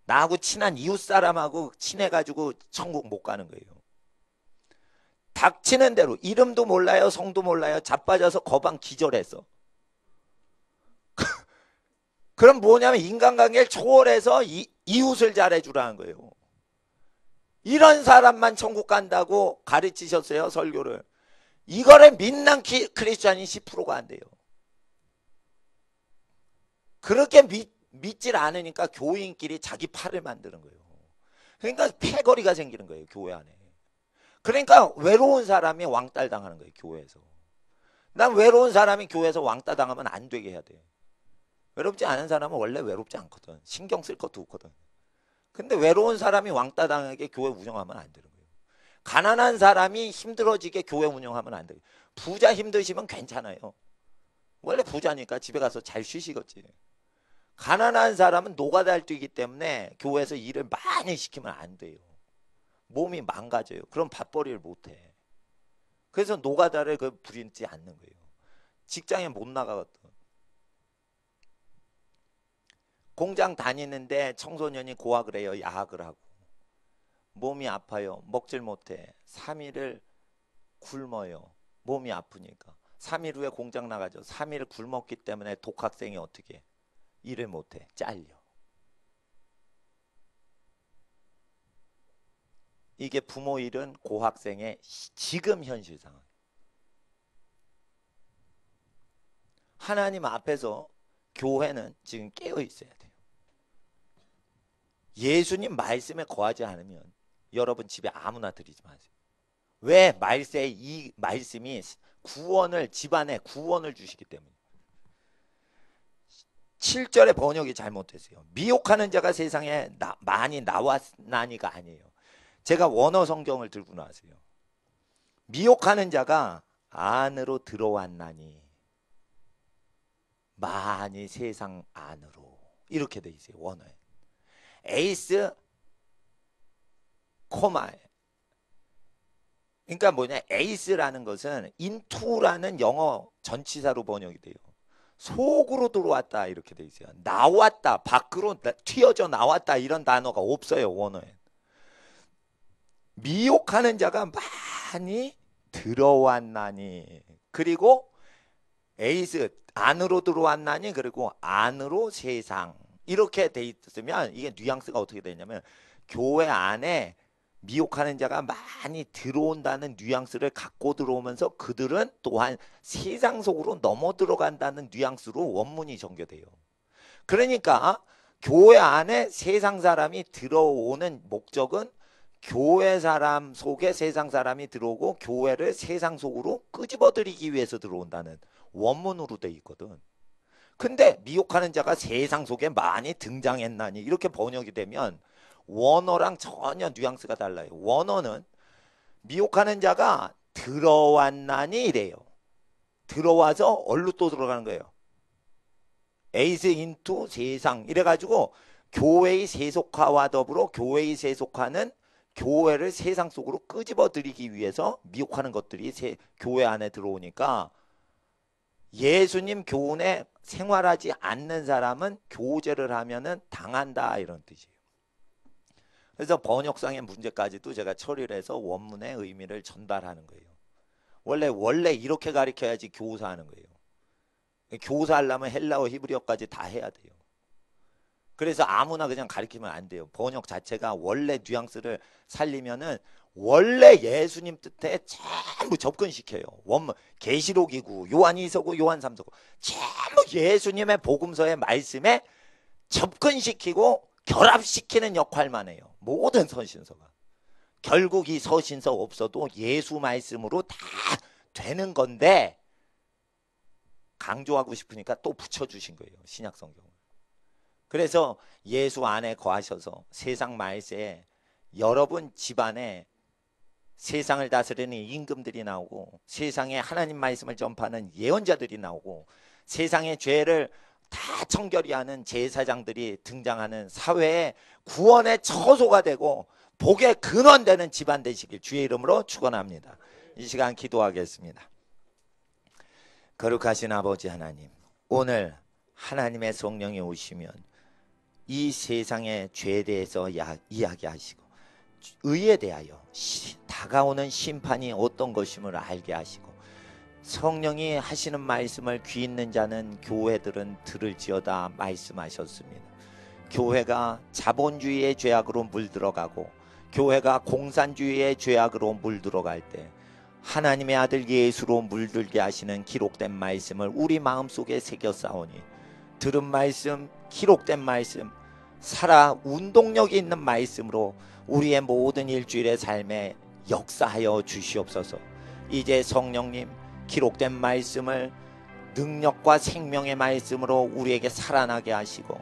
나하고 친한 이웃 사람하고 친해가지고 천국 못 가는 거예요. 닥치는 대로 이름도 몰라요, 성도 몰라요. 자빠져서 거방 기절했어. 그럼 뭐냐면 인간관계를 초월해서 이웃을 잘해주라는 거예요. 이런 사람만 천국 간다고 가르치셨어요, 설교를. 이거를 믿는 크리스찬이 10%가 안 돼요. 그렇게 믿질 않으니까 교인끼리 자기 팔을 만드는 거예요. 그러니까 패거리가 생기는 거예요, 교회 안에. 그러니까 외로운 사람이 왕따 당하는 거예요, 교회에서. 난 외로운 사람이 교회에서 왕따 당하면 안 되게 해야 돼. 외롭지 않은 사람은 원래 외롭지 않거든. 신경 쓸 것도 없거든. 근데 외로운 사람이 왕따 당하게 교회 운영하면 안 되는 거예요. 가난한 사람이 힘들어지게 교회 운영하면 안 돼요. 부자 힘드시면 괜찮아요. 원래 부자니까 집에 가서 잘 쉬시겠지. 가난한 사람은 노가다를 뛰기 때문에 교회에서 일을 많이 시키면 안 돼요. 몸이 망가져요. 그럼 밥벌이를 못해. 그래서 노가다를 부리지 않는 거예요. 직장에 못 나가거든. 공장 다니는데 청소년이 고학을 해요. 야학을 하고. 몸이 아파요. 먹질 못해. 3일을 굶어요. 몸이 아프니까. 3일 후에 공장 나가죠. 3일 굶었기 때문에 독학생이 어떻게 일을 못해. 잘려. 이게 부모 일은 고학생의 지금 현실 상황. 하나님 앞에서 교회는 지금 깨어 있어야 돼요. 예수님 말씀에 거하지 않으면 여러분 집에 아무나 들이지 마세요. 왜? 말세에 이 말씀이 구원을, 집안에 구원을 주시기 때문에. 7절의 번역이 잘못됐어요. 미혹하는 자가 세상에 많이 나왔나니가 아니에요. 제가 원어 성경을 들고 나왔어요. 미혹하는 자가 안으로 들어왔나니 많이 세상 안으로, 이렇게 돼 있어요. 원어에 에이스 코마에. 그러니까 뭐냐, 에이스라는 것은 into라는 영어 전치사로 번역이 돼요. 속으로 들어왔다 이렇게 돼 있어요. 나왔다, 밖으로 튀어져 나왔다 이런 단어가 없어요, 원어에. 미혹하는 자가 많이 들어왔나니, 그리고 에이스 안으로 들어왔나니, 그리고 안으로 세상, 이렇게 돼 있으면 이게 뉘앙스가 어떻게 되냐면 교회 안에 미혹하는 자가 많이 들어온다는 뉘앙스를 갖고 들어오면서 그들은 또한 세상 속으로 넘어 들어간다는 뉘앙스로 원문이 전개돼요. 그러니까 교회 안에 세상 사람이 들어오는 목적은 교회 사람 속에 세상 사람이 들어오고 교회를 세상 속으로 끄집어들이기 위해서 들어온다는 원문으로 돼 있거든. 근데 미혹하는 자가 세상 속에 많이 등장했나니 이렇게 번역이 되면 원어랑 전혀 뉘앙스가 달라요. 원어는 미혹하는 자가 들어왔나니 이래요. 들어와서 얼로 또 들어가는 거예요. 에이스 인투 세상, 이래가지고 교회의 세속화와 더불어 교회의 세속화는 교회를 세상 속으로 끄집어들이기 위해서 미혹하는 것들이 교회 안에 들어오니까 예수님 교훈에 생활하지 않는 사람은 교제를 하면은 당한다, 이런 뜻이에요. 그래서 번역상의 문제까지도 제가 처리를 해서 원문의 의미를 전달하는 거예요. 원래 이렇게 가르쳐야지 교사하는 거예요. 교사하려면 헬라어 히브리어까지 다 해야 돼요. 그래서 아무나 그냥 가르치면 안 돼요. 번역 자체가 원래 뉘앙스를 살리면은 원래 예수님 뜻에 전부 접근시켜요. 원문 계시록이고 요한이서고 요한삼서고 전부 예수님의 복음서의 말씀에 접근시키고 결합시키는 역할만 해요. 모든 서신서가. 결국 이 서신서 없어도 예수 말씀으로 다 되는 건데 강조하고 싶으니까 또 붙여주신 거예요, 신약 성경을. 그래서 예수 안에 거하셔서 세상 말세에 여러분 집안에 세상을 다스리는 임금들이 나오고 세상에 하나님 말씀을 전파하는 예언자들이 나오고 세상의 죄를 다 청결히 하는 제사장들이 등장하는 사회에 구원의 처소가 되고 복의 근원 되는 집안 되시길 주의 이름으로 축원합니다. 이 시간 기도하겠습니다. 거룩하신 아버지 하나님, 오늘 하나님의 성령이 오시면 이 세상의 죄에 대해서 이야기하시고 의에 대하여 다가오는 심판이 어떤 것임을 알게 하시고 성령이 하시는 말씀을 귀 있는 자는 교회들은 들을지어다 말씀하셨습니다. 교회가 자본주의의 죄악으로 물들어가고 교회가 공산주의의 죄악으로 물들어갈 때 하나님의 아들 예수로 물들게 하시는 기록된 말씀을 우리 마음속에 새겨 싸우니 들은 말씀, 기록된 말씀, 살아 운동력이 있는 말씀으로 우리의 모든 일주일의 삶에 역사하여 주시옵소서. 이제 성령님, 기록된 말씀을 능력과 생명의 말씀으로 우리에게 살아나게 하시고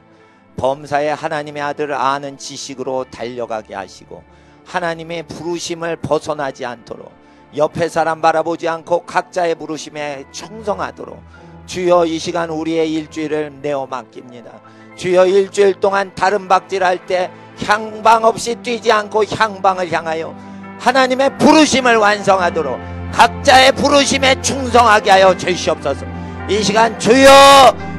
범사에 하나님의 아들을 아는 지식으로 달려가게 하시고 하나님의 부르심을 벗어나지 않도록 옆에 사람 바라보지 않고 각자의 부르심에 충성하도록 주여 이 시간 우리의 일주일을 내어 맡깁니다. 주여 일주일 동안 다른 박질할 때 향방 없이 뛰지 않고 향방을 향하여 하나님의 부르심을 완성하도록 각자의 부르심에 충성하게 하여 주시옵소서. 이 시간 주여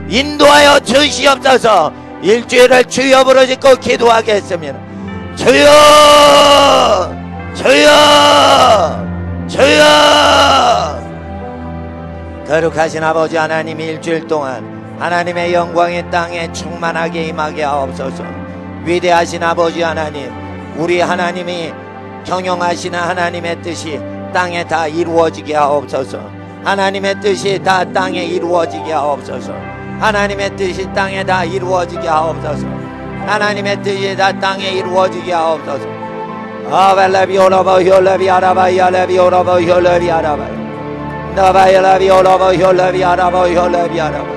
인도하여 주시옵소서. 일주일을 주여 부르짖고 기도하겠습니다. 주여 주여 주여. 거룩하신 아버지 하나님, 일주일 동안 하나님의 영광이 땅에 충만하게 임하게 하옵소서. 위대하신 아버지 하나님, 우리 하나님이 경영하시는 하나님의 뜻이 땅에 다 이루어지게 하옵소서. 하나님의 뜻이 다 땅에 이루어지게 하옵소서. 하나님의 뜻이 땅에 다 이루어지게 하옵소서. 하나님의 뜻이 다 땅에 이루어지게 하옵소서. 아벨레비오라바 혈레비아라바 야레비오라바 혈레비아라바 나바엘레비오라바 혈레비아라바 혈레비아라바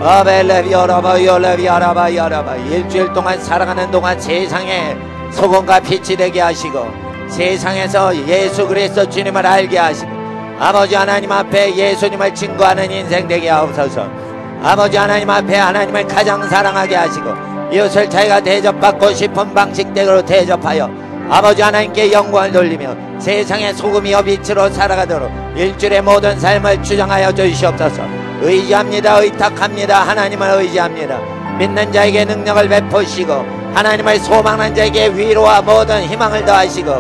아벨레비오라바 혈레비아라바 야라바. 일주일 동안 살아가는 동안 세상에 소금과 빛이 되게 하시고 세상에서 예수 그리스도 주님을 알게 하시고 아버지 하나님 앞에 예수님을 증거하는 인생 되게 하옵소서. 아버지 하나님 앞에 하나님을 가장 사랑하게 하시고 이웃을 자기가 대접받고 싶은 방식대로 대접하여 아버지 하나님께 영광을 돌리며 세상의 소금이여 빛으로 살아가도록 일주일의 모든 삶을 주장하여 주시옵소서. 의지합니다. 의탁합니다. 하나님을 의지합니다. 믿는 자에게 능력을 베푸시고 하나님을 소망하는 자에게 위로와 모든 희망을 더하시고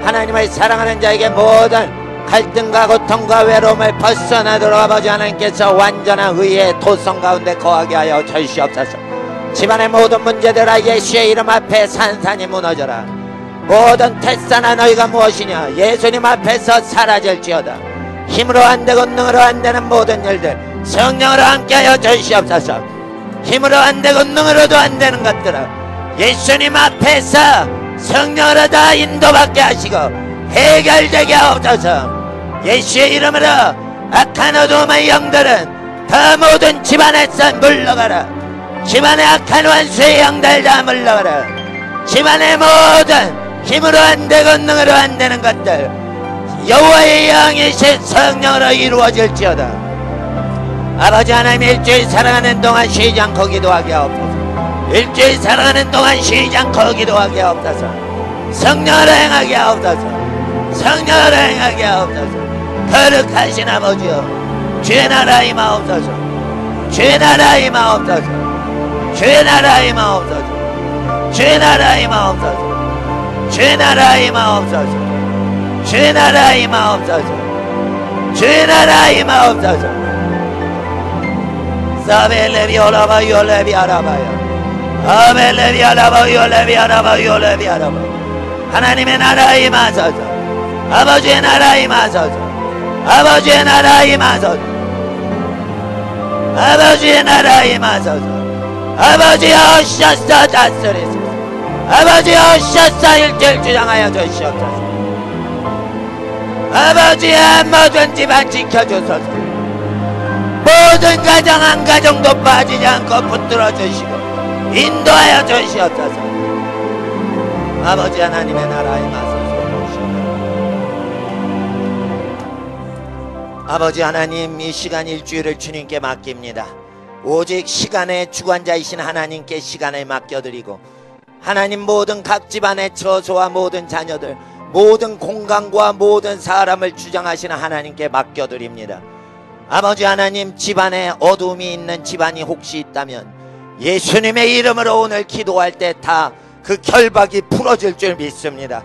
하나님을 사랑하는 자에게 모든 갈등과 고통과 외로움을 벗어나도록 아버지 하나님께서 완전한 의의 도성 가운데 거하게 하여 주시옵소서. 집안의 모든 문제들아 예수의 이름 앞에 산산이 무너져라. 모든 태산아 너희가 무엇이냐 예수님 앞에서 사라질지어다. 힘으로 안되고 능으로 안되는 모든 일들 성령으로 함께하여 주시옵소서. 힘으로 안되고 능으로도 안되는 것들은 예수님 앞에서 성령으로 다 인도받게 하시고 해결되게 하옵소서. 예수의 이름으로 악한 어둠의 영들은 다 모든 집안에서 물러가라. 집안의 악한 원수의 영들 다 물러가라. 집안의 모든 힘으로 안되고 능으로 안되는 것들 여호와의 영이신 성령으로 이루어질지어다. 아버지 하나님 일주일 살아가는 동안 쉬지 않고 기도하게 하옵소서. 일주일 살아가는 동안 쉬지 않고 기도하게 하옵소서. 성령으로 행하게 하옵소서. 성령으로 행하게 하옵소서. 거룩하신 아버지여 주의 나라 임하옵소서. 주의 나라 임하옵소서. 주의 나라 임하옵소서. 주의 나라 임하옵소서. 주의 나라 임하옵소서. 주의 나라 임하옵소서. 주의 나라 임하옵소서. 사벨레비오라바 요레비아라바야 아벨레비아라바 요레비아라바 요레비아라바. 하나님의 나라 임하소서. 아버지의 나라 임하소서. 아버지의 나라 임하소서. 아버지의 나라 임하소서. 아버지 오셔서 다스리소서. 아버지 오셔서 일주일 주장하여 주시옵소서. 아버지의 모든 집안 지켜주소서. 모든 가정 한 가정도 빠지지 않고 붙들어 주시고 인도하여 주시옵소서. 아버지 하나님의 나라 임하소서. 아버지 하나님 이 시간 일주일을 주님께 맡깁니다. 오직 시간의 주관자이신 하나님께 시간을 맡겨드리고 하나님 모든 각 집안의 처소와 모든 자녀들 모든 공간과 모든 사람을 주장하시는 하나님께 맡겨드립니다. 아버지 하나님 집안에 어둠이 있는 집안이 혹시 있다면 예수님의 이름으로 오늘 기도할 때 다 그 결박이 풀어질 줄 믿습니다.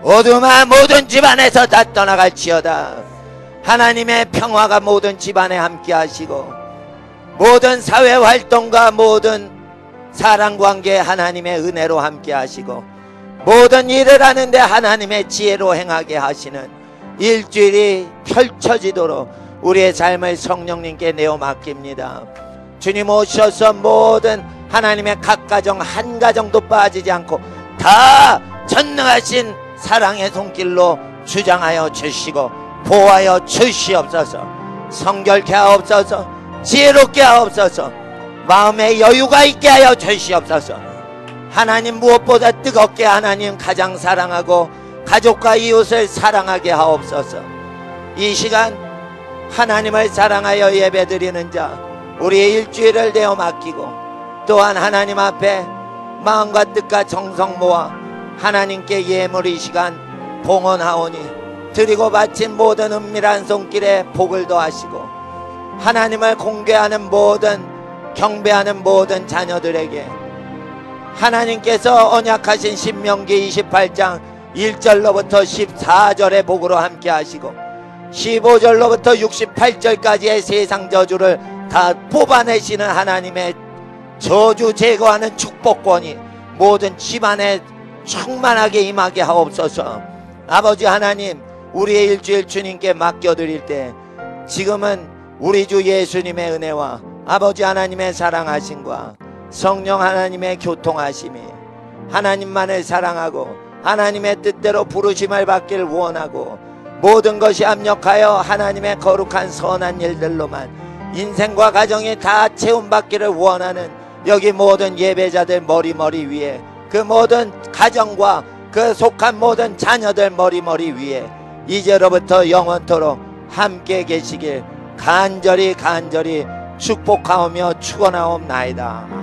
어둠아 모든 집안에서 다 떠나갈지어다. 하나님의 평화가 모든 집안에 함께 하시고 모든 사회활동과 모든 사랑관계 하나님의 은혜로 함께 하시고 모든 일을 하는데 하나님의 지혜로 행하게 하시는 일주일이 펼쳐지도록 우리의 삶을 성령님께 내어 맡깁니다. 주님 오셔서 모든 하나님의 각 가정 한 가정도 빠지지 않고 다 전능하신 사랑의 손길로 주장하여 주시고 보호하여 주시옵소서. 성결케 하옵소서. 지혜롭게 하옵소서. 마음에 여유가 있게 하여 주시옵소서. 하나님 무엇보다 뜨겁게 하나님 가장 사랑하고 가족과 이웃을 사랑하게 하옵소서. 이 시간 하나님을 사랑하여 예배드리는 자 우리의 일주일을 내어 맡기고 또한 하나님 앞에 마음과 뜻과 정성 모아 하나님께 예물 이 시간 봉헌하오니 드리고 바친 모든 은밀한 손길에 복을 더하시고 하나님을 공개하는 모든 경배하는 모든 자녀들에게 하나님께서 언약하신 신명기 28장 1절로부터 14절의 복으로 함께 하시고 15절로부터 68절까지의 세상 저주를 다 뽑아내시는 하나님의 저주 제거하는 축복권이 모든 집안에 충만하게 임하게 하옵소서. 아버지 하나님 우리의 일주일 주님께 맡겨드릴 때 지금은 우리 주 예수님의 은혜와 아버지 하나님의 사랑하심과 성령 하나님의 교통하심이 하나님만을 사랑하고 하나님의 뜻대로 부르심을 받기를 원하고 모든 것이 합력하여 하나님의 거룩한 선한 일들로만 인생과 가정이 다 채움받기를 원하는 여기 모든 예배자들 머리 위에 그 모든 가정과 그 속한 모든 자녀들 머리 위에 이제로부터 영원토록 함께 계시길 간절히 축복하오며 축원하옵나이다.